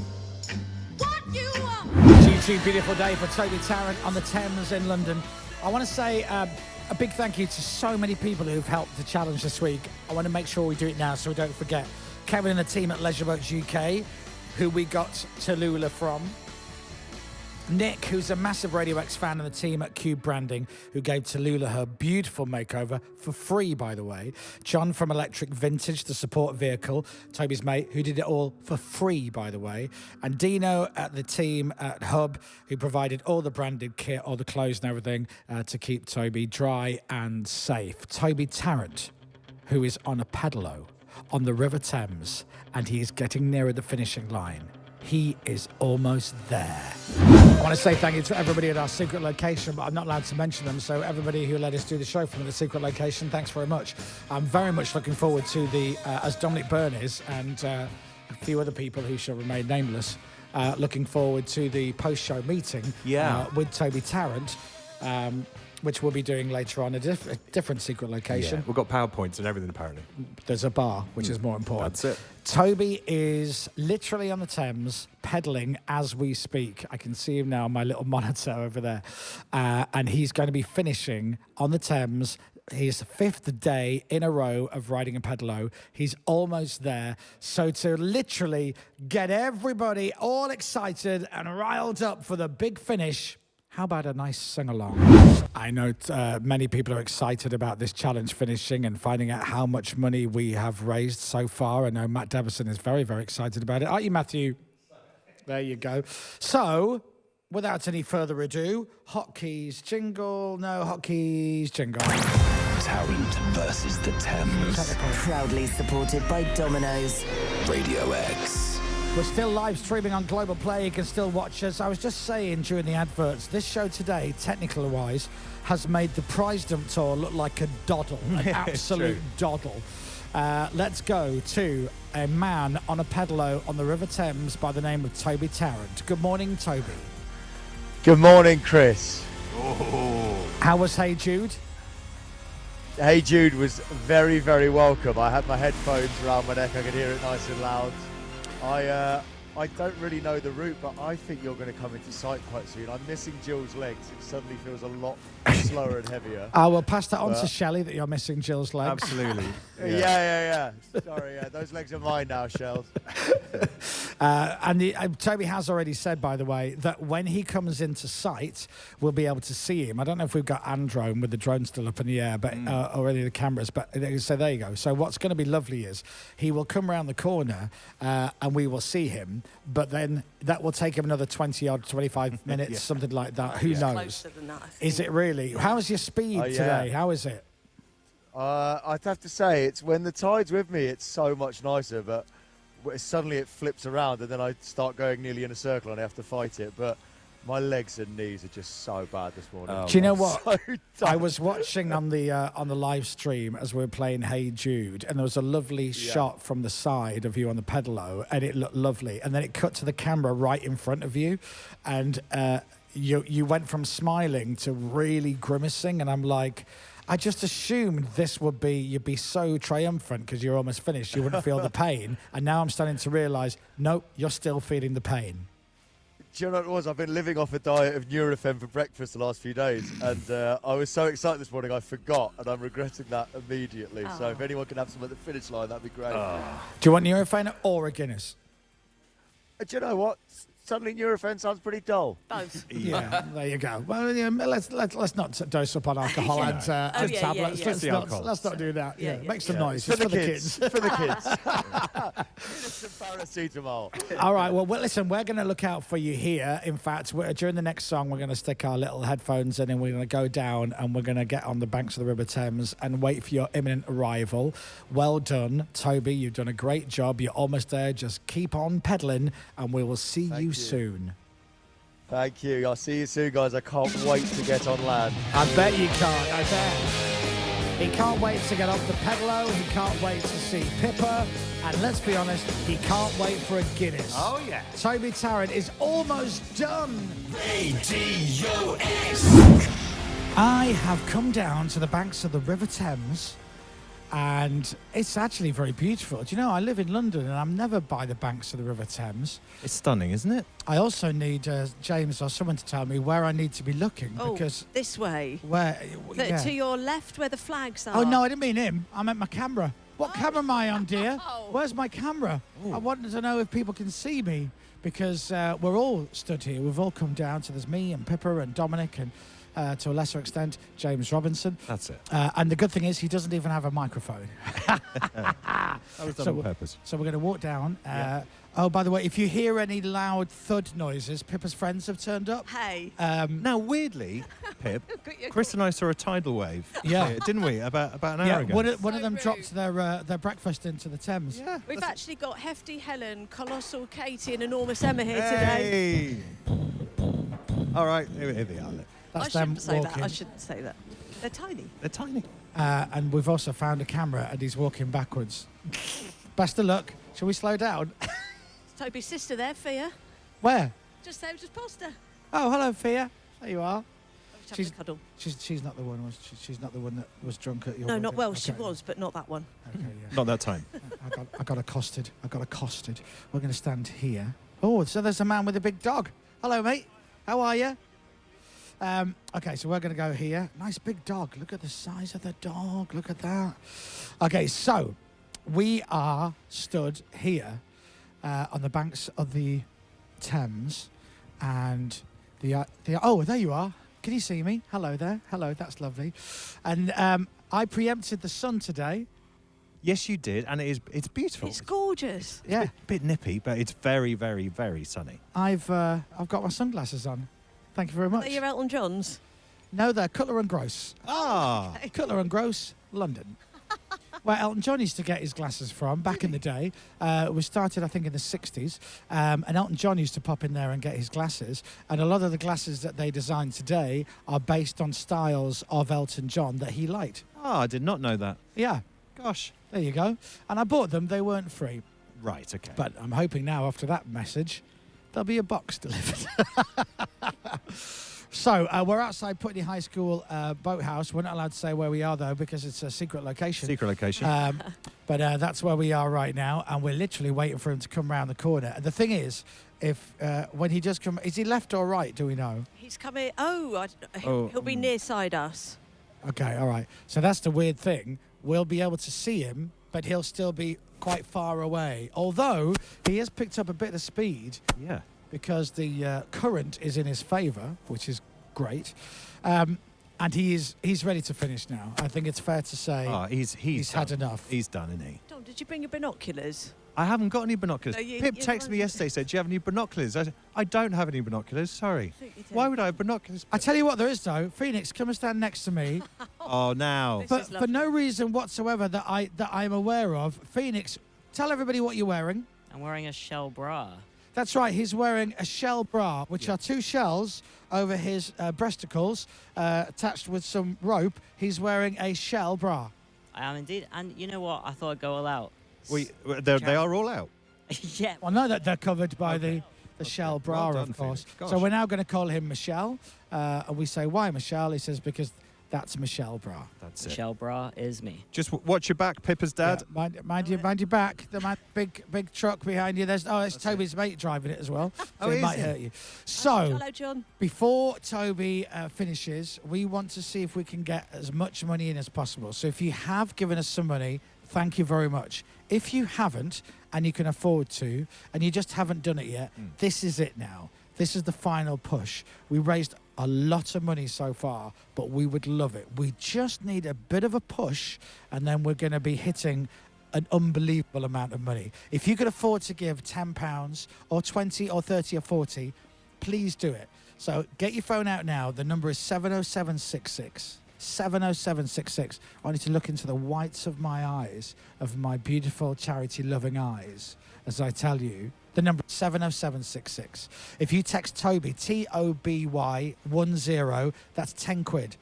A: GG, beautiful day for Toby Tarrant on the Thames in London. I want to say a big thank you to so many people who've helped the challenge this week. I want to make sure we do it now so we don't forget. Kevin and the team at Leisure Boats UK, who we got Tallulah from. Nick, who's a massive Radio X fan, and the team at Cube Branding, who gave Tallulah her beautiful makeover for free, by the way. John from Electric Vintage, the support vehicle, Toby's mate, who did it all for free, by the way. And Dino at the team at Hub, who provided all the branded kit, all the clothes and everything to keep Toby dry and safe. Toby Tarrant, who is on a pedalo on the River Thames, and he is getting nearer the finishing line. He is almost there. I want to say thank you to everybody at our secret location, but I'm not allowed to mention them, so everybody who let us do the show from the secret location, thanks very much. I'm very much looking forward to the, as Dominic Byrne is, and a few other people who shall remain nameless, looking forward to the post-show meeting with Toby Tarrant, which we'll be doing later on, a different secret location.
B: Yeah, we've got PowerPoints and everything, apparently.
A: There's a bar, which is more important.
B: That's it.
A: Toby is literally on the Thames, pedaling as we speak. I can see him now on my little monitor over there. And he's going to be finishing on the Thames. His 5th day in a row of riding a pedalo. He's almost there. So to literally get everybody all excited and riled up for the big finish, how about a nice sing-along? I know many people are excited about this challenge finishing and finding out how much money we have raised so far. I know Matt Davison is very, very excited about it. Aren't you, Matthew? There you go. So, without any further ado, hotkeys jingle, no hotkeys jingle.
F: Tarrant versus the Thames.
G: Proudly supported by Domino's.
F: Radio X.
A: We're still live streaming on Global Play. You can still watch us. I was just saying during the adverts, this show today, technically wise, has made the prize dump tour look like a doddle, an absolute doddle. Let's go to a man on a pedalo on the River Thames by the name of Toby Tarrant. Good morning, Toby.
N: Good morning, Chris.
A: How was Hey Jude?
N: Hey Jude was very, very welcome. I had my headphones around my neck. I could hear it nice and loud. I don't really know the route, but I think you're going to come into sight quite soon. I'm missing Jill's legs. It suddenly feels a lot slower and heavier.
A: I will pass that on to Shelley that you're missing Jill's legs.
B: Absolutely.
N: Yeah. Sorry, those legs are mine now, Shells.
A: And Toby has already said, by the way, that when he comes into sight, we'll be able to see him. I don't know if we've got Androne with the drone still up in the air, but or any of the cameras. But so there you go. So what's going to be lovely is he will come around the corner and we will see him. But then that will take him another 25 minutes, something like that. Who knows?
C: Closer than that, I think.
A: Is it really? How's your speed today? How is it?
N: I'd have to say, it's when the tide's with me, it's so much nicer, but suddenly it flips around and then I start going nearly in a circle and I have to fight it. But my legs and knees are just so bad this morning.
A: Do you know what?
N: So
A: I was watching on the live stream as we were playing Hey Jude, and there was a lovely shot from the side of you on the pedalo, and it looked lovely. And then it cut to the camera right in front of you, and you went from smiling to really grimacing, and I'm like, I just assumed this would be, you'd be so triumphant because you're almost finished, you wouldn't feel the pain. And now I'm starting to realise, nope, you're still feeling the pain.
N: Do you know what it was? I've been living off a diet of Nurofen for breakfast the last few days, and I was so excited this morning I forgot, and I'm regretting that immediately. So if anyone can have some at the finish line, that'd be great.
A: Do you want Nurofen or a Guinness?
N: Do you know what? Suddenly Nurofen sounds pretty dull.
C: Both.
A: Yeah, there you go. Well, yeah, let's not dose up on alcohol and tablets. Let's not do that. Make some noise
N: for
A: the kids.
N: For the kids. Some paracetamol.
A: All right. Well, listen, we're going to look out for you here. In fact, during the next song, we're going to stick our little headphones in and we're going to go down and we're going to get on the banks of the River Thames and wait for your imminent arrival. Well done, Toby. You've done a great job. You're almost there. Just keep on pedaling and we will see you soon.
N: Thank you. I'll see you soon, guys. I can't wait to get on land.
A: I bet you can't. I bet. He can't wait to get off the pedalo. He can't wait to see Pippa. And let's be honest, he can't wait for a Guinness.
B: Oh, yeah.
A: Toby Tarrant is almost done.
F: Radio X.
A: I have come down to the banks of the River Thames. And it's actually very beautiful. Do you know, I live in London and I'm never by the banks of the River Thames.
B: It's stunning, isn't it?
A: I also need James or someone to tell me where I need to be looking. Because
C: this way.
A: Where?
C: To your left where the flags are.
A: Oh, no, I didn't mean him. I meant my camera. What camera am I on, dear? Where's my camera? I wanted to know if people can see me because we're all stood here. We've all come down. So there's me and Pippa and Dominic and to a lesser extent, James Robinson.
B: That's it.
A: And the good thing is he doesn't even have a microphone.
B: That was done on purpose.
A: So we're going to walk down. Oh, by the way, if you hear any loud thud noises, Pippa's friends have turned up.
C: Hey.
B: Now, weirdly, Pip, Chris and I saw a tidal wave.
A: Yeah.
B: Didn't we? About an hour ago.
A: One of them dropped their breakfast into the Thames.
B: Yeah.
C: We've actually got Hefty Helen, Colossal Katie and Enormous Emma here today.
B: All right, here they are.
C: I shouldn't say that. I shouldn't say that. They're tiny.
B: They're tiny.
A: And we've also found a camera and he's walking backwards. Best of luck. Shall we slow down?
C: Toby's sister there, Fia.
A: Where?
C: Just there, just past her.
A: Oh, hello, Fia. There you are.
C: She's cuddle.
A: She's not the one. She's not the one that was drunk at your.
C: No, not well.
A: Okay.
C: She was, but not that one.
A: Okay, yeah.
B: Not that time.
A: I got accosted. We're going to stand here. Oh, so there's a man with a big dog. Hello, mate. How are you? Okay, so we're going to go here. Nice big dog. Look at the size of the dog. Look at that. Okay, so we are stood here on the banks of the Thames, and oh, there you are. Can you see me? Hello there. Hello, that's lovely. And I preempted the sun today.
B: Yes, you did, and it's beautiful.
C: It's gorgeous.
A: Yeah,
B: a bit nippy, but it's very, very, very sunny.
A: I've got my sunglasses on. Thank you very much.
C: Are your Elton Johns?
A: No, they're Cutler and Gross.
B: Ah,
C: okay.
A: Cutler and Gross, London. where Elton John used to get his glasses from back in the day. It was started, I think, in the 60s. And Elton John used to pop in there and get his glasses. And a lot of the glasses that they design today are based on styles of Elton John that he liked.
B: Oh, I did not know that.
A: Yeah.
B: Gosh.
A: There you go. And I bought them. They weren't free.
B: Right, okay.
A: But I'm hoping now, after that message, there'll be a box delivered. So, we're outside Putney High School boathouse. We're not allowed to say where we are, though, because it's a secret location.
B: Secret location.
A: But that's where we are right now, and we're literally waiting for him to come round the corner. And the thing is, if when he does come... Is he left or right, do we know?
C: He's coming... he'll be near side us.
A: Okay, all right. So that's the weird thing. We'll be able to see him, but he'll still be quite far away. Although, he has picked up a bit of speed.
B: Yeah.
A: Because the current is in his favour, which is great. And he's ready to finish now. I think it's fair to say he's had enough.
B: He's done, isn't he?
C: Dom, did you bring your binoculars?
B: I haven't got any binoculars.
C: No,
B: Pip texted me yesterday, said, do you have any binoculars? I said, I don't have any binoculars, sorry. Why would I have binoculars?
A: I tell you what there is, though. Phoenix, come and stand next to me.
B: Oh, now.
A: But for no reason whatsoever that I'm aware of, Phoenix, tell everybody what you're wearing.
D: I'm wearing a shell bra.
A: That's right, he's wearing a shell bra, which are two shells over his breasticles, attached with some rope. He's wearing a shell bra.
D: I am indeed. And you know what? I thought I'd go all out.
B: They are all out?
D: Yeah.
A: Well, no, that they're covered by the shell bra,
B: Well done,
A: of course.
B: Phoenix. Gosh.
A: So we're now going to call him Michelle. And we say, why Michelle? He says, because that's Michelle bra.
B: That's it.
D: Shell bra is me.
B: Just watch your back, Pippa's dad.
A: Yeah, mind your back. The big truck behind you. It's Toby's mate driving it as well. So it might hurt you. So,
C: hello, John.
A: Before Toby finishes, we want to see if we can get as much money in as possible. So if you have given us some money, thank you very much. If you haven't, and you can afford to, and you just haven't done it yet, this is it now. This is the final push. We raised a lot of money so far, but we would love it. We just need a bit of a push, and then we're going to be hitting an unbelievable amount of money. If you could afford to give £10 or 20 or 30 or 40, please do it. So get your phone out now. The number is 70766. 70766. I want you to look into the whites of my eyes, of my beautiful charity-loving eyes, as I tell you. The number is 70766. If you text Toby, Toby 10, that's 10 quid,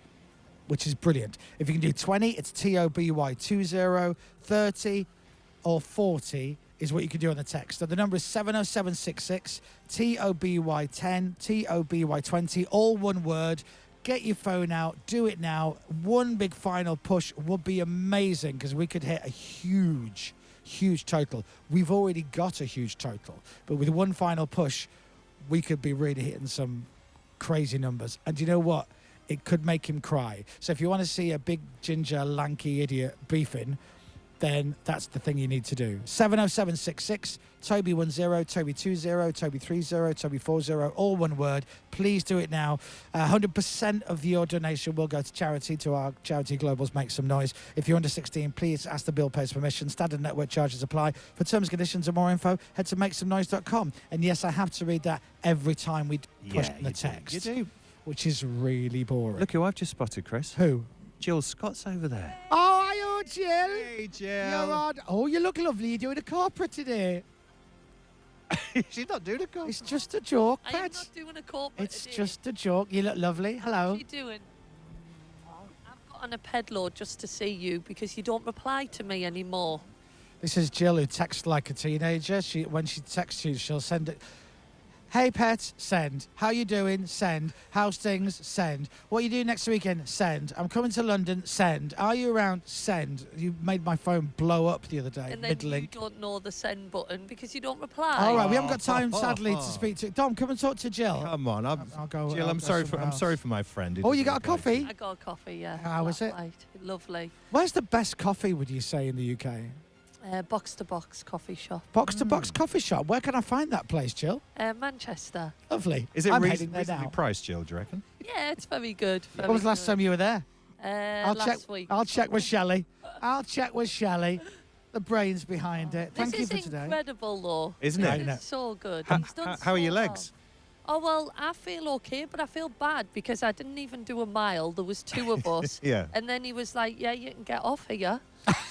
A: which is brilliant. If you can do 20, it's Toby 20, 30 or 40 is what you can do on the text. So the number is 70766, Toby 10, Toby 20, all one word. Get your phone out, do it now. One big final push would be amazing because we could hit a huge total. We've already got a huge total, but with one final push, we could be really hitting some crazy numbers. And you know what? It could make him cry. So if you want to see a big ginger lanky idiot beefing, then that's the thing you need to do. 70766, Toby 10, Toby 20, Toby 30, Toby 40, all one word. Please do it now. 100% of your donation will go to charity, to our charity Globals Make Some Noise. If you're under 16, please ask the bill pays permission. Standard network charges apply. For terms and conditions and more info, head to makesomenoise.com. And yes, I have to read that every time we push the text.
B: You do.
A: Which is really boring.
B: Look who I've just spotted, Chris.
A: Who?
B: Jill Scott's over there.
A: Oh, are you, Jill?
B: Hey, Jill.
A: You're on. Oh, you look lovely. You're doing a corporate today.
B: She's not doing a corporate.
A: It's just a joke,
L: I am
A: Pat.
L: not doing a corporate
A: It's
L: today.
A: just a joke. You look lovely. Hello.
L: What are you doing? I've got on a pedalo just to see you because you don't reply to me anymore.
A: This is Jill, who texts like a teenager. When she texts you, she'll send it. Hey, pet, send. How you doing? Send. How's things? Send. What you doing next weekend? Send. I'm coming to London? Send. Are you around? Send. You made my phone blow up the other day,
L: And then
A: mid-link.
L: you don't know the send button because you don't reply.
A: All right, we haven't got time, sadly, to speak to... Dom, come and talk to Jill.
B: Come on,
A: I'll go.
B: Jill,
A: I'll
B: I'm
A: go
B: sorry
A: somewhere
B: for my friend.
A: Oh, you got a coffee?
L: I got a coffee, yeah.
A: How was it?
L: Right. Lovely.
A: Where's the best coffee, would you say, in the UK?
L: Box to box coffee shop.
A: Box to box coffee shop. Where can I find that place, Jill?
L: Manchester.
A: Lovely.
B: Is it
A: I'm heading there
B: reasonably
A: now.
B: priced, Jill, do you reckon?
L: Yeah, it's very good.
A: When was the last time you were there?
L: Last week.
A: I'll check with Shelley. I'll check with Shelley. The brains behind it. Thank you
L: This
A: for
L: is
A: today.
L: incredible, though.
B: Isn't it?
L: It's so good.
B: How,
L: He's done
B: how are
L: so
B: your
L: well.
B: legs?
L: Oh, well, I feel okay, but I feel bad because I didn't even do a mile. There was 2 of us.
B: Yeah.
L: And then he was like, yeah, you can get off here.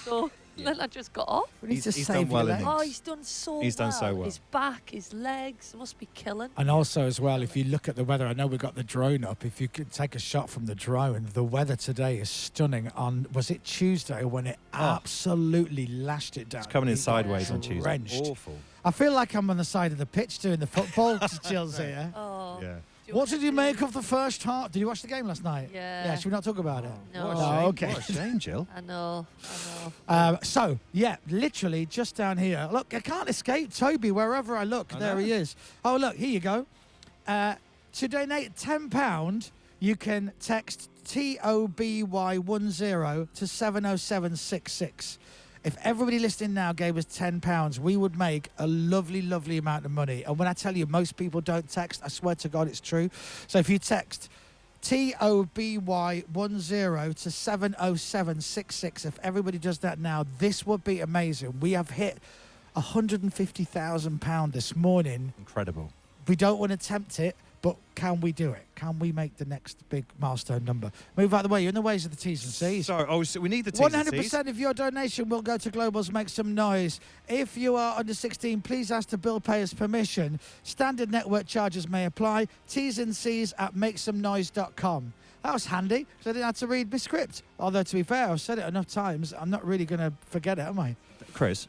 L: So then I just got off.
A: We need to
B: He's
A: save
B: done well,
A: your
B: isn't
A: legs.
B: he?
L: Oh, he's done so
B: He's done so well.
L: His back, his legs, must be killing.
A: And also as well, if you look at the weather, I know we've got the drone up. If you could take a shot from the drone, the weather today is stunning. On, was it Tuesday when it absolutely lashed it down?
B: It's coming in
A: It got
B: sideways on Tuesday.
A: drenched.
B: Awful.
A: I feel like I'm on the side of the pitch doing the football drills here.
L: Oh.
B: Yeah.
A: What did you make of the first half? Did you watch the game last night?
L: Yeah.
A: Yeah, should we not talk about it?
L: No.
B: What a shame.
A: okay.
B: What a shame, Jill.
L: I know.
A: So, yeah, literally just down here. Look, I can't escape Toby wherever I look. There he is. Oh, look, here you go. To donate £10, you can text TOBY10 to 70766. If everybody listening now gave us £10, we would make a lovely, lovely amount of money. And when I tell you most people don't text, I swear to God it's true. So if you text TOBY10 to 70766, if everybody does that now, this would be amazing. We have hit £150,000 this morning.
B: Incredible.
A: We don't want to tempt it, but can we do it? Can we make the next big milestone number? Move out of the way. You're in the ways of the T's and C's.
B: So we need the T's and C's.
A: 100% of your donation will go to Global's Make Some Noise. If you are under 16, please ask the bill payer's permission. Standard network charges may apply. T's and C's at makesomenoise.com. That was handy because I didn't have to read my script. Although, to be fair, I've said it enough times. I'm not really going to forget it, am I?
B: Chris,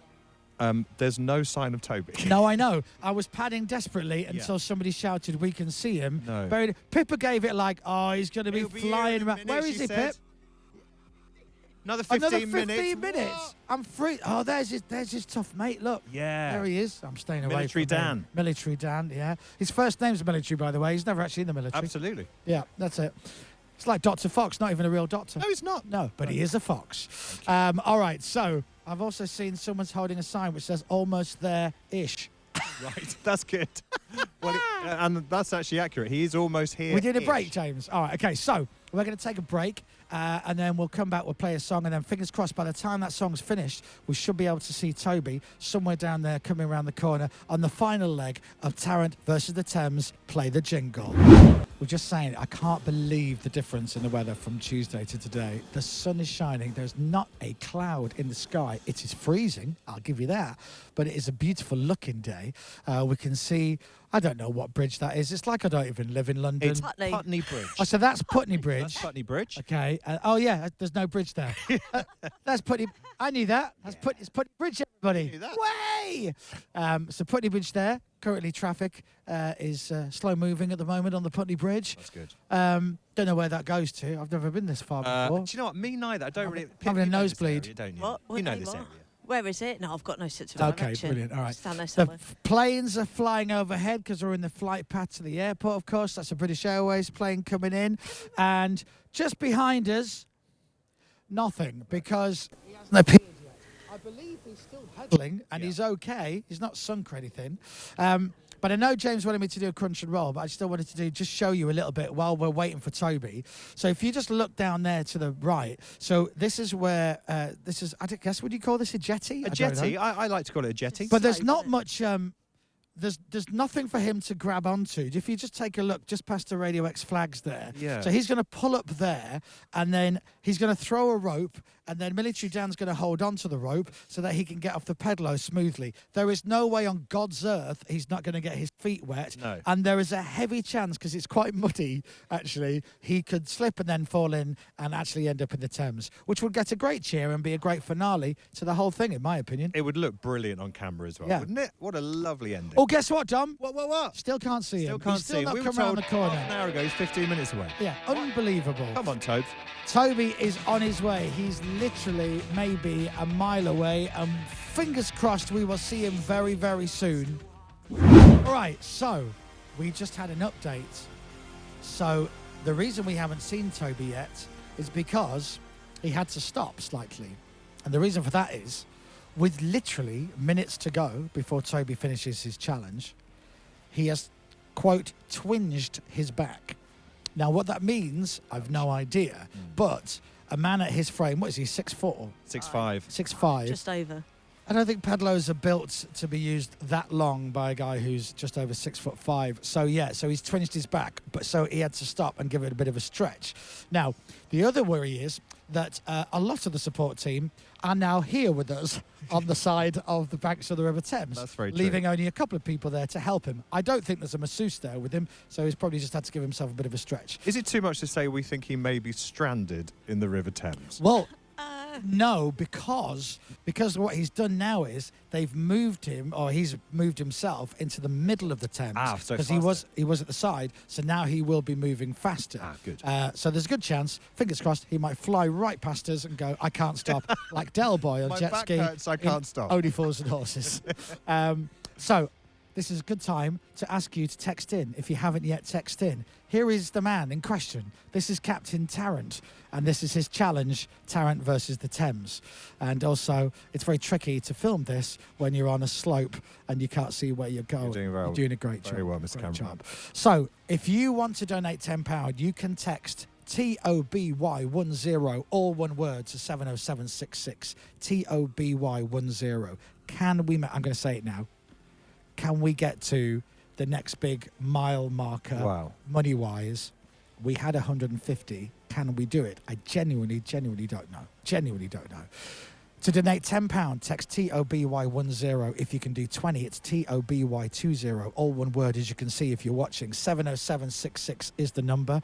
B: there's no sign of Toby.
A: No, I know. I was padding desperately until somebody shouted, "We can see him."
B: No.
A: Pippa gave it like, "Oh, he's going to be
B: He'll be here
A: flying
B: in a
A: around."
B: minute,
A: Where
B: she
A: is he,
B: said.
A: Pip?
B: Another 15
A: minutes.
B: minutes.
A: I'm free. Oh, there's his tough mate. Look.
B: Yeah.
A: There he is. I'm staying away
B: Military
A: from him.
B: Dan.
A: Military Dan, yeah. His first name's Military, by the way. He's never actually in the military.
B: Absolutely.
A: Yeah, that's it. It's like Dr. Fox, not even a real doctor.
B: No, he's not.
A: No, but he is a fox. All right, so I've also seen someone's holding a sign which says "almost there-ish."
B: Right, that's good. And that's actually accurate. He is almost here.
A: We did a break, James. All right, okay, so we're going to take a break and then we'll come back, we'll play a song, and then fingers crossed by the time that song's finished, we should be able to see Toby somewhere down there coming around the corner on the final leg of Tarrant versus the Thames. Play the jingle. We're just saying, I can't believe the difference in the weather from Tuesday to today. The sun is shining. There's not a cloud in the sky. It is freezing, I'll give you that. But it is a beautiful looking day. We can see, I don't know what bridge that is. It's like I don't even live in London.
B: It's Putney Bridge.
A: Oh, so that's Putney Bridge.
B: That's Putney Bridge.
A: Okay. Oh, yeah, there's no bridge there. That's Putney. I knew that. It's Putney Bridge, everybody. Way! So Putney Bridge there. Currently, traffic is slow moving at the moment on the Putney Bridge.
B: That's good.
A: Don't know where that goes to. I've never been this far before.
B: Do you know what? Me neither. I don't really.
A: Having a
B: you know this
A: nosebleed.
B: area, don't you?
C: What?
B: You know this area.
C: Where is it? No, I've got no sense of
A: Okay,
C: direction.
A: brilliant. All right.
C: Stand there
A: The
C: somewhere.
A: planes are flying overhead because we're in the flight path to the airport, of course. That's a British Airways plane coming in. And just behind us, nothing, because he hasn't appeared yet. I believe he's still pedaling, and he's okay. He's not sunk or anything. But I know James wanted me to do a crunch and roll, but I still wanted to just show you a little bit while we're waiting for Toby. So if you just look down there to the right, so this is where, this is, I guess, would you call this a jetty?
B: A jetty. I like to call it a jetty.
A: But there's not much, there's nothing for him to grab onto. If you just take a look just past the Radio X flags there.
B: Yeah.
A: So he's going to pull up there, and then he's going to throw a rope, and then Military Dan's going to hold on to the rope so that he can get off the pedalo smoothly. There is no way on God's earth he's not going to get his feet wet.
B: No.
A: And there is a heavy chance, because it's quite muddy, actually, he could slip and then fall in and actually end up in the Thames, which would get a great cheer and be a great finale to the whole thing, in my opinion.
B: It would look brilliant on camera as well,
A: Yeah.
B: wouldn't it? What a lovely ending.
A: Oh, guess what, Dom?
B: What?
A: Still can't see him.
B: Still can't
A: He's still
B: see him.
A: not
B: We were
A: come around
B: told
A: the corner.
B: half an hour ago he's 15 minutes away.
A: Yeah, unbelievable.
B: Come on, Tobes.
A: Toby is on his way. He's literally maybe a mile away, and fingers crossed we will see him very, very soon. All right, so we just had an update. So the reason we haven't seen Toby yet is because he had to stop slightly. And the reason for that is, with literally minutes to go before Toby finishes his challenge, he has, quote, twinged his back. Now, what that means, I've no idea. But a man at his frame, what is he, 6'4"?
B: 6'5".
A: 6'5".
C: Just over.
A: I don't think pedalos are built to be used that long by a guy who's just over 6'5". So he's twinched his back, but so he had to stop and give it a bit of a stretch. Now, the other worry is that a lot of the support team are now here with us on the side of the banks of the River Thames.
B: That's very true.
A: Leaving only a couple of people there to help him. I don't think there's a masseuse there with him, so he's probably just had to give himself a bit of a stretch.
B: Is it too much to say we think he may be stranded in the River Thames?
A: Well, no, because what he's done now is they've moved him, or he's moved himself into the middle of the Thames.
B: So
A: because he was at the side, so now he will be moving faster.
B: Good.
A: So there's a good chance, fingers crossed, he might fly right past us and go, I can't stop, like Del Boy on
B: My
A: jet
B: back
A: ski.
B: hurts, I can't stop.
A: Only Fools and Horses. So this is a good time to ask you to text in if you haven't yet texted in. Here is the man in question. This is Captain Tarrant, and this is his challenge, Tarrant versus the Thames. And also, it's very tricky to film this when you're on a slope and you can't see where you're going. You're doing a great job.
B: Very well, Mr.
A: Great
B: Cameraman.
A: job. So, if you want to donate £10, you can text TOBY10, all one word, to 70766. TOBY10. I'm going to say it now. Can we get to the next big mile marker?
B: Wow.
A: Money-wise, we had 150. Can we do it? I genuinely don't know. Genuinely don't know. To donate £10, text TOBY10. If you can do 20, it's TOBY20. All one word, as you can see if you're watching. 70766 is the number.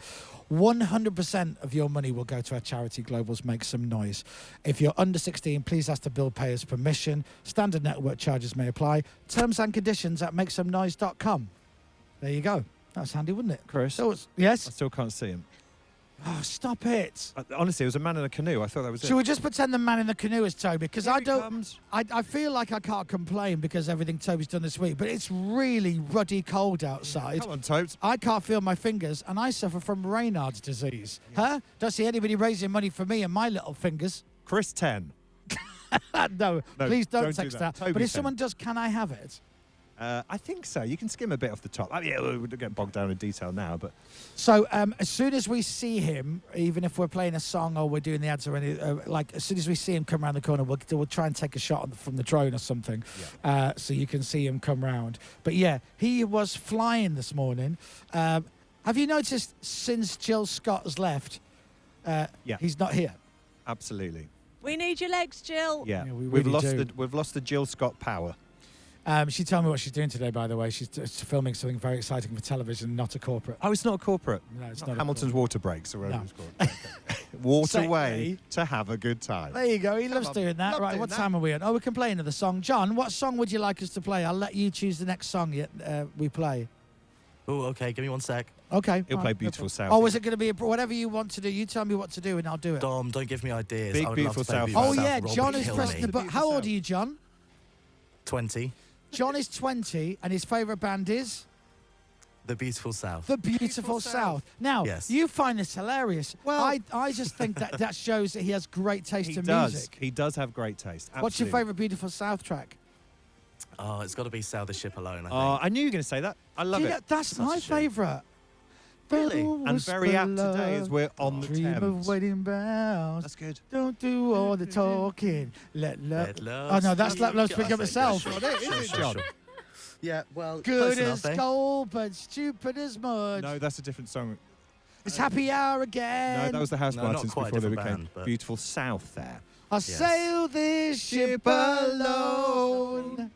A: 100% of your money will go to our charity, Globals Make Some Noise. If you're under 16, please ask the bill payer's permission. Standard network charges may apply. Terms and conditions at makesomenoise.com. There you go. That's handy, wouldn't it?
B: Chris?
A: Yes?
B: I still can't see him.
A: Oh, stop it.
B: Honestly, it was a man in a canoe. I thought that was it.
A: Should we just pretend the man in the canoe is Toby? Because
B: Here he comes.
A: I feel like I can't complain because everything Toby's done this week, but it's really ruddy cold outside.
B: Come on, Tobes.
A: I can't feel my fingers, and I suffer from Raynaud's disease. Huh? Don't see anybody raising money for me and my little fingers.
B: Chris 10.
A: No, please don't
B: do
A: text that.
B: Toby
A: But if
B: 10.
A: someone does, can I have it?
B: I think so. You can skim a bit off the top. Yeah, we'll get bogged down in detail now, but...
A: So as soon as we see him, even if we're playing a song or we're doing the ads or any, as soon as we see him come around the corner, we'll try and take a shot from the drone or something, so you can see him come round. But yeah, he was flying this morning. Have you noticed since Jill Scott has left, he's not here?
B: Absolutely.
K: We need your legs, Jill.
B: Yeah,
A: we
B: we've
A: really
B: lost the Jill Scott power.
A: She told me what she's doing today, by the way. She's filming something very exciting for television, not a corporate.
B: Oh, it's not a corporate?
A: No, it's not
B: Hamilton's Water Breaks, or whatever
A: No.
B: it's called. Okay. Walk
A: Segway.
B: away to have a good time.
A: There you go. He loves doing that.
B: Love
A: Right,
B: doing
A: what
B: that.
A: time are we on? Oh, we can play another song. John, what song would you like us to play? I'll let you choose the next song we play.
P: Oh, okay. Give me 1 sec.
A: Okay.
B: He'll
A: all
B: play
A: right,
B: Beautiful
A: no
B: South.
A: problem. Oh, is it going to be whatever you want to do? You tell me what to do and I'll do it.
P: Dom, don't give me ideas.
B: Big
P: I would
B: Beautiful
P: love to play
B: South.
P: Beautiful
A: Oh,
P: South.
A: yeah.
P: Rob would
A: John is
P: kill
A: pressing
P: me.
A: the button. How old are you, John?
P: 20.
A: John is 20 and his favourite band is?
P: The Beautiful South.
A: The Beautiful South. Now,
P: Yes.
A: you find this hilarious.
B: Well-
A: I just think that shows that he has great taste
B: He
A: in
B: does.
A: music.
B: He does have great taste.
A: What's your
B: Absolutely.
A: favourite Beautiful South track?
P: Oh, it's got to be Sail the Ship Alone, I think.
B: Oh, I knew you were going to say that. I love it.
A: That's
P: Such
A: my
P: a shame.
A: favourite.
P: Really?
B: And very apt today as we're on the
A: Dream
B: Thames.
A: of wedding bells.
B: That's good.
A: Don't do all the talking. Let love.
P: Let love
A: Oh no, that's
P: speak.
A: Let Love Speak
P: I
A: Up
P: think
A: Itself.
P: that's
B: Not it, is it, John?
P: Yeah, well,
A: Good
P: close
A: as
P: enough, eh?
A: gold, but stupid as mud.
B: No, that's a different song.
A: It's happy hour again.
B: No, that was the House
P: No, not
B: Martins
P: quite a
B: before they
P: different
B: became
P: band, but-
B: Beautiful South there.
A: I'll sail this ship alone.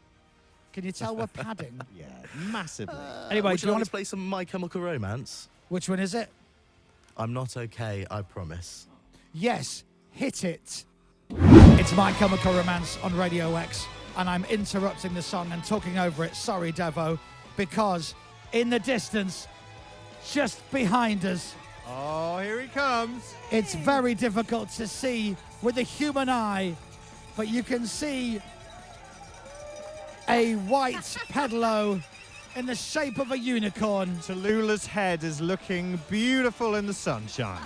A: Can you tell we're padding?
B: Yeah, massively.
A: Anyway,
P: Would
A: do
P: you
A: you
P: like
A: want
P: to play some My Chemical Romance?
A: Which one is it?
P: I'm not okay, I promise.
A: Yes, hit it. It's My Chemical Romance on Radio X, and I'm interrupting the song and talking over it. Sorry, Devo, because in the distance, just behind us,
B: Oh, here he comes.
A: it's very difficult to see with the human eye, but you can see a white pedalo in the shape of a unicorn.
B: Tallulah's head is looking beautiful in the sunshine.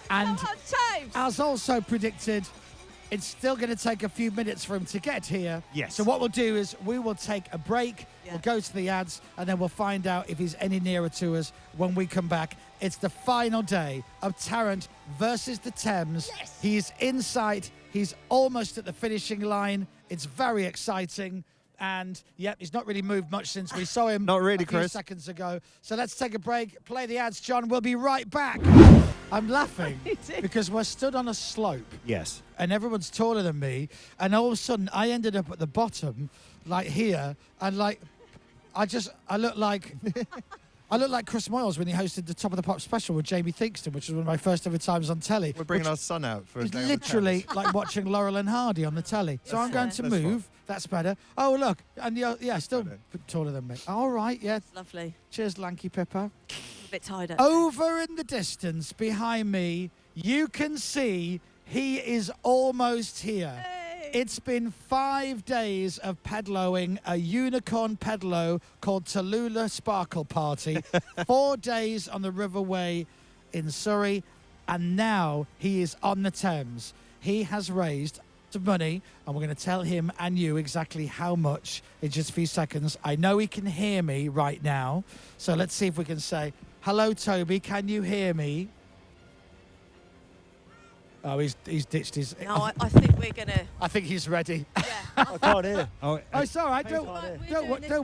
A: And
K: Come on, Tobes.
A: as also predicted, it's still going to take a few minutes for him to get here.
B: Yes.
A: So what we'll do is we will take a break, we'll go to the ads, and then we'll find out if he's any nearer to us when we come back. It's the final day of Tarrant versus the Thames. Yes. He's in sight. He's almost at the finishing line. It's very exciting. And, yep, he's not really moved much since we saw him
B: Not really,
A: a few
B: Chris.
A: seconds ago. So let's take a break, play the ads, John. We'll be right back. I'm laughing because we're stood on a slope.
B: Yes.
A: And everyone's taller than me. And all of a sudden, I ended up at the bottom, like here. And, like, I look like... I look like Chris Moyles when he hosted the Top of the Pop special with Jamie Theakston, which was one of my first ever times on telly.
B: We're bringing our son out for a
A: It's
B: day on the
A: literally
B: Thames.
A: like watching Laurel and Hardy on the telly. So I'm going to
B: That's
A: move.
B: fine.
A: That's better. Oh, look. And yeah, still taller than me. All right, yeah.
C: Lovely.
A: Cheers, Lanky Pippa.
C: A bit tired.
A: Over in the distance behind me, you can see he is almost here. It's been 5 days of pedaloing a unicorn pedalo called Tallulah Sparkle Party. 4 days on the Riverway in Surrey, and now he is on the Thames. He has raised some money, and we're going to tell him and you exactly how much in just a few seconds. I know he can hear me right now, so let's see if we can say, hello, Toby, can you hear me? Oh, he's ditched his...
C: No, I think we're going to...
A: I think he's ready.
N: I can't hear.
A: Oh, it's all right. Don't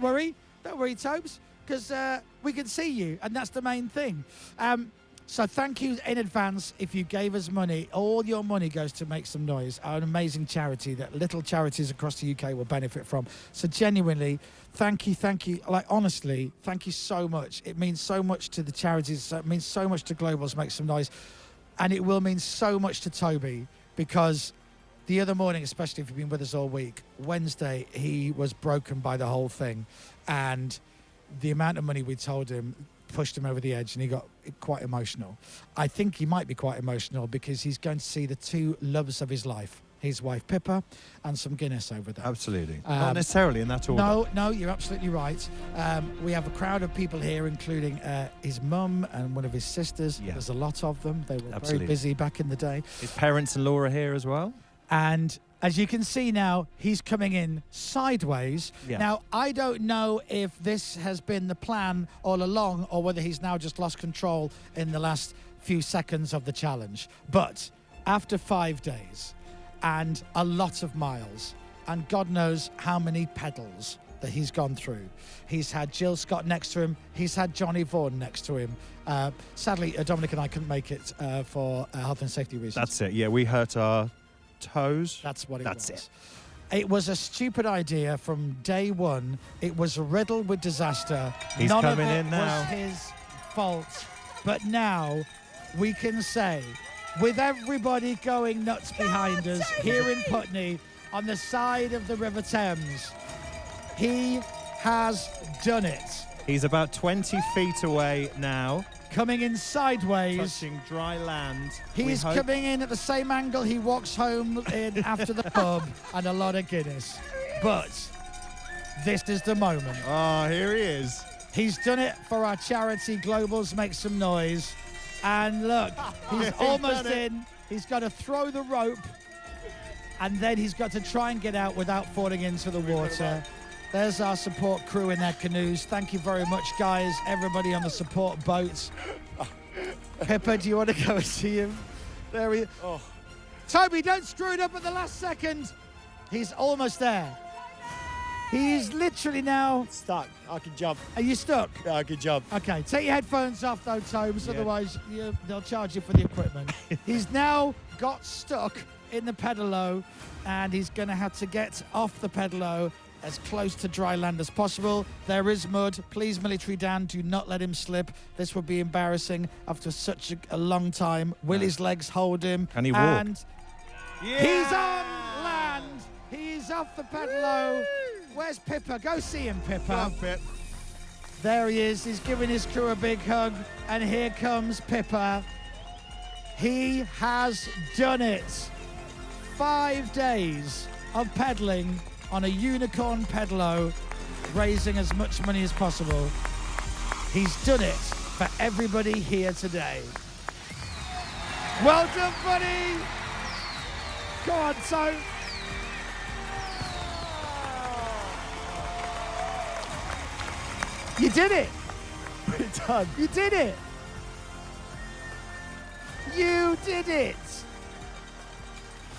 A: worry. Don't worry, Tobes, because we can see you, and that's the main thing. So thank you in advance if you gave us money. All your money goes to Make Some Noise, an amazing charity that little charities across the UK will benefit from. So genuinely, thank you. Like, honestly, thank you so much. It means so much to the charities. It means so much to Global's Make Some Noise. And it will mean so much to Toby, because the other morning, especially if you've been with us all week, Wednesday, he was broken by the whole thing. And the amount of money we told him pushed him over the edge, and he got quite emotional. I think he might be quite emotional because he's going to see the two loves of his life, his wife Pippa and some Guinness over there.
B: Absolutely. Not necessarily in that order.
A: No, you're absolutely right. We have a crowd of people here, including his mum and one of his sisters.
B: Yeah.
A: There's a lot of them. They were
B: Absolutely.
A: very busy back in the day.
B: His parents-in-law are here as well.
A: And as you can see now, he's coming in sideways.
B: Yeah.
A: Now, I don't know if this has been the plan all along or whether he's now just lost control in the last few seconds of the challenge. But after 5 days and a lot of miles, and God knows how many pedals that he's gone through. He's had Jill Scott next to him. He's had Johnny Vaughan next to him. Sadly, Dominic and I couldn't make it for health and safety reasons.
B: That's it. Yeah, we hurt our toes.
A: That's what it
B: That's
A: was.
B: it.
A: It was a stupid idea from day one. It was riddled with disaster.
B: He's
A: None
B: coming
A: of it
B: in now.
A: was his fault. But now we can say, with everybody going nuts behind us here in Putney on the side of the River Thames, he has done it.
B: He's about 20 feet away now.
A: Coming in sideways.
B: Touching dry land.
A: He's coming in at the same angle he walks home in after the pub and a lot of Guinness. But this is the moment.
B: Oh, here he is.
A: He's done it for our charity, Global's Make Some Noise. And look, he's almost in. He's got to throw the rope, and then he's got to try and get out without falling into the water. There's our support crew in their canoes. Thank you very much, guys. Everybody on the support boats. Pippa, do you want to go and see him? There he is. Oh. Toby, don't screw it up at the last second. He's almost there. He's literally now
N: stuck. I can jump.
A: Are you stuck?
N: Yeah, I can jump.
A: Okay, take your headphones off though, Tobes,
N: Yeah.
A: otherwise they'll charge you for the equipment. He's now got stuck in the pedalo, and he's going to have to get off the pedalo as close to dry land as possible. There is mud. Please, Military Dan, do not let him slip. This would be embarrassing after such a long time. Willie's legs hold him.
B: Can he walk?
A: And he's on land. He's off the pedalo. Where's Pippa? Go see him, Pippa.
B: Come on, Pip.
A: There he is. He's giving his crew a big hug. And here comes Pippa. He has done it. 5 days of pedaling on a unicorn pedalo, raising as much money as possible. He's done it for everybody here today. Well done, buddy. Go on, so. You did it.
N: We're done.
A: You did it. You did it.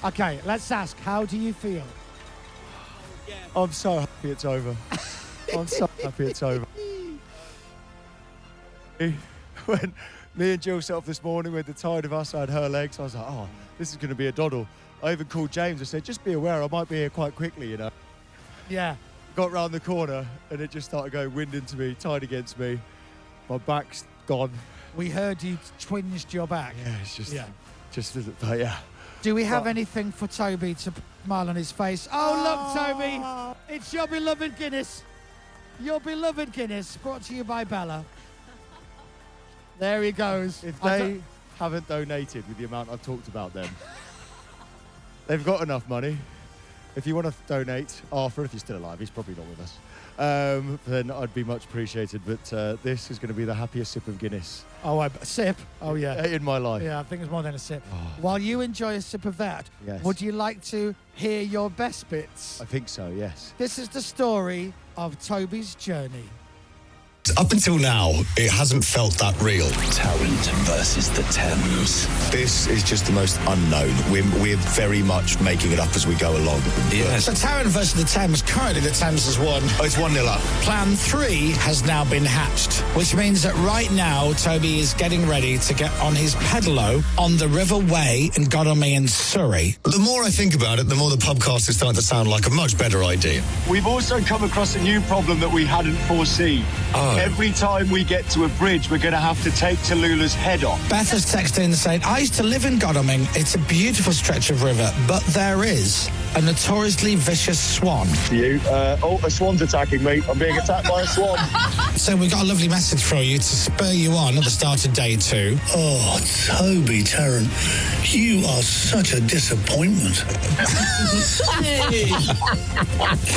A: Okay, let's ask, how do you feel?
N: I'm so happy it's over. I'm so happy it's over. When me and Jill set off this morning with the tide of us, I had her legs. I was like, oh, this is going to be a doddle. I even called James. I said, just be aware, I might be here quite quickly, you know.
A: Yeah.
N: Got round the corner and it just started going wind into me, tide against me. My back's gone.
A: We heard you twinged your back.
N: Yeah, it's just, but yeah.
A: Do we have anything for Toby to smile on his face? Oh, look, Toby, it's your beloved Guinness. Your beloved Guinness, brought to you by Bella. There he goes.
N: If they haven't donated with the amount I've talked about them, they've got enough money. If you want to donate, Arthur, if you're still alive, he's probably not with us, then I'd be much appreciated. But this is going to be the happiest sip of Guinness.
A: Oh, a sip? Oh, yeah.
N: In my life.
A: Yeah, I think it's more than a sip. While you enjoy a sip of that, would you like to hear your best bits?
N: I think so, yes.
A: This is the story of Toby's journey.
Q: Up until now, it hasn't felt that real. Tarrant versus the Thames. This is just the most unknown. We're very much making it up as we go along.
R: Yes. So Tarrant versus the Thames. Currently, the Thames has won.
Q: Oh, it's 1-0 up.
R: Plan 3 has now been hatched, which means that right now, Toby is getting ready to get on his pedalo on the River Wey in Godalming in Surrey.
Q: The more I think about it, the more the podcast is starting to sound like a much better idea.
S: We've also come across a new problem that we hadn't foreseen. Every time we get to a bridge, we're going to have to take Tallulah's head off.
R: Beth has texted in saying, I used to live in Godalming. It's a beautiful stretch of river, but there is a notoriously vicious swan.
S: A swan's attacking me. I'm being attacked by a swan.
R: So we got a lovely message for you to spur you on at the start of day 2.
Q: Oh, Toby, Tarrant, you are such a disappointment.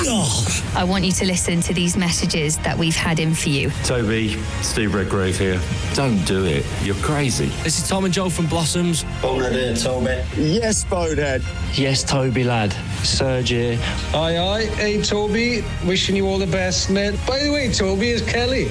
T: God. I want you to listen to these messages that we've had in for you.
U: Toby, Steve Redgrave here. Don't do it. You're crazy.
V: This is Tom and Joel from Blossoms.
S: Bonehead here, Toby. Yes, Bonehead.
U: Yes, Toby, lad. Serge here.
W: Aye, aye. Hey, Toby. Wishing you all the best, mate. By the way, Toby is Kelly.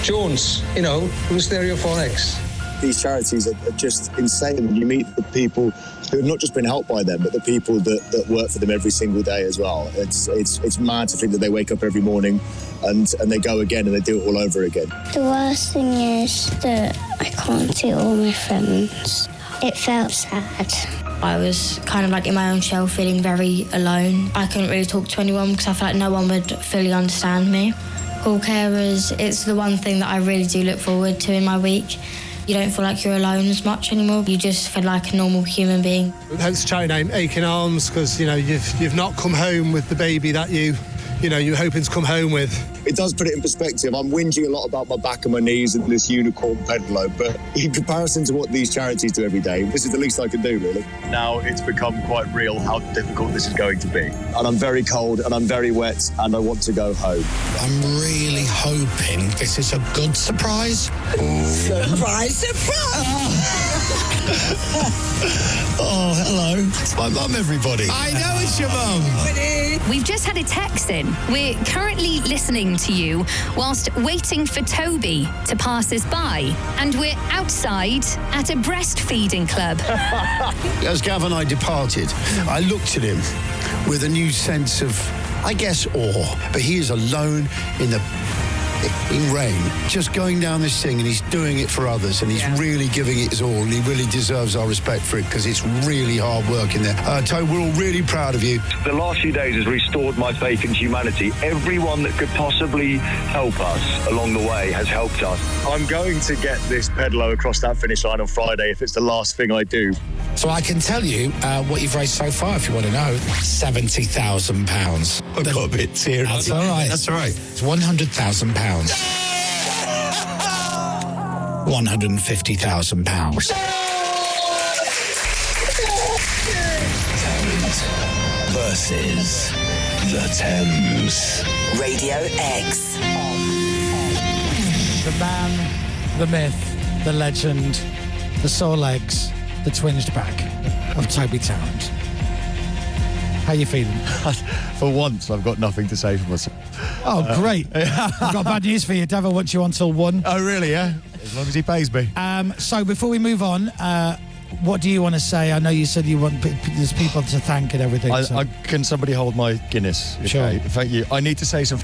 W: Jones, you know, from Stereophonics.
H: These charities are just insane when you meet the people who have not just been helped by them, but the people that work for them every single day as well. It's mad to think that they wake up every morning and they go again and they do it all over again.
J: The worst thing is that I can't see all my friends. It felt sad.
X: I was kind of like in my own shell, feeling very alone. I couldn't really talk to anyone because I felt like no one would fully understand me. Hall carers, it's the one thing that I really do look forward to in my week. You don't feel like you're alone as much anymore. You just feel like a normal human being.
W: Hence the charity name, Aching Arms, because, you know, you've not come home with the baby that you're hoping to come home with.
H: It does put it in perspective. I'm whinging a lot about my back and my knees and this unicorn pedalo, but in comparison to what these charities do every day, this is the least I can do, really. Now it's become quite real how difficult this is going to be. And I'm very cold and I'm very wet and I want to go home.
R: I'm really hoping this is a good surprise.
G: Surprise, surprise!
Q: Oh, hello. It's my mum, everybody.
R: I know it's your mum.
T: We've just had a text in. We're currently listening to you whilst waiting for Toby to pass us by. And we're outside at a breastfeeding club.
Q: As Gav and I departed, I looked at him with a new sense of, I guess, awe. But he is alone in rain, just going down this thing, and he's doing it for others, and he's really giving it his all, and he really deserves our respect for it because it's really hard work in there. Toby, we're all really proud of you.
S: The last few days has restored my faith in humanity. Everyone that could possibly help us along the way has helped us. I'm going to get this pedalo across that finish line on Friday if it's the last thing I do.
R: So I can tell you what you've raised so far, if you want to know. £70,000.
Q: I got a bit teary.
R: That's all right.
Q: That's all right.
R: It's £100,000. £150,000.
Q: Versus the Thames.
G: Radio X.
A: The man, the myth, the legend, the sore legs, the twinged back of Toby Tarrant. How you feeling?
N: For once, I've got nothing to say for myself.
A: Oh, great. I've got bad news for you. Devil wants you on till 1.
N: Oh, really, yeah? As long as he pays me.
A: So before we move on,
R: what do you want to say? I know you said you want there's people to thank and everything.
N: Can somebody hold my Guinness?
R: Sure.
N: Okay, thank you. I need to say some.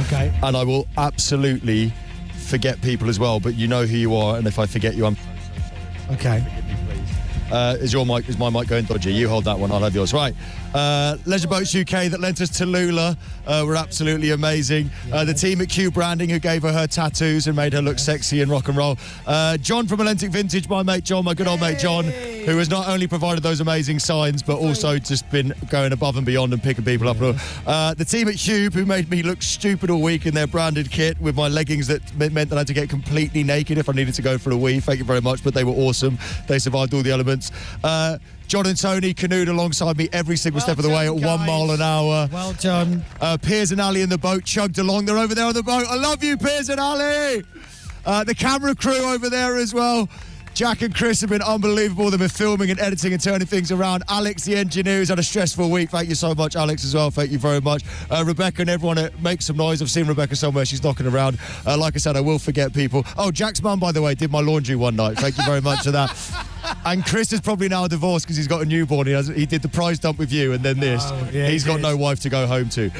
R: Okay.
N: And I will absolutely forget people as well, but you know who you are, and if I forget you, I'm
R: okay.
N: Is my mic going dodgy? You hold that one, I'll have yours. Right. Leisure Boats UK that lent us Tallulah were absolutely amazing. The team at Q Branding who gave her tattoos and made her look sexy and rock and roll. John from Atlantic Vintage, my mate John, my good old mate John, who has not only provided those amazing signs, but also just been going above and beyond and picking people up. The team at Hube who made me look stupid all week in their branded kit with my leggings that meant that I had to get completely naked if I needed to go for a wee. Thank you very much, but they were awesome. They survived all the elements. John and Tony canoed alongside me every single step of the way at 1 mile an hour.
R: Well done.
N: Piers and Ali in the boat chugged along. They're over there on the boat. I love you, Piers and Ali. The camera crew over there as well. Jack and Chris have been unbelievable. They've been filming and editing and turning things around. Alex, the engineer, who's had a stressful week. Thank you so much, Alex, as well. Thank you very much. Rebecca and everyone Make Some Noise. I've seen Rebecca somewhere. She's knocking around. Like I said, I will forget people. Oh, Jack's mum, by the way, did my laundry one night. Thank you very much for that. And Chris is probably now divorced because he's got a newborn. He did the prize dump with you and then this.
R: Oh, yeah,
N: he's got no wife to go home to.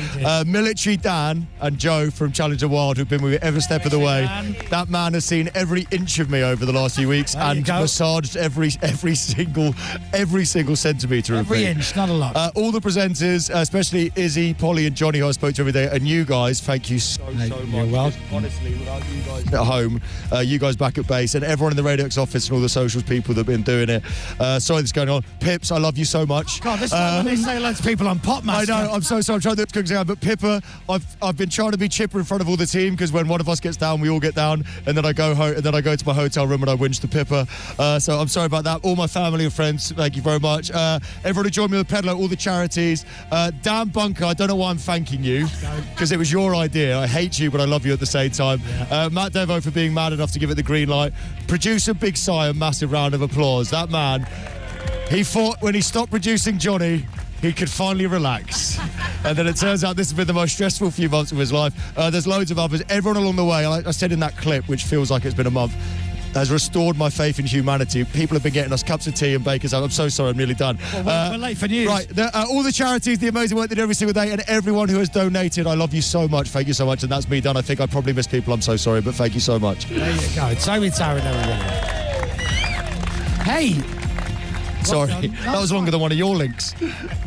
N: Military Dan and Joe from Challenger Wild, who've been with me every step of the way. That man has seen every inch of me over the last few weeks and massaged every single centimetre of me.
R: Every inch, not a lot.
N: All the presenters, especially Izzy, Polly and Johnny, who I spoke to every day, and you guys, thank you so much.
R: You're welcome.
N: Honestly, without you guys at home, you guys back at base, and everyone in the Radio X office and all the socials people that have been doing it. Sorry this is going on. Pips, I love you so much.
R: God, this is like when they say loads of people on Potmaster.
N: I know, I'm so sorry. I'm trying to do it, but Pippa, I've been trying to be chipper in front of all the team because when one of us gets down, we all get down, and then I go home, and then I go to my hotel room and I whinge to Pippa. So I'm sorry about that. All my family and friends, thank you very much. Everyone who joined me with Pedalo, all the charities. Dan Bunker, I don't know why I'm thanking you because it was your idea. I hate you, but I love you at the same time. Matt Devo for being mad enough to give it the green light. Producer Big Si, a massive round of applause. That man, he thought when he stopped producing Johnny, he could finally relax. And then it turns out this has been the most stressful few months of his life. There's loads of others. Everyone along the way, like I said in that clip, which feels like it's been a month, has restored my faith in humanity. People have been getting us cups of tea and bakers. I'm so sorry, I'm nearly done.
R: Well, we're late for news.
N: Right, all the charities, the amazing work they do every single day, and everyone who has donated, I love you so much. Thank you so much. And that's me done. I think I probably missed people. I'm so sorry, but thank you so much.
R: There you go. Toby, Tarrant, everybody. Hey.
N: Sorry, that was longer than one of your links.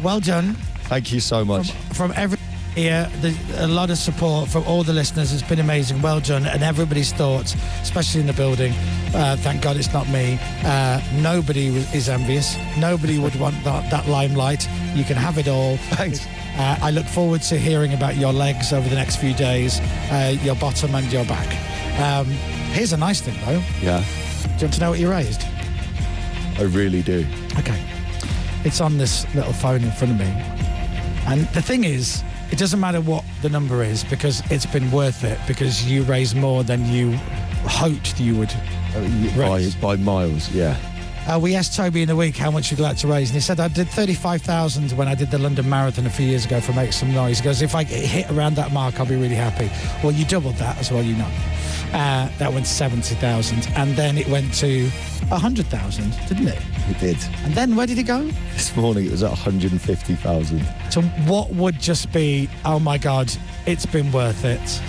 R: Well done.
N: Thank you so much.
R: From every here, there's a lot of support from all the listeners. It's been amazing. Well done. And everybody's thoughts, especially in the building. Thank God it's not me. Nobody is envious. Nobody would want that limelight. You can have it all.
N: Thanks.
R: I look forward to hearing about your legs over the next few days, your bottom and your back. Here's a nice thing, though.
N: Yeah.
R: Do you want to know what you raised?
N: I really do.
R: Okay. It's on this little phone in front of me. And the thing is, it doesn't matter what the number is because it's been worth it because you raised more than you hoped you would raise.
N: By miles, yeah.
R: We asked Toby in the week how much he'd like to raise, and he said, I did 35,000 when I did the London Marathon a few years ago for Make Some Noise. He goes, if I hit around that mark, I'll be really happy. Well, you doubled that as well, you know. That went to 70,000, and then it went to 100,000, didn't it?
N: It did.
R: And then where did it go?
N: This morning it was at 150,000.
R: So what would just be, oh my God, it's been worth it?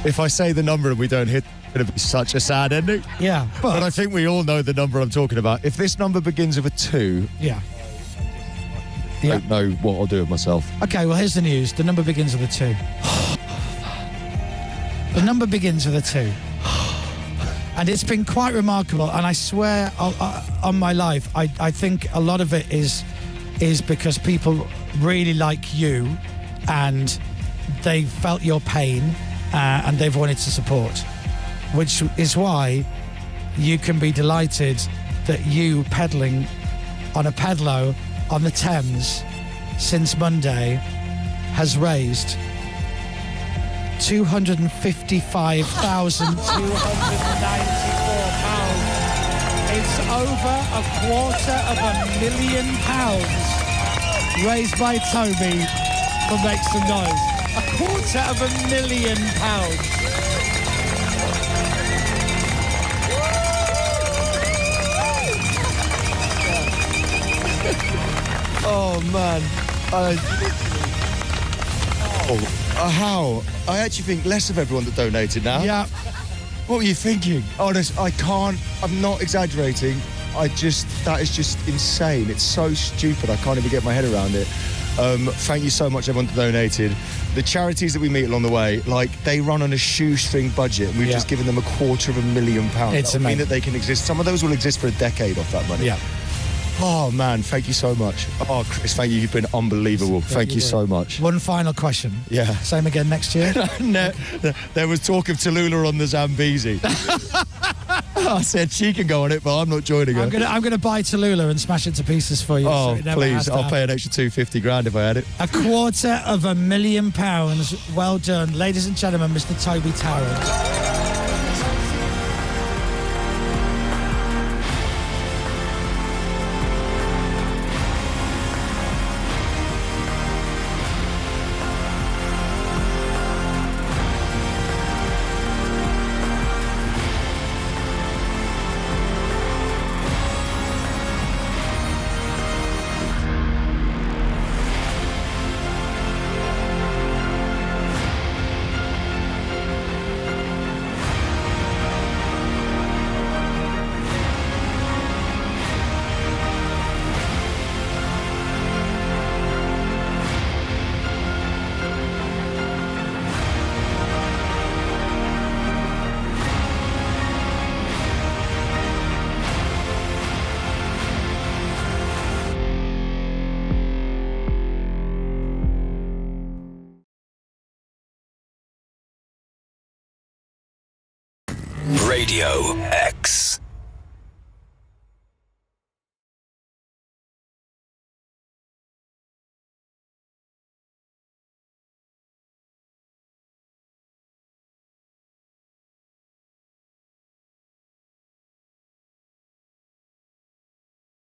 N: If I say the number and we don't hit, it's going to be such a sad ending.
R: Yeah.
N: But I think we all know the number I'm talking about. If this number begins with a 2...
R: Yeah.
N: I don't know what I'll do with myself.
R: Okay, well, here's the news. The number begins with a 2. The number begins with a 2. And it's been quite remarkable. And I swear on my life, I think a lot of it is because people really like you and they felt your pain and they've wanted to support, which is why you can be delighted that you pedaling on a pedalo on the Thames since Monday has raised £255,294. It's over £250,000 raised by Toby for Make Some Noise. £250,000.
N: Oh, man. How? I actually think less of everyone that donated now.
R: Yeah.
N: What were you thinking? Honest, I can't. I'm not exaggerating. That is just insane. It's so stupid. I can't even get my head around it. Thank you so much, everyone that donated. The charities that we meet along the way, like, they run on a shoestring budget, and we've just given them £250,000.
R: It's
N: that would mean
R: amazing.
N: that they can exist. Some of those will exist for a decade off that money.
R: Yeah.
N: Oh, man, thank you so much. Oh, Chris, thank you. You've been unbelievable. Thank you so much.
R: One final question.
N: Yeah.
R: Same again next year?
N: No, there was talk of Tallulah on the Zambezi. I said she can go on it, but I'm not joining her.
R: I'm gonna buy Tallulah and smash it to pieces for you.
N: Oh,
R: so it never
N: please.
R: has to
N: I'll
R: happen.
N: pay an extra £250,000 if I had it.
R: £250,000. Well done. Ladies and gentlemen, Mr. Toby Tarrant.
F: Radio X.